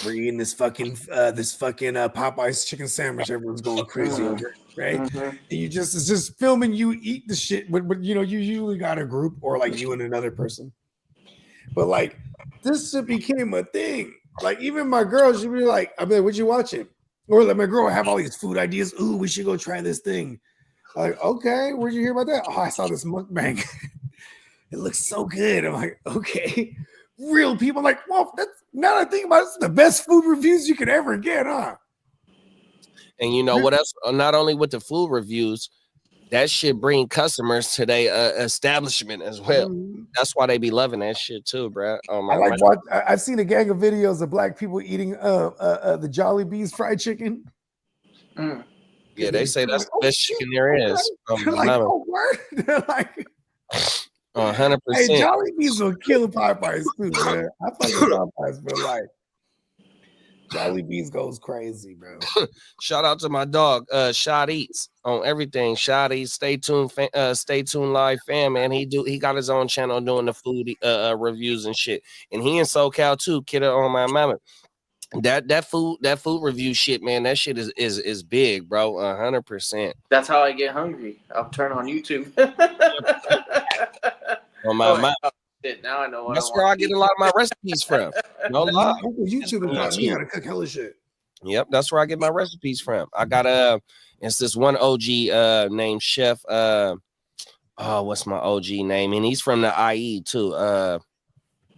we're eating this fucking Popeye's chicken sandwich. Everyone's going crazy over it, right? Mm-hmm. And it's just filming you eat the shit, but you know, you usually got a group or like you and another person. But like this shit became a thing. Like even my girl, she'd be like, I'd be like, what you watching? Or like my girl would have all these food ideas. Ooh, we should go try this thing. Like, okay, where'd you hear about that? Oh, I saw this mukbang. It looks so good. I'm like, okay. Real people like, well, that's now that I think about it, it's the best food reviews you could ever get, huh? And you know what else? Not only with the food reviews, that shit bring customers to their establishment as well. That's why they be loving that shit too, bro. I've seen a gang of videos of black people eating the Jolly Bees fried chicken. Yeah, they say that's the best chicken there is. They're like, oh, word? They're like, 100%. Hey, Jolly Bees will kill Popeyes too, man. I fuck with Popeyes, but like, Jolly Bees goes crazy, bro. Shout out to my dog, Shot Eats on everything. Shot Eats, stay tuned live fan, man. He got his own channel doing the food reviews and shit. And he in SoCal too, kid on my mama. That food review shit, man, that shit is big, bro. 100%. That's how I get hungry. I'll turn on YouTube. On my mind. Now I know what that's where I get a lot of my recipes from. No lie. YouTube and taught me how to cook hella shit. Yep, that's where I get my recipes from. I got it's this one OG named Chef. What's my OG name? And he's from the IE too.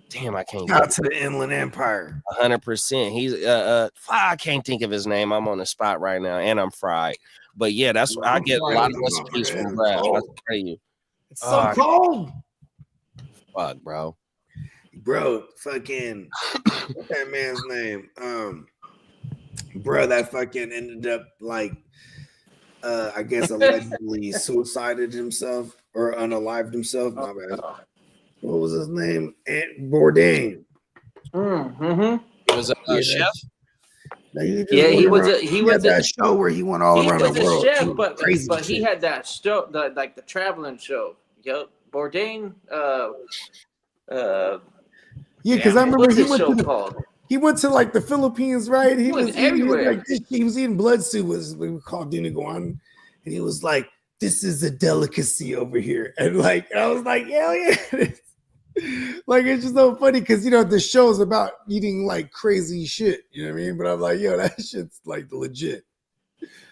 Damn, I can't. Out to the Inland Empire. 100%. He's I can't think of his name. I'm on the spot right now, and I'm fried. But yeah, that's where I get a lot of recipes from Brad. I tell you, it's so cold. Fuck, bro. Fucking what's that man's name? Bro, that fucking ended up like I guess allegedly suicided himself or unalived himself. My bad. What was his name? Bourdain. Was a chef? He was that show where he went all around the world. Chef, but he had that show, the traveling show. Yep, Bourdain. Because I remember he went to like the Philippines, right? He was everywhere. He was eating blood soup, was we called dinuguan, and he was like, "This is a delicacy over here," and like I was like, "Hell yeah!" Like it's just so funny because you know the show's about eating like crazy shit, you know what I mean? But I'm like, yo, that shit's like legit.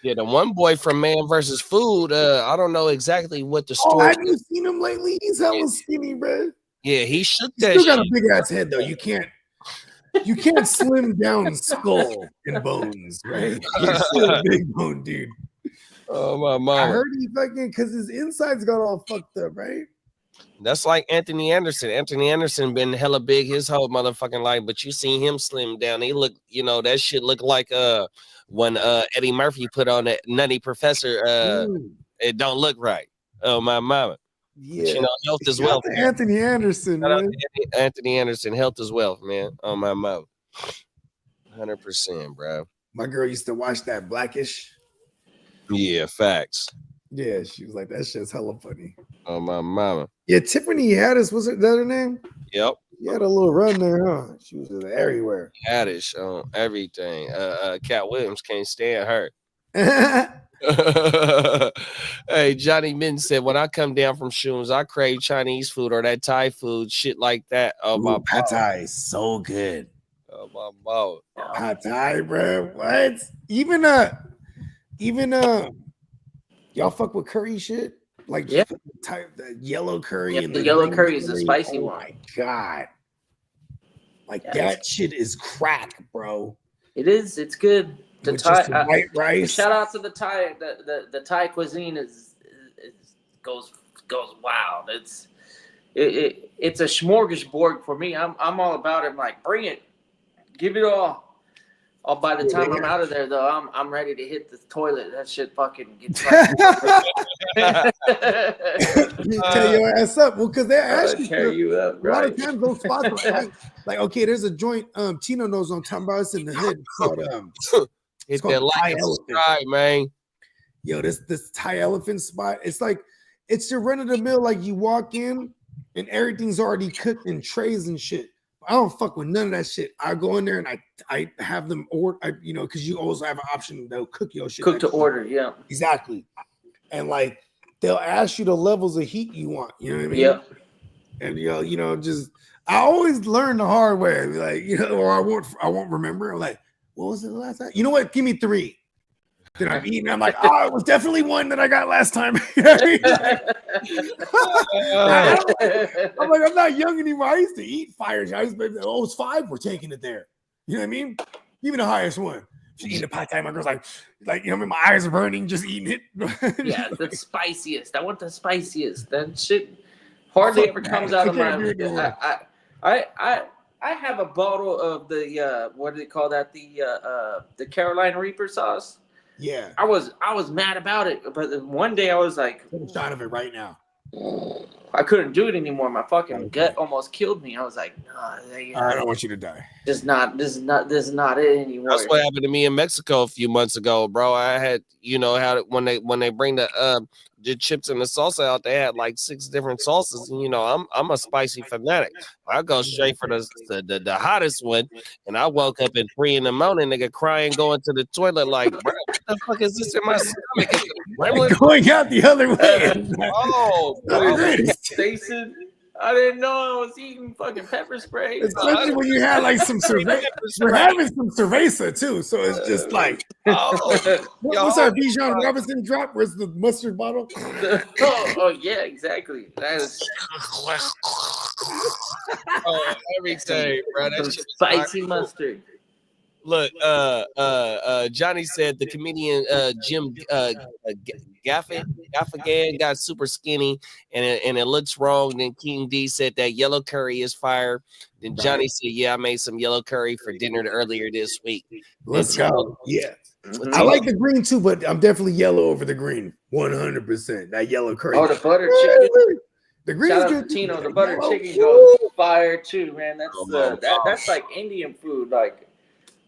Yeah, the one boy from Man vs. Food. I don't know exactly what the story. Have you seen him lately? He's hella skinny, bro. Yeah, he shook that. Still got a big ass head though. You can't. you can't slim down skull and bones, right? You're still a big bone dude. Oh my mama. I heard he fucking because his insides got all fucked up, right? That's like Anthony Anderson. Anthony Anderson been hella big his whole motherfucking life, but you seen him slim down. He look, that shit look like when Eddie Murphy put on that Nutty Professor. It don't look right. Oh my mama. Yeah, But, health is wealth. Anthony Anderson, man. Anthony Anderson, health is wealth, man. Oh my mama. 100%, bro. My girl used to watch that Blackish. Yeah, facts. Yeah, she was like, that shit's hella funny. Oh my mama. Yeah, Tiffany Haddish, was that her name? Yep. She had a little run there, huh? She was everywhere. Haddish on everything. Cat Williams can't stand her. Hey, Johnny Min said, when I come down from Shrooms, I crave Chinese food or that Thai food, shit like that. Oh, my Pad Thai is so good. Oh, my mouth. Pad Thai, bro. What? Even y'all fuck with curry shit? Like the yellow curry and the yellow curry is the spicy one. Oh my god. Like that shit is crack, bro. It is, it's good. The Thai white rice. Shout out to the Thai. The Thai cuisine goes wild. It's a smorgasbord for me. I'm all about it. I'm like, bring it, give it all. By the time I'm out of there, though, I'm ready to hit the toilet. That shit fucking gets tear your ass up. Well, because they're actually tear you up. A lot of times those spots like okay, there's a joint. Tino knows what I'm talking about. It's in the hood. It's called Hit that like and subscribe, man. Yo, this Thai elephant spot. It's like it's your run of the mill. Like you walk in and everything's already cooked in trays and shit. I don't fuck with none of that shit. I go in there and I have them order, because you always have an option. They'll cook your shit. Cook to order, yeah. Exactly. And like they'll ask you the levels of heat you want. You know what I mean? Yeah. And just I always learn the hard way. Like, or I won't remember. I'm like, what was it the last time? You know what? Give me 3. Then I'm eating. I'm like, oh, it was definitely one that I got last time. I'm like, I'm not young anymore. I used to eat fire. I used to be, oh, it's 5. We're taking it there. You know what I mean? Give me the highest one. She eating a pad thai. My girl's like, my eyes are burning just eating it. Yeah, the spiciest. I want the spiciest. That shit hardly ever comes out of my. I have a bottle of the what do they call that? The Carolina Reaper sauce. Yeah. I was mad about it, but one day I was like, take a shot of it right now. I couldn't do it anymore. My fucking gut almost killed me. I was like, I don't want you to die. This is not it anymore. That's what happened to me in Mexico a few months ago, bro. I had, how when they bring the chips and the salsa out, they had like 6 different salsas. And I'm a spicy fanatic. I go straight for the hottest one. And I woke up at 3 a.m, nigga, crying, going to the toilet like, bro, what the fuck is this in my stomach? Going out the other way. Oh, Jason, I didn't know I was eating fucking pepper spray. Especially when you had like some cerveza. We're having some cerveza too, so it's just like, what's our Bijan Robinson drop? Where's the mustard bottle? Oh yeah, exactly. That is everything, bro. That shit spicy mustard. Look, Johnny said the comedian Jim Gaffigan got super skinny and it looks wrong. Then King D said that yellow curry is fire. Then Johnny said, yeah, I made some yellow curry for dinner earlier this week. Let's go. Yeah. I like the green too, but I'm definitely yellow over the green. 100%. That yellow curry. Oh, the butter chicken. The green is good. Tino, the butter chicken goes fire too, man. That's like Indian food. Like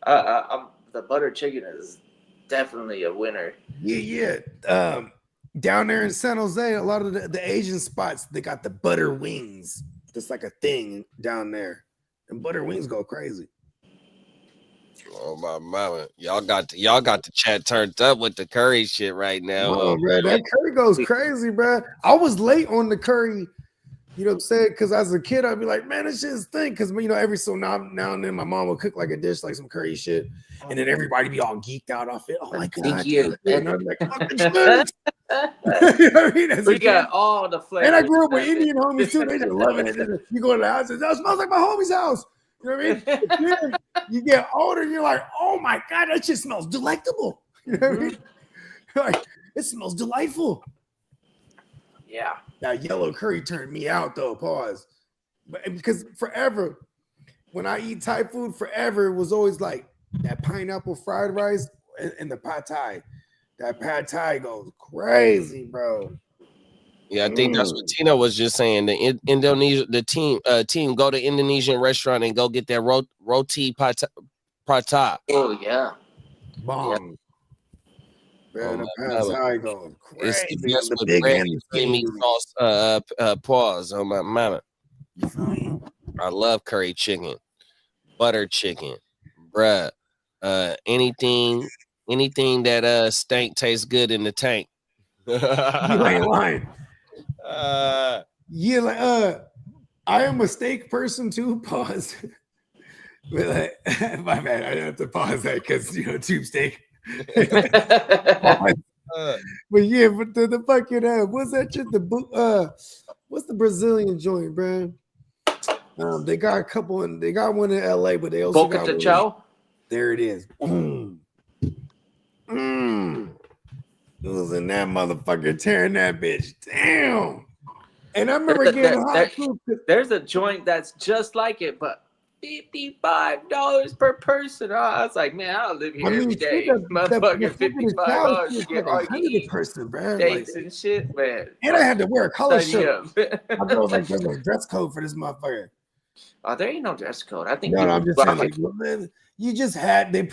the butter chicken is definitely a winner. Yeah. Down there in San Jose, a lot of the Asian spots, they got the butter wings. That's like a thing down there. And butter wings go crazy. Oh my mama. Y'all got the chat turned up with the curry shit right now. Oh, bro, that curry goes crazy, bro. I was late on the curry. You know what I'm saying? Because as a kid, I'd be like, man, this shit's thing. Because, every so now and then my mom would cook like a dish, like some curry shit. And then everybody be all geeked out off it. Oh, my God. And I'm like, fucking shit. You know what I mean? We got all the flavors. And I grew up with Indian homies, too. They just loving it. You go to the house, and it smells like my homie's house. You know what I mean? Then you get older, you're like, oh my God, that shit smells delectable. You know what I mean? Like, it smells delightful. Yeah. That yellow curry turned me out though. Pause. But because forever, when I eat Thai food, forever it was always like that pineapple fried rice and the pad Thai. That pad Thai goes crazy, bro. Yeah, I think that's what Tina was just saying. The Indonesia, the team go to Indonesian restaurant and go get that roti prata. Oh yeah. Bomb. Man, the my pad mama. Thai goes It's crazy. just The with big bread and and the cream meat skinny. sauce. Pause on my mama. I love curry chicken, butter chicken, bruh. Anything that stank tastes good in the tank. You ain't lying. Yeah, like I am a steak person too. Pause. But like, my bad, I have to pause that because tube steak. But yeah, but the fucking what's that shit? What's the Brazilian joint, bro? They got a couple and they got one in LA, but they also Boca got de one. Chao. There it is. It was in that motherfucker tearing that bitch down. And I remember getting hot food. There's a joint that's just like it, but $55 per person. I was like, man, I'll live here every day. Motherfucker, $55 get all you eat, person, bro. dates and shit, man. And I had to wear a collar shirt. I My girl was like, "There's no dress code for this motherfucker." Oh, there ain't no dress code. I think no, I'm just saying, like, well, man, you just had they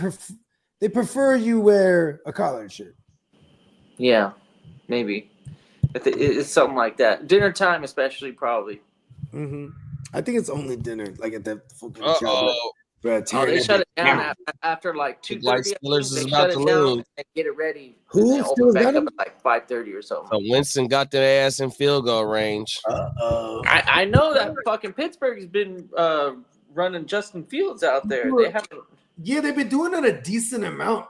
prefer you wear a collared shirt. Yeah, maybe. It's something like that. Dinner time, especially, probably. Mm-hmm. I think it's only dinner, like at the fucking Uh-oh. They shut it down after like 2:30. Steelers is They about shut to it down lose. and get it ready. Who open back up at like 5:30 or something. So Winston got their ass in field goal range. I know that fucking Pittsburgh's been running Justin Fields out there. They haven't. Yeah, they've been doing it a decent amount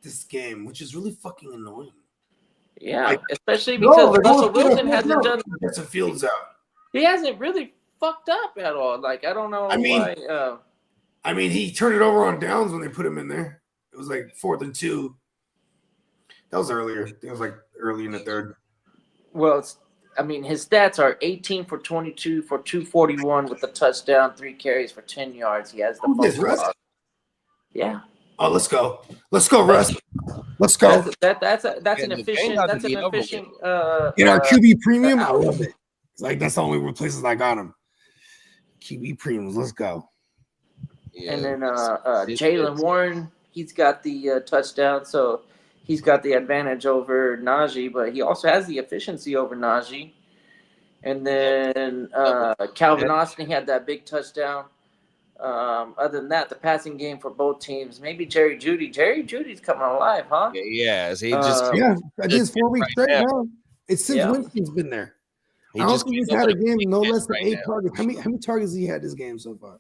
this game, which is really fucking annoying. Yeah, especially because Russell Wilson hasn't done. Justin Fields out. He hasn't really fucked up at all. Like I don't know why. I mean, he turned it over on downs when they put him in there. It was like 4th and 2. That was earlier. I think it was like early in the third. Well, his stats are 18 for 22 for 241 with the touchdown, 3 carries for 10 yards. He has the Russ? Yeah. Oh, let's go. Let's go, Russ. Let's go. That's an efficient. That's an efficient. In our QB premium, I love it. It's like that's the only places I got him. QB premiums. Let's go. Yeah, and then Jaylen Warren, he's got the touchdown, so he's got the advantage over Najee, but he also has the efficiency over Najee. And then Calvin Austin, he had that big touchdown. Other than that, the passing game for both teams, maybe Jerry Jeudy. Jerry Judy's coming alive, huh? Yeah, he I think it's 4 weeks straight now. It's since Winston's been there. I don't think he's had a game no less than 8 targets. How many targets has he had this game so far?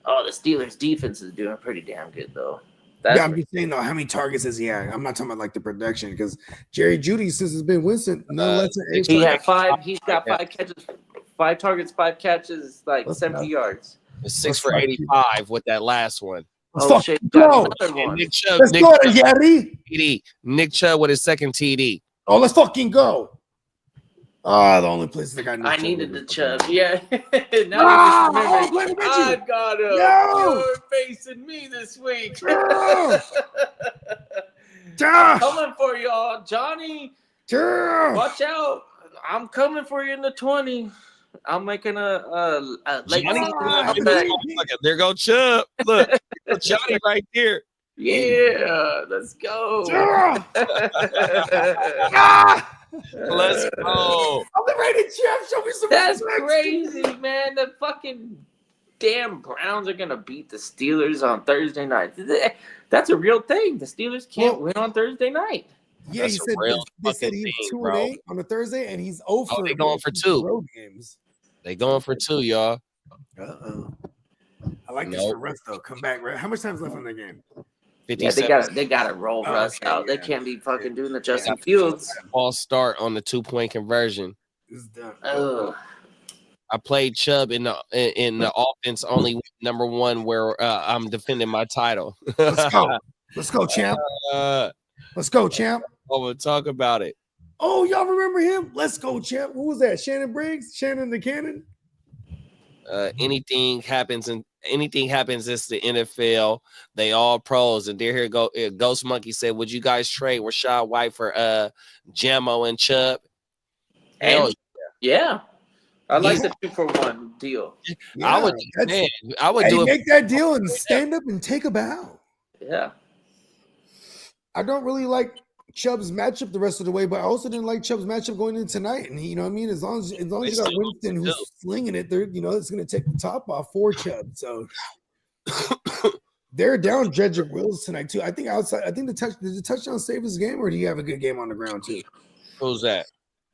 Oh, the Steelers' defense is doing pretty damn good, though. I'm just saying, though, how many targets has he had? I'm not talking about like the production because Jerry Jeudy, since it's been Winston, no less than 8 He had 5. He's got 5 catches, 5 targets, 5 catches, like 70 yards. It's 6 for 85 with that last one. Let's go. Nick Chubb, let's go, Jerry. TD. Nick Chubb with his second TD. Oh, let's fucking go. The only place I got. I needed the Chubb. Yeah. Now I got him. You're facing me this week. Coming for y'all, Johnny. Watch out. I'm coming for you in the 20. I'm making a there go Chubb. Look, Johnny right there. Yeah, let's go. Let's go. I'm the rated champ. Show me some. That's crazy, man. The fucking damn Browns are gonna beat the Steelers on Thursday night. That's a real thing. The Steelers can't win on Thursday night. Yeah, he said they said he's 2-8 on a Thursday, and he's over. Oh, they going for 2 road games. They going for 2, y'all. I like this for Russ though. Come back, Russ. How much time's left in the game? Yeah, they gotta roll Russ out. They can't be fucking doing the Justin Fields. False start on the 2-point conversion. It's done. I played Chubb in the offense only number 1 where I'm defending my title. Let's go, champ. uh, Let's go, champ. I'm gonna talk about it. Oh, y'all remember him? Let's go, champ. Who was that? Shannon Briggs? Shannon the Cannon? Anything happens it's the NFL. They all pros. And there here go Ghost Monkey said, would you guys trade Rashad White for Jamo and Chubb? And yeah. I like the 2-for-1 deal. Yeah, I would do it. Make that deal and stand up and take a bow. Yeah. I don't really like Chubb's matchup the rest of the way, but I also didn't like Chubb's matchup going in tonight. And you know what I mean? As long as you got Winston who's slinging it, it's going to take the top off for Chubb. So they're down Jedrick Wills tonight too. I think did the touchdown save his game, or do you have a good game on the ground too? Who's that?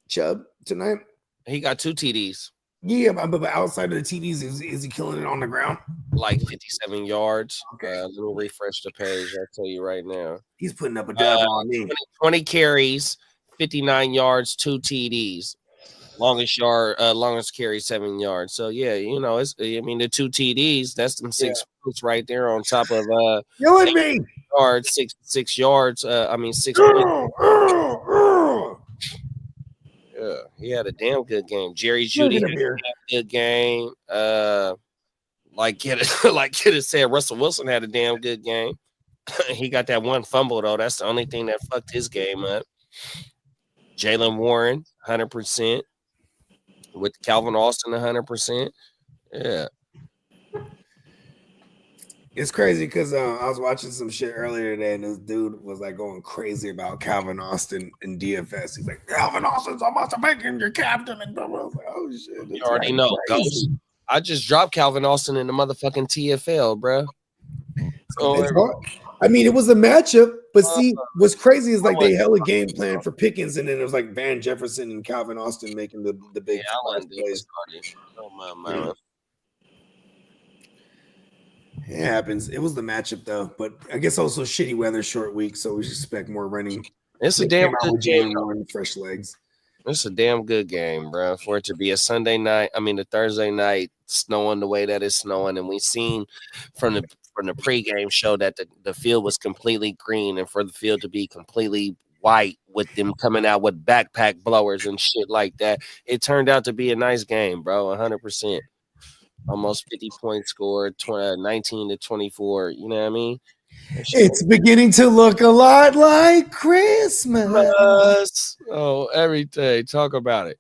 Chubb tonight. He got 2 TDs. Yeah, but outside of the TDs, is he killing it on the ground? Like 57 yards. Okay. Let me refresh the page. I'll tell you right now. He's putting up a dub on me. 20 carries, 59 yards, 2 TDs. Longest carry 7 yards. So yeah, the 2 TDs, that's them 6 points right there on top of killing me. Yards, 6 yards. 6 points. Yeah, he had a damn good game. Jerry Jeudy had a damn good game. Like Kid said, Russell Wilson had a damn good game. He got that 1 fumble though. That's the only thing that fucked his game up. Jalen Warren, 100%. With Calvin Austin, 100%. Yeah. It's crazy because I was watching some shit earlier today, and this dude was like going crazy about Calvin Austin in DFS. He's like, Calvin Austin's almost to make him your captain, and I was like, oh shit, you already know. Ghost. I just dropped Calvin Austin in the motherfucking TFL, bro. It was a matchup, but see, what's crazy is like they held a game plan for Pickens, and then it was like Van Jefferson and Calvin Austin making the big plays. Oh my. It happens. It was the matchup though, but I guess also shitty weather, short week, so we should expect more running. It's a damn good game. Fresh legs. It's a damn good game, bro. For it to be a Thursday night snowing the way that it's snowing, and we seen from the pregame show that the field was completely green, and for the field to be completely white with them coming out with backpack blowers and shit like that, it turned out to be a nice game, bro. 100%. Almost 50 points scored, 19-24. You know what I mean? It's beginning to look a lot like Christmas. Oh, every day. Talk about it.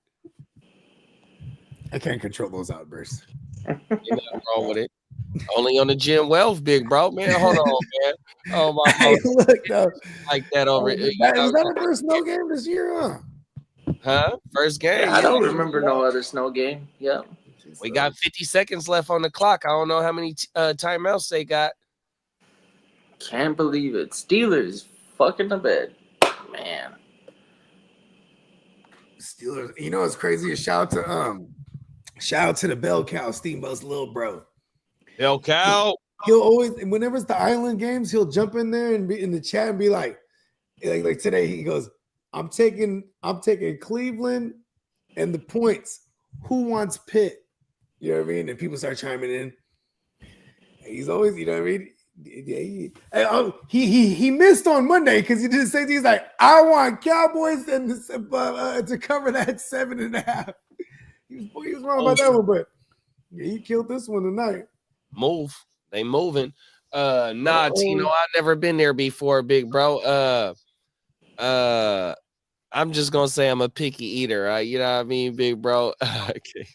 I can't control those outbursts. Ain't nothing wrong with it. Only on the Jim Wells, big bro. Man, hold on, man. Oh, my hey, look, though. Like that over here. Was that the first snow game this year, huh? First game. I don't remember no other snow game. Yeah. We got 50 seconds left on the clock. I don't know how many timeouts they got. Can't believe it. Steelers fucking the bed. Man. Steelers. You know what's crazy? Shout out to the Bell Cow, Steamboat's little bro. Bell Cow. He'll always, whenever it's the island games, he'll jump in there and be in the chat and be like today, he goes, I'm taking Cleveland and the points. Who wants Pitt? You know what I mean? And people start chiming in. He's always, you know what I mean? He missed on Monday because he didn't say, he's like, I want Cowboys and to cover that 7.5. He was wrong about that one, but he killed this one tonight. They moving. Tino, I've never been there before, big bro. I'm just gonna say I'm a picky eater, right? You know what I mean, big bro. Okay.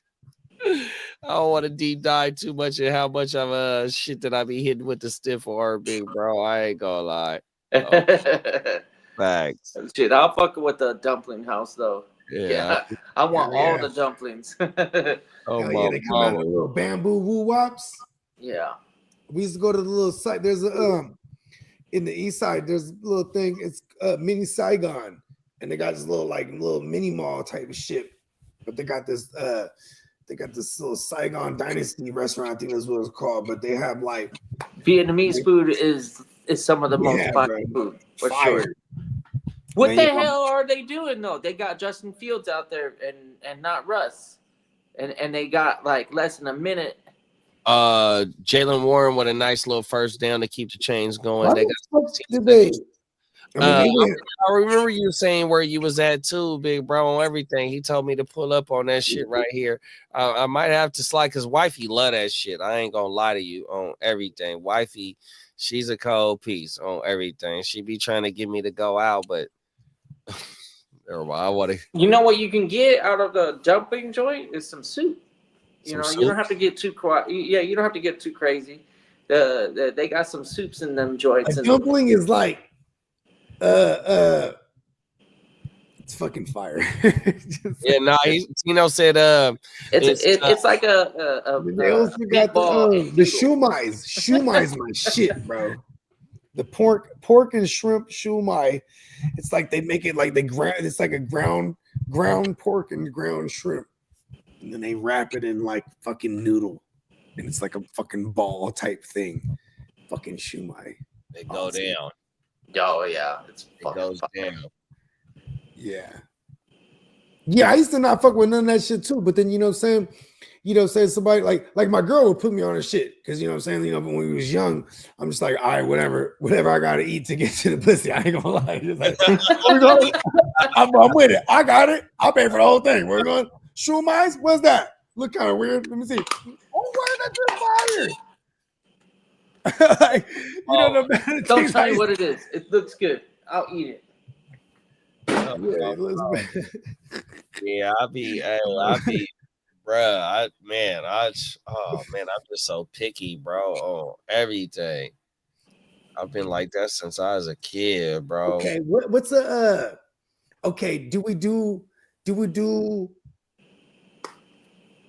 I don't want to deep dive too much in how much of shit that I be hitting with the stiff arm, big bro. I ain't gonna lie. Facts. Shit, I'll fuck with the dumpling house though. Yeah. I want all the dumplings. They come out in little bamboo woo wops. Yeah. We used to go to the little site. There's a in the east side, there's a little thing, it's mini Saigon, and they got this little mini mall type of shit. But they got this little Saigon Dynasty restaurant, I think that's what it's called. But they have like Vietnamese food is some of the most fire food for sure. What the hell are they doing though? They got Justin Fields out there and not Russ. and they got like less than a minute. Jalen Warren with a nice little first down to keep the chains going. Why They the got fuck did they? I mean, I remember you saying where you was at too, big bro, on everything. He told me to pull up on that shit right here. I might have to slide because wifey love that shit. I ain't gonna lie to you on everything. Wifey, she's a cold piece on everything. She be trying to get me to go out, but never mind. I want to. You know what you can get out of the dumpling joint is some soup. You know, you don't have to get too quiet. Yeah, you don't have to get too crazy. They got some soups in them joints. A dumpling is like, it's fucking fire. Yeah, no, Tino said, it's like they also got the shumais. Shumai's my shit, bro. The pork and shrimp shumai. It's like they make it like they ground. It's like a ground pork and ground shrimp, and then they wrap it in like fucking noodle, and it's like a fucking ball type thing. Fucking shumai. They go down. Oh yeah, it goes down. Yeah. Yeah, I used to not fuck with none of that shit too. But then you know what I'm saying? You know, say somebody like my girl would put me on her shit. Cause you know what I'm saying? You know, when we was young, I'm just like, all right, whatever I gotta eat to get to the pussy. I ain't gonna lie. Just like, I'm with it. I got it. I'll pay for the whole thing. We're going, shumais? What's that? Look kind of weird. Let me see. Oh, where that just fire? Like, you know, don't tell me what it is. It looks good. I'll eat it. Yeah, I be, bruh. I'm just so picky, bro, on everything. I've been like that since I was a kid, bro. Okay, what's a okay? Do we do?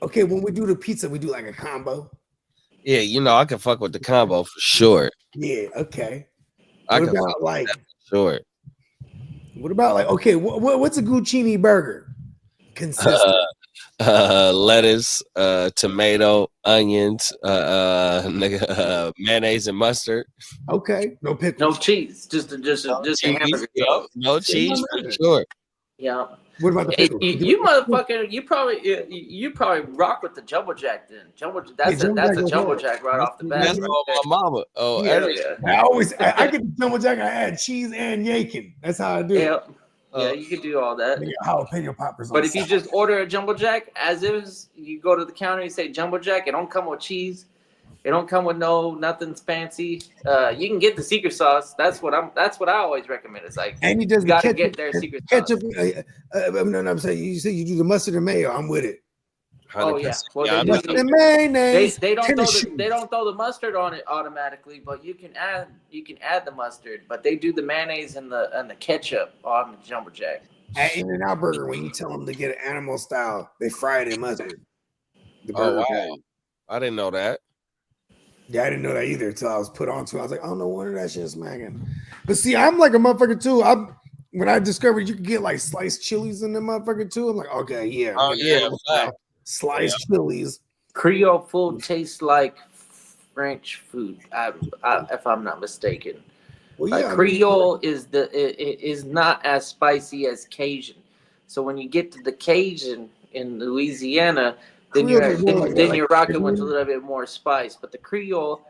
Okay, when we do the pizza, we do like a combo. Yeah, you know, I can fuck with the combo for sure. Yeah, okay. What about like sure? What about like okay? What's a Guccini burger? Consistent. Lettuce, tomato, onions, mayonnaise and mustard. Okay, no pickles, no cheese, just a hamburger. No cheese for sure. Yeah. What about the pickles? You motherfucker, you probably rock with the jumbo jack then. That's a jumbo jack right off the bat. That's all my mama. Oh, yeah. I get the jumbo jack. I add cheese and bacon. That's how I do it. Yeah, you could do all that. Jalapeno poppers. But if you just order a jumbo jack as is, you go to the counter, you say jumbo jack. It don't come with cheese. It don't come with nothing fancy. You can get the secret sauce. That's what I always recommend. It's like, and he does got to get their secret ketchup. sauce. I'm saying you say you do the mustard and mayo. I'm with it. Oh yeah, well, mayonnaise. They don't throw the mustard on it automatically, but you can add the mustard. But they do the mayonnaise and the ketchup on the jumbo jack. At In-N-Out Burger, when you tell them to get an animal style, they fry it in mustard. The burger wow. I didn't know that. Yeah, I didn't know that either until I was put onto it. I was like, oh, no wonder that shit's smacking. But see, I'm like a motherfucker too. When I discovered you could get like sliced chilies in the motherfucker too, I'm like, okay, yeah. Oh yeah, sliced chilies. Creole food tastes like French food, if I'm not mistaken. Well, yeah, Creole is not as spicy as Cajun. So when you get to the Cajun in Louisiana, then you're rocking with a little bit more spice. But the Creole,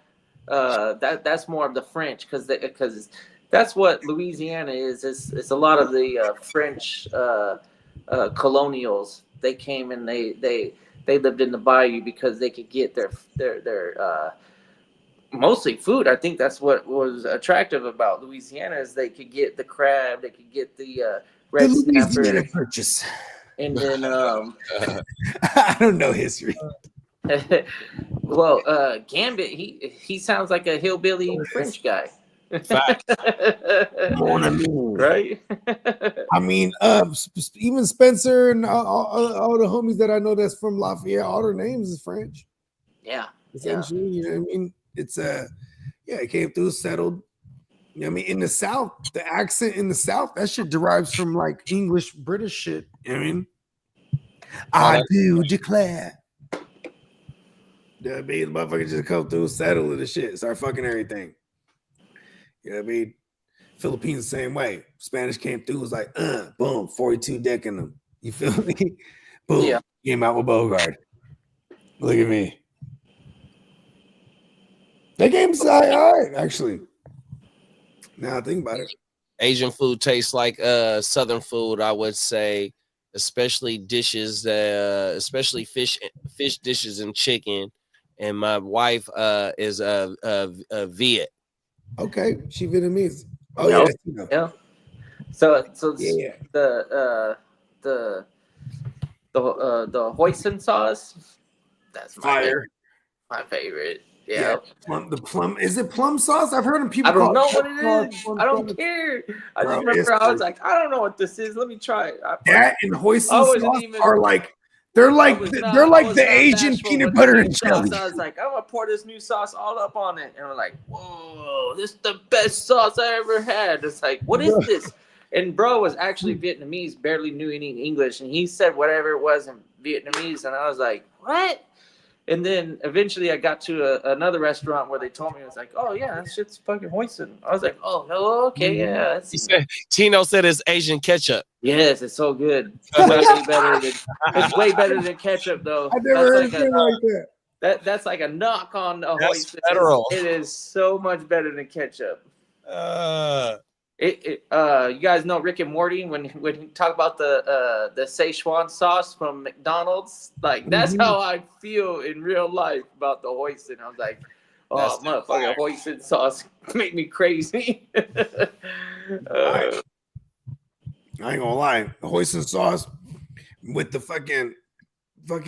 that's more of the French because that's what Louisiana is. It's a lot of the French colonials. They came and they lived in the bayou because they could get their mostly food. I think that's what was attractive about Louisiana is they could get the crab, they could get the red snapper purchase. And then I don't know history. Well, Gambit, he sounds like a hillbilly French guy. Right? I mean, even Spencer and all the homies that I know that's from Lafayette, all their names is French. Yeah. Essentially, you know what I mean? It's it came through, settled. You know what I mean? In the South, the accent in the South, that shit derives from like English, British shit. You know what I mean? I do declare. The motherfuckers just come through, settle the shit, start fucking everything. You know what I mean? Philippines the same way. Spanish came through, was like, boom, 42 deck in them. You feel me? Boom. Yeah. Came out with Bogart. Look at me. That game's all right, actually. Now I think about it. Asian food tastes like Southern food, I would say, especially dishes, especially fish dishes and chicken. And my wife is Viet. Okay, she Vietnamese. Oh No. yeah, you know. Yeah. So Yeah. the hoisin sauce. That's Fire. my favorite. Yeah. The plum. Is it plum sauce? I've heard of people. I don't know call what it it is. plum I don't sauce. care. I Bro, just remember I was like, I don't know what this is. Let me try it. That and hoisin I wasn't sauce even- are like they're like the Asian peanut butter and jelly. Sauce. I was like, I'm gonna pour this new sauce all up on it, and we're like, whoa, this is the best sauce I ever had. It's like, what is this? And bro was actually Vietnamese, barely knew any English, and he said whatever it was in Vietnamese, and I was like, what? And then eventually I got to another restaurant where they told me, it was like, oh yeah, that shit's fucking hoisin. I was like, oh no, okay, yeah. Tino said it's Asian ketchup. Yes, it's so good. It's way better than ketchup, though. I never heard it like that. That's like a knock on a That's hoisin. federal. It is so much better than ketchup. You guys know Rick and Morty when he talk about the Szechuan sauce from McDonald's? Like that's how I feel in real life about the hoisin. I was like, oh motherfucker, hoisin sauce make me crazy. I ain't gonna lie, the hoisin sauce with the fucking the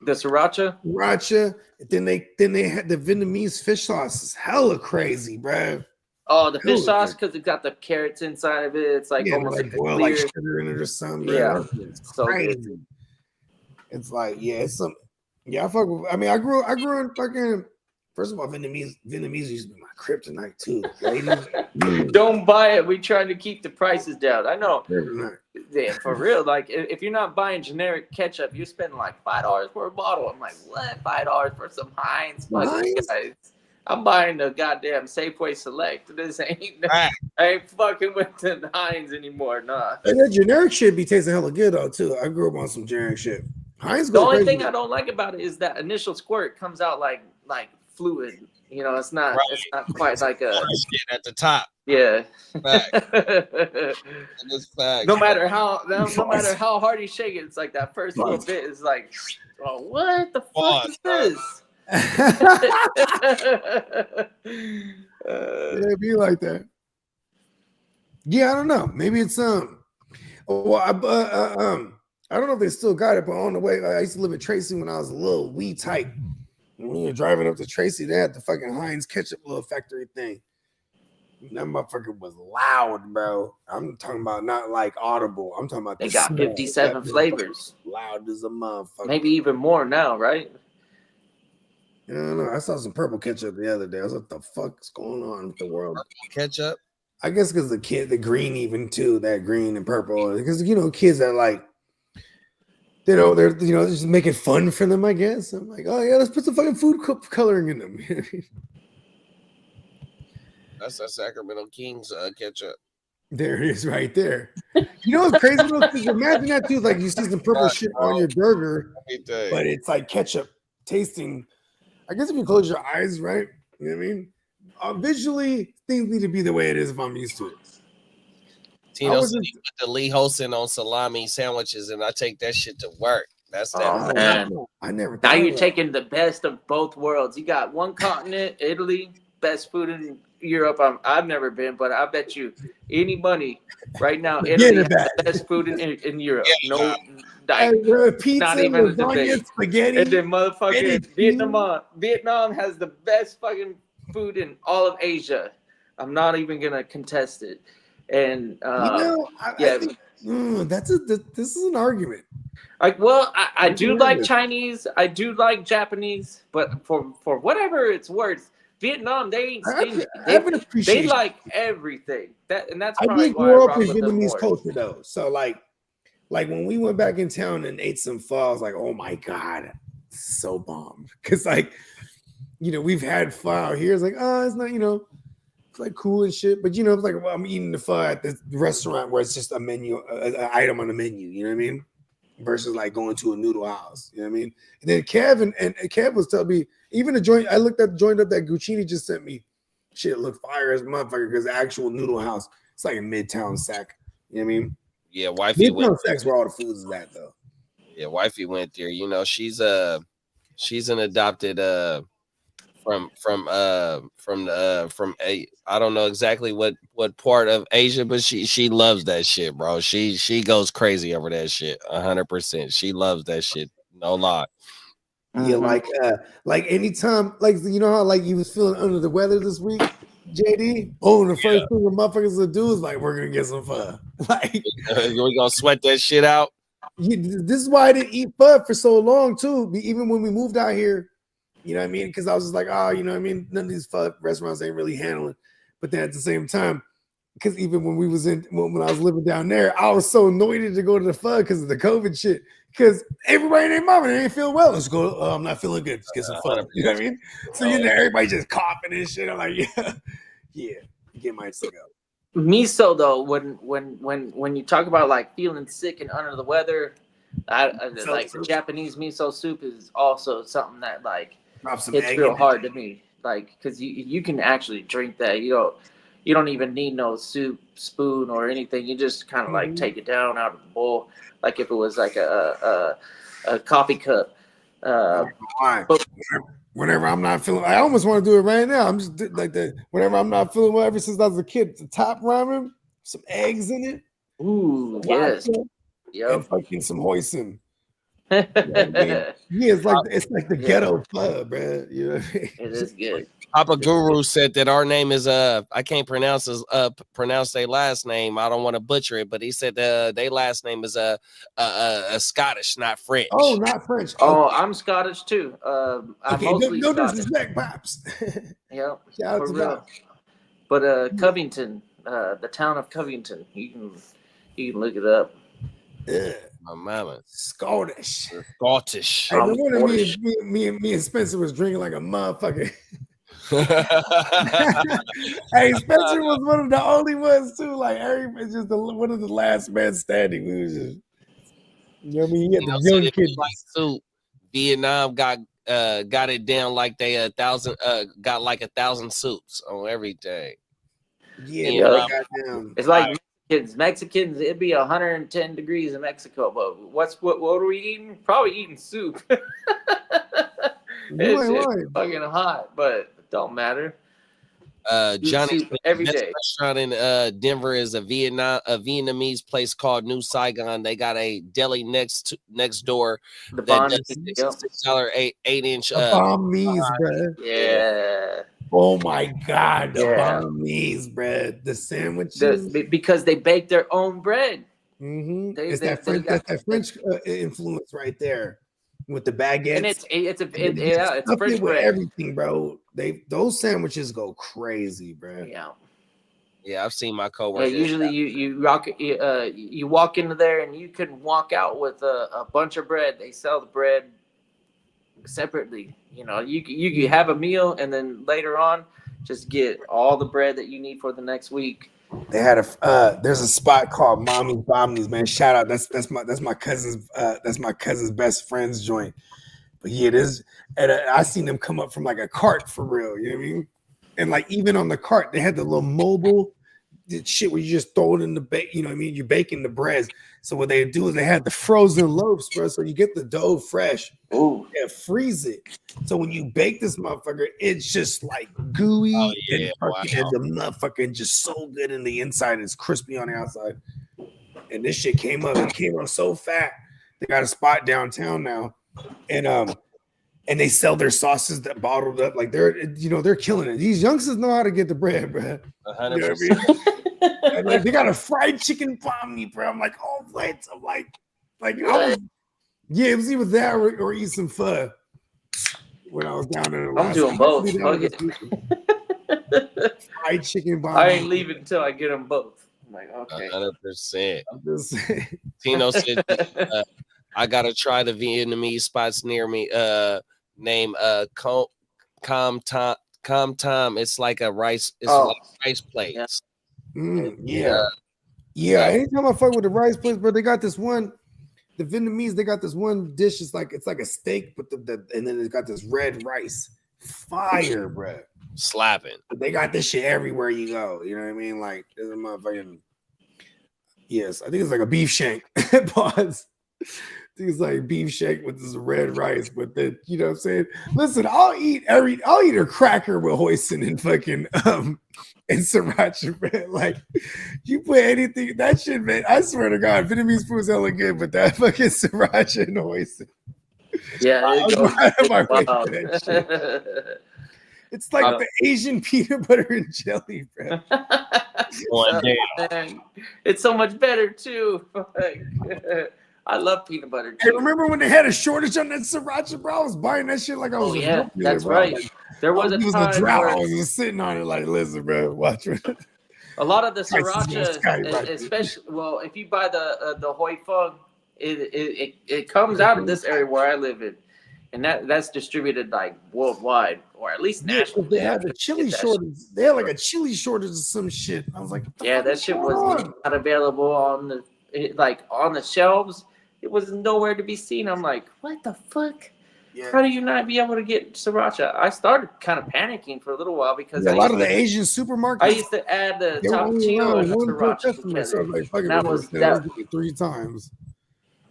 sriracha. Then they had the Vietnamese fish sauce. Is hella crazy, bro. Oh, the fish sauce because it got the carrots inside of it. It's like almost like boiled like sugar in it or something. Yeah, it's so crazy. Good. It's like it's some. Yeah, I fuck with. I mean, I grew in fucking. First of all, Vietnamese used to be my kryptonite too. Ladies, don't buy it. We trying to keep the prices down. I know. Yeah, for real. Like if you're not buying generic ketchup, you're spending like $5 for a bottle. I'm like, what? $5 for some Heinz? Guys. I'm buying the goddamn Safeway Select. This ain't I ain't fucking with the Heinz anymore. Nah. And that generic shit be tasting hella good though too. I grew up on some generic shit. Heinz. The only thing I don't like about it is that initial squirt comes out like fluid. You know, it's not quite like a at the top. Yeah. No matter how hard you shake it, it's like that first little bit is like, oh, what the fuck is this? It'd be like that. Yeah, I don't know. Maybe it's well, I don't know if they still got it, but on the way, I used to live in Tracy when I was a little wee type. And when we were driving up to Tracy, they had the fucking Heinz ketchup little factory thing. That motherfucker was loud, bro. I'm talking about not like audible. I'm talking about they got 57 flavors. Loud as a motherfucker. Maybe even more now, right? I don't know. I saw some purple ketchup the other day. I was like, what the fuck is going on with the world? Ketchup? I guess because the green even too, that green and purple. Because kids are like, they're just making fun for them, I guess. I'm like, oh yeah, let's put some fucking food coloring in them. That's a Sacramento Kings ketchup. There it is right there. You know what's crazy though? Imagine that too. Like you see some purple shit on your burger, but it's like ketchup tasting. I guess if you close your eyes, right? You know what I mean? Visually, things need to be the way it is if I'm used to it. Tino said he put the Lee Holson on salami sandwiches, and I take that shit to work. That's that. Oh, man. I never. Now you're taking the best of both worlds. You got one continent, Italy, best food in Europe. I've never been, but I bet you any money right now, Italy has the best food in Europe. No. Pizza, not even a debate. Spaghetti, and then motherfucking Vietnam has the best fucking food in all of Asia. I'm not even gonna contest it. And I think, this is an argument. Like, well, I do like Chinese, I do like Japanese, but for whatever it's worth, Vietnam, they ain't stingy. They like everything. That's probably why I grew up in with Vietnamese culture though. So like when we went back in town and ate some pho, I was like, oh my God, so bomb. Because like, we've had pho out here. It's like, oh, it's not, it's like cool and shit. But it's like, well, I'm eating the pho at the restaurant where it's just a menu, an item on the menu. You know what I mean? versus like going to a noodle house. You know what I mean? And then Kev and Kev was telling me, even the joint, I looked at the joint up that Guccini just sent me. Shit looked fire as a motherfucker because the actual noodle house, it's like a Midtown Sac. You know what I mean? Yeah, wifey Midtown went. Sac's where all the foods is at though. Yeah, wifey went there. You know, she's an adopted from a I don't know exactly what part of Asia, but she loves that shit, bro. She goes crazy over that shit 100%. She loves that shit. No lie. Yeah, like anytime, like you know how like you was feeling under the weather this week, JD. Oh, the first thing the motherfuckers will do is like we're gonna get some pho. Like we gonna sweat that shit out. This is why I didn't eat pho for so long too. Even when we moved out here, you know what I mean? Because I was just like, oh, you know what I mean? None of these pho restaurants ain't really handling. But then at the same time, because even when we was when I was living down there, I was so annoyed to go to the pho because of the COVID shit. Because everybody and their mama, they ain't feel well. Let's go. I'm not feeling good. Let's get some pho. You know what I mean? So you know, everybody just coughing and shit. I'm like, yeah, get my stick up. Miso though, when you talk about like feeling sick and under the weather, like the Japanese miso soup is also something that like it's real hard to me. Like because you can actually drink that. You don't even need no soup spoon or anything. You just kind of like take it down out of the bowl, like if it was like a coffee cup. But whenever I'm not feeling, I almost want to do it right now. I'm just like that. Whenever I'm not feeling well, ever since I was a kid, the top ramen, some eggs in it. Ooh, yes. And fucking some hoisin. You know what I mean? Yeah, it's like the ghetto pub, bro. You know what I mean? It is good. Papa Guru said that our name is I can't pronounce their last name. I don't want to butcher it, but he said their last name is Scottish, not French. Oh, not French. Oh, I'm Scottish too. I'm mostly no Scottish. Disrespect, pops. Yeah, shout out to real. Pops. But Covington, the town of Covington, you can look it up. Yeah. My mama, Scottish. Scottish. Hey, no wonder me and Spencer was drinking like a motherfucker. Hey, Spencer was one of the only ones too. Like Harry was just one of the last men standing. We was just, you know what I mean? He had the young kids. Like soup. Vietnam got it down like they got like 1,000 soups on everything. Yeah, it's like Mexicans. It'd be 110 degrees in Mexico, but what are we eating? Probably eating soup. It's fucking hot, but it don't matter. Johnny's every best day. restaurant in Denver is a Vietnamese place called New Saigon. They got a deli next door. The that does $6 8-inch. Banh bro. Yeah. Oh my God, the Banh bread, the sandwiches. Because they bake their own bread. Mm-hmm. It's that French influence right there with the baguettes. And it's French bread. Everything, bro. Those sandwiches go crazy, bro. Yeah, I've seen my coworkers. Yeah, usually you walk into there and you can walk out with a bunch of bread. They sell the bread separately. You know, you have a meal and then later on just get all the bread that you need for the next week. They had there's a spot called Mommy's Bomnies, man. Shout out. That's my cousin's best friend's joint. But yeah, it is. And I seen them come up from like a cart for real. You know what I mean? And like even on the cart, they had the little mobile shit where you just throw it in the bake. You know what I mean? You're baking the breads. So what they do is they had the frozen loaves, bro. So you get the dough fresh. Ooh. And freeze it. So when you bake this motherfucker, it's just like gooey and the motherfucker just so good in the inside. It's crispy on the outside. And this shit came up. It came up so fat. They got a spot downtown now. And they sell their sauces that bottled up. Like they're killing it. These youngsters know how to get the bread, bro. 100%. You know what I mean? Like they got a fried chicken banh bro. I'm like, oh, what? I'm like it was either that or eat some pho when I was down there. I'm doing both. Fried chicken banh. I ain't leaving until I get them both. I'm like, okay. 100%. I'm just saying. Tino said, I gotta try the Vietnamese spots near me. Name Com Tom. It's like a rice. It's like rice plates. Yeah. Anytime I fuck with the rice place, but they got this one. the Vietnamese, they got this one dish. It's like a steak, but and then it's got this red rice. Fire, bro. Slapping. But they got this shit everywhere you go. You know what I mean? Like there's a motherfucking. Yes, I think it's like a beef shank. Pause. I think it's like beef shank with this red rice, but then you know what I'm saying. Listen, I'll eat a cracker with hoisin and fucking and sriracha, man. Like you put anything that shit, man. I swear to God, Vietnamese food's hella good, but that fucking sriracha and hoisin. Yeah, it's like the Asian peanut butter and jelly, bro. It's so much better too. I love peanut butter too. Hey, remember when they had a shortage on that sriracha, bro? I was buying that shit like I was. Oh yeah, that's right. Like, there was a time drought. I was just sitting on it like, listen, bro, watch it. A lot of the sriracha, especially if you buy the Hoi Fung, it comes out of this area where I live in, and that's distributed like worldwide or at least nationally. They had the chili shortage. They had like a chili shortage of some shit. I was like, yeah, that shit was not available on the shelves. It was nowhere to be seen. I'm like, what the fuck? Yeah. How do you not be able to get sriracha? I started kind of panicking for a little while because a lot of the Asian supermarkets. I used to add the tapatio and sriracha together. So like, that was 3 times.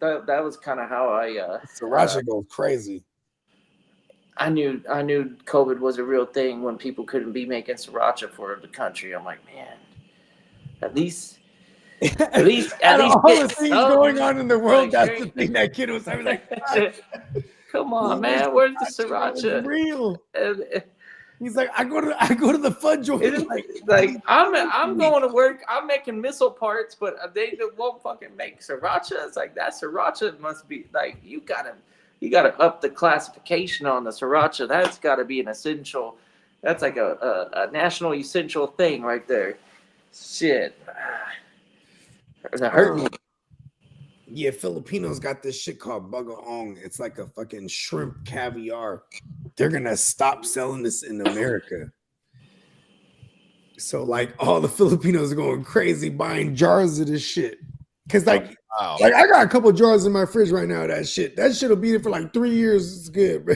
That was kind of how I sriracha goes crazy. I knew COVID was a real thing when people couldn't be making sriracha for the country. I'm like, man, at least all the things going on in the world, that's the thing that kid was having like, come on, man, where's the sriracha? Real. He's like, I go to the fun joint. Like I'm going to work. I'm making missile parts, but they won't fucking make sriracha. It's like that sriracha must be like you gotta up the classification on the sriracha. That's got to be an essential. That's like a national essential thing right there. Shit. That hurt me. Yeah, Filipinos got this shit called bagoong. It's like a fucking shrimp caviar. They're gonna stop selling this in America. So like all the Filipinos are going crazy buying jars of this shit. Cause like I got a couple jars in my fridge right now of that shit. That shit will be there for like 3 years. It's good, bro.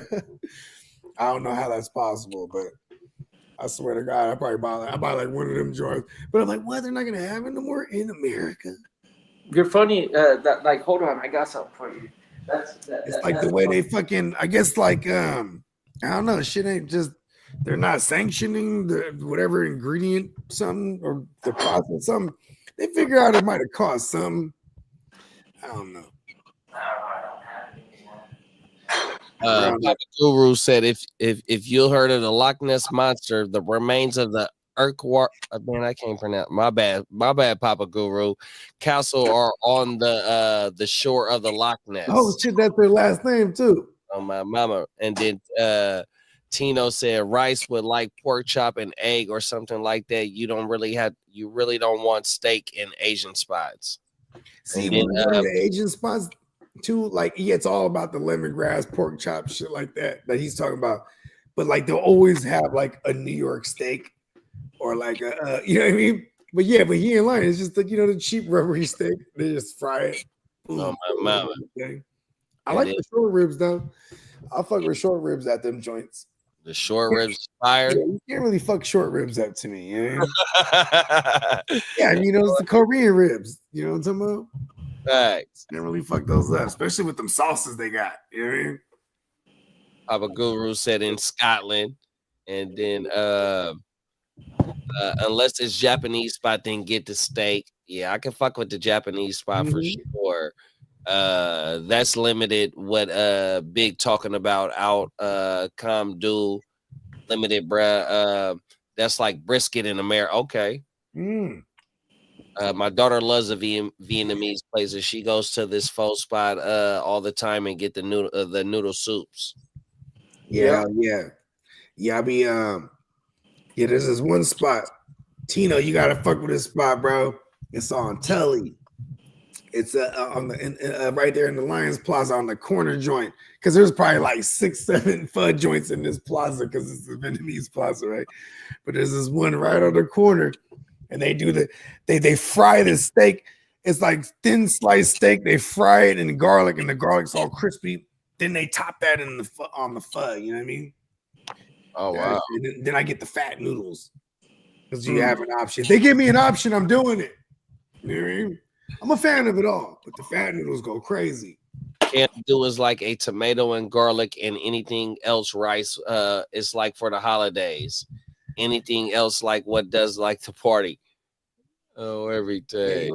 I don't know how that's possible, but I swear to God, I buy like one of them jars. But I'm like, well, they're not gonna have it no more in America. You're funny. Hold on, I got something for you. It's like the way they fucking. I guess like I don't know. Shit ain't just. They're not sanctioning the whatever ingredient something or the process something. They figure out it might have cost something. I don't know. Papa Guru said, if you heard of the Loch Ness monster, the remains of the man, I can't pronounce. My bad, Papa Guru. Castle are on the shore of the Loch Ness. Oh shit, that's their last name too. Oh my mama. And then Tino said rice with like pork chop and egg or something like that. You really don't want steak in Asian spots. See, then, the Asian spots too, like it's all about the lemongrass, pork chop, shit like that he's talking about. But like they'll always have like a New York steak or like a you know what I mean. But he ain't lying. It's just like the cheap rubbery steak. They just fry it. Oh my mama. I like the short ribs though. I'll fuck with short ribs at them joints. The short ribs fire. Yeah, you can't really fuck short ribs up to me. You know? Yeah, it's the Korean ribs. You know what I'm talking about? Thanks. Can't really fuck those up, especially with them sauces they got. You know what I mean? Papa Guru said in Scotland, and then unless it's Japanese spot, then get the steak. Yeah, I can fuck with the Japanese spot for sure. That's limited. What Big talking about out Kamdu limited, bruh. That's like brisket in America. Okay. My daughter loves a Vietnamese place, and she goes to this pho spot all the time and get the noodle soups. Yeah. I be there's this one spot. Tino, you gotta fuck with this spot, bro. It's on Telly. It's on the right there in the Lions Plaza on the corner joint, because there's probably like 6-7 pho joints in this plaza because it's the Vietnamese plaza, right? But there's this one right on the corner, and they do they fry the steak, It's like thin sliced steak. They fry it in garlic, and the garlic's all crispy. Then they top that in on the pho. You know what I mean? Oh wow. Then I get the fat noodles because you have an option. If they give me an option, I'm doing it. You know what I mean? I'm a fan of it all, but the fat noodles go crazy. Can't do is like a tomato and garlic and anything else rice. It's like for the holidays. Anything else like what does like the party? Oh, every day.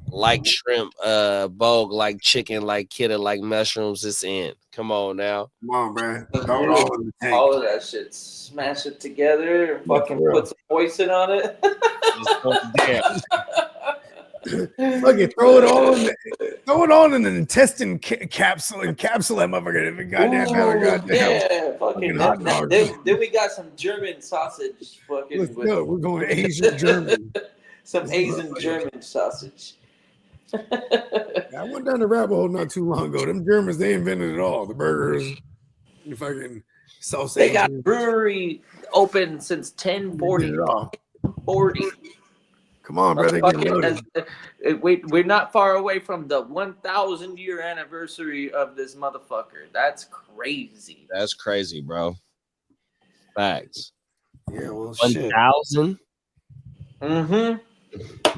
Like shrimp, bogue, like chicken, like kidda, like mushrooms. It's in. Come on now. Come on, man. All of that shit. Smash it together and fucking put some moisten on it. Fucking throw it on in an intestine capsule and capsule that motherfucker. Fucking hot dog. Then we got some German sausage. Fucking we're going Asian German. Some Asian German sausage. I went down the rabbit hole not too long ago. Them Germans, they invented it all. The burgers, the fucking sausage. They got brewery open since 1040. Come on, brother. We're not far away from the 1,000-year anniversary of this motherfucker. That's crazy. That's crazy, bro. Facts. Yeah, well, 1,000? Mm-hmm.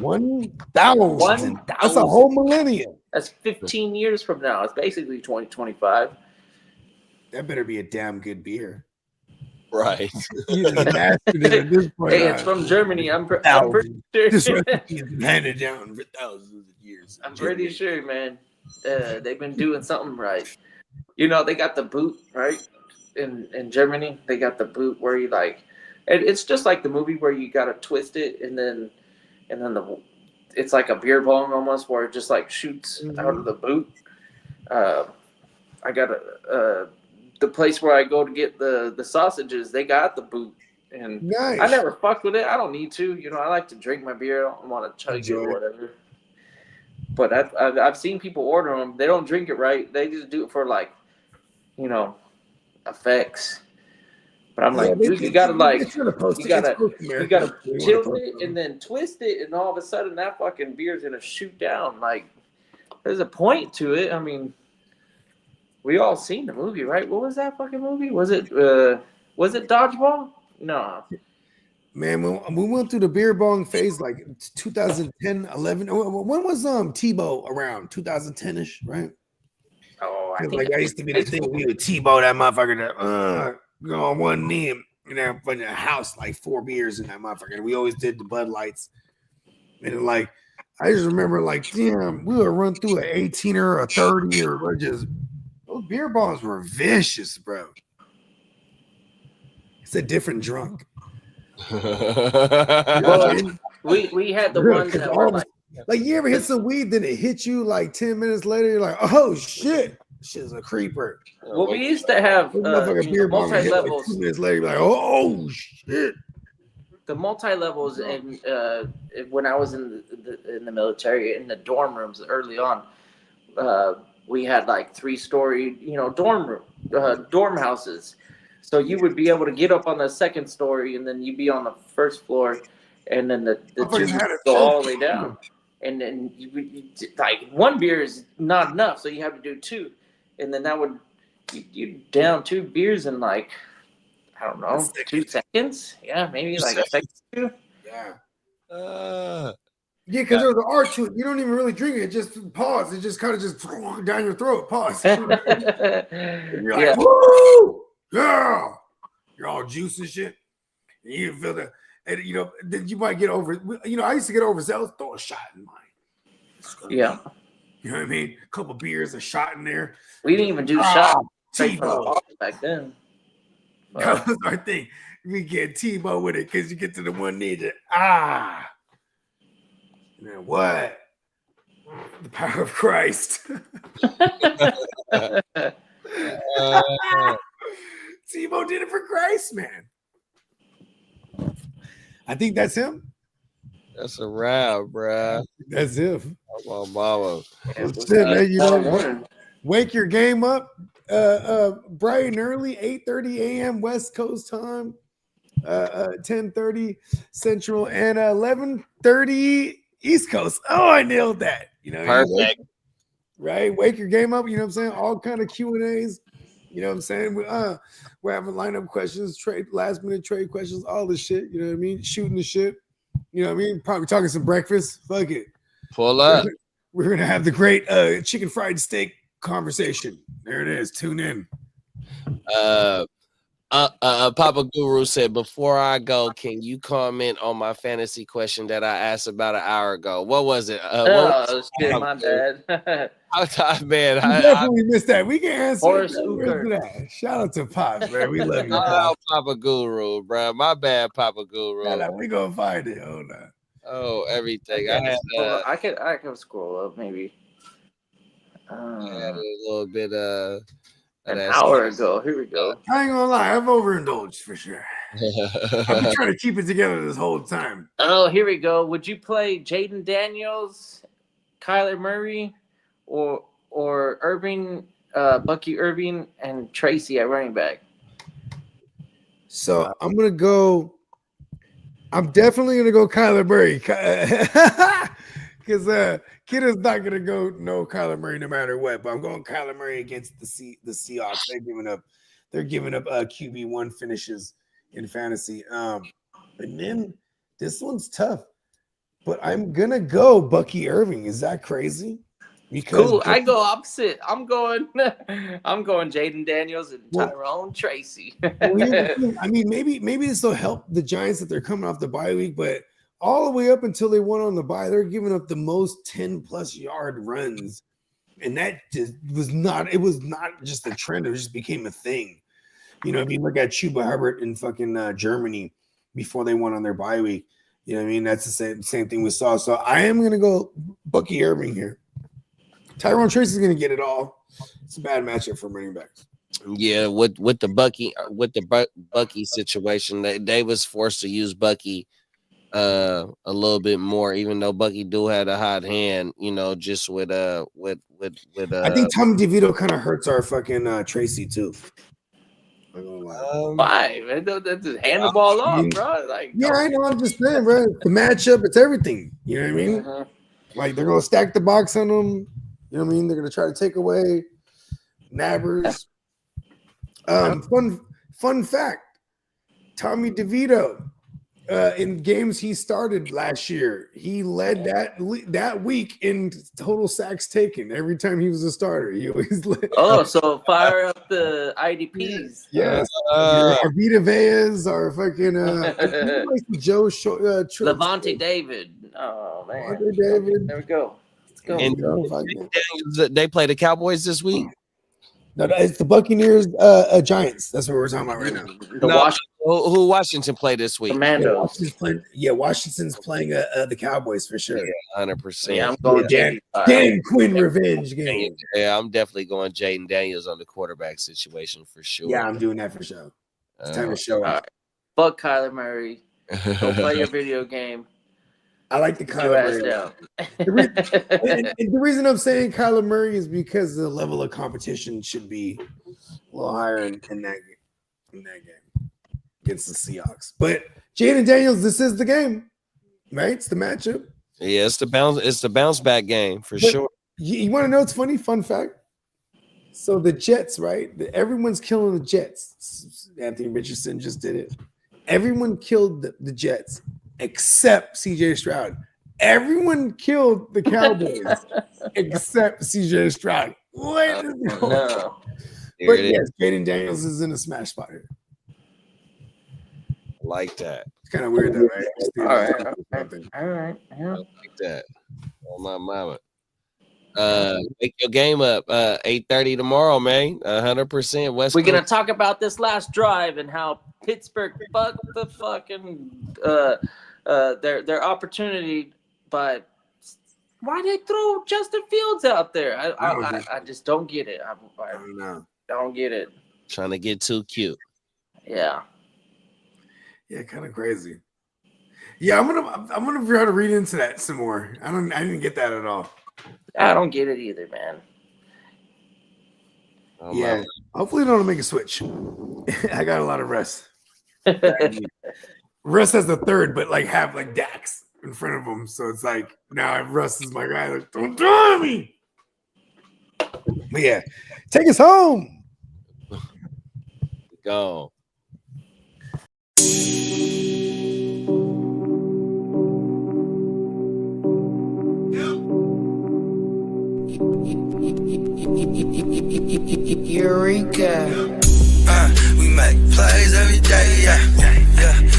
1,000. That's a whole millennium. That's 15 years from now. It's basically 2025. That better be a damn good beer. Right. Hey, it's from Germany. I'm pretty sure. This recipe has been handed down for thousands of years. I'm pretty sure, man. They've been doing something right. You know, they got the boot, right? In Germany, they got the boot where you like, and it's just like the movie where you gotta twist it and then it's like a beer bong almost where it just like shoots out of the boot. I got the place where I go to get the sausages, they got the boot. And nice. I never fucked with it. I don't need to. You know, I like to drink my beer. I don't want to chug it or whatever. But I've seen people order them. They don't drink it right. They just do it for like, you know, effects. But I'm like, dude, you gotta tilt it and then twist it, and all of a sudden that fucking beer's gonna shoot down. Like, there's a point to it. I mean, we all seen the movie, right? What was that fucking movie? Was it Dodgeball? No. Man, we went through the beer bong phase like 2010, 11. When was Tebow around? 2010-ish, right? Oh, I think like I used to be the thing. We would Tebow that motherfucker go on one knee, in a house like 4 beers in that motherfucker. We always did the Bud Lights. And like I just remember like, damn, we would run through an 18 or a 30 or just those beer bongs were vicious, bro. It's a different drunk. Well, we had the ones that were like you ever hit some weed, then it hit you like 10 minutes later, you're like, oh shit, shit's a creeper. Well, we used to have beer bong multi-levels. Like 2 minutes later, you're like, oh shit. The multi-levels, and when I was in the military, in the dorm rooms early on, we had like 3-story, dorm houses. So you would be able to get up on the second story, and then you'd be on the first floor, and then the two go all the way down. And then you like one beer is not enough, so you have to do 2, and then that would you down 2 beers in like, I don't know, 2 seconds. Yeah, maybe like a second or 2. Yeah. Yeah, because there's an art to it. You don't even really drink it. Just pause. It just kind of just down your throat. Pause. And you're like, woo! Yeah. You're all juice and shit. And you feel that. And, then you might get over. I used to get overzealous. Throw a shot in mine. Yeah. You know what I mean? A couple beers, a shot in there. We didn't even do shots back then. That was our thing. We get Tebow with it because you get to the one knee. Man, what? The power of Christ. Tebow did it for Christ, man. I think that's him. That's a wrap, bruh. That's him. Oh, mama. Man, wake your game up bright and early, 8:30 a.m. West Coast time. 10:30 Central, and 11:30 East Coast. Oh, I nailed that. You know, Perfect. Right? Wake your game up. You know what I'm saying? All kind of Q&As. You know what I'm saying? We're having lineup questions, trade, last minute trade questions, all this shit. You know what I mean? Shooting the shit. You know what I mean? Probably talking some breakfast. Fuck it. Pull up. We're gonna have the great chicken fried steak conversation. There it is. Tune in. Papa Guru said, before I go, can you comment on my fantasy question that I asked about an hour ago? What was it? Shit, my bad. Man, I definitely missed that. We can answer Horace that. Shout out to Pops, man. We love you, shout Pops. out Papa Guru, bro. My bad, Papa Guru. We gonna find it. Hold on. Oh, everything. I can scroll up maybe. I had a little bit an hour ago. Here we go. I ain't gonna lie, I've overindulged for sure. I've been trying to keep it together this whole time. Oh, here we go. Would you play Jaden Daniels, Kyler Murray, or Irving, Bucky Irving, and Tracy at running back? So I'm definitely gonna go Kyler Murray because Kid is not gonna go no Kyler Murray no matter what. But I'm going Kyler Murray against the Seahawks. They're giving up QB1 finishes in fantasy. And then this one's tough, but I'm gonna go Bucky Irving. Is that crazy? Because cool. I go opposite. I'm going Jaden Daniels and Tyrone Tracy. I mean, maybe this will help the Giants that they're coming off the bye week, but all the way up until they went on the bye, they're giving up the most 10+ yard runs. And that just was not just a trend, it just became a thing. You know, if you look at Chuba Hubbard in fucking Germany before they went on their bye week, you know what I mean? That's the same thing we saw. So I am gonna go Bucky Irving here. Tyrone Tracy's gonna get it all. It's a bad matchup for running backs. Yeah, with the Bucky situation, they was forced to use Bucky a little bit more, even though Bucky do have a hot hand, you know, just with I think Tommy DeVito kind of hurts our fucking Tracy too. Why? That's just hand the ball off, bro. Like, yeah, I know. I'm just saying, bro. The matchup, it's everything. You know what I mean? Like they're gonna stack the box on them. You know what I mean? They're gonna try to take away nabbers. Fun fact: Tommy DeVito. In games he started last year, he led that week in total sacks taken. Every time he was a starter, he always led. Oh, so fire up the IDPs. Yes, Arvita Veyes, our fucking Joe Levante David. Oh man, Levante David. There we go. Let's go. And they play the Cowboys this week. No, it's the Buccaneers, Giants. That's what we're talking about right now. Who Washington play this week? Commandos. Washington's playing the Cowboys for sure. 100%. Yeah, I'm going Dan Quinn revenge game. Yeah, I'm definitely going Jaden Daniels on the quarterback situation for sure. Yeah, I'm doing that for sure. It's time to show up. Right. Fuck Kyler Murray. Go play your video game. I like the Kyler Murray. The reason I'm saying Kyler Murray is because the level of competition should be a little higher in that game against the Seahawks. But Jaden Daniels, this is the game, right? It's the matchup. Yeah, it's the bounce back game for sure. You want to know what's funny? Fun fact. So the Jets, right? Everyone's killing the Jets. Anthony Richardson just did it. Everyone killed the Jets. Except CJ Stroud. Everyone killed the Cowboys except CJ Stroud. What is going on? But yes, Jaden Daniels is in a smash spot here. Like that. It's kind of weird though, right? All right. Yeah. Like that. Oh my mama. Make your game up 8:30 tomorrow, man. 100% West. We're gonna talk about this last drive and how Pittsburgh fucked the fucking their opportunity, but why they throw Justin Fields out there? I just don't get it. I don't know. Don't get it. Trying to get too cute. Yeah, kind of crazy. Yeah, I'm gonna try to read into that some more. I didn't get that at all. I don't get it either, man. Hopefully they don't make a switch. I got a lot of rest. Russ has the third, but like have like Dax in front of him. So it's like now Russ is my guy. Like, don't try me. But yeah, take us home. Go. Eureka. We make plays every day, yeah.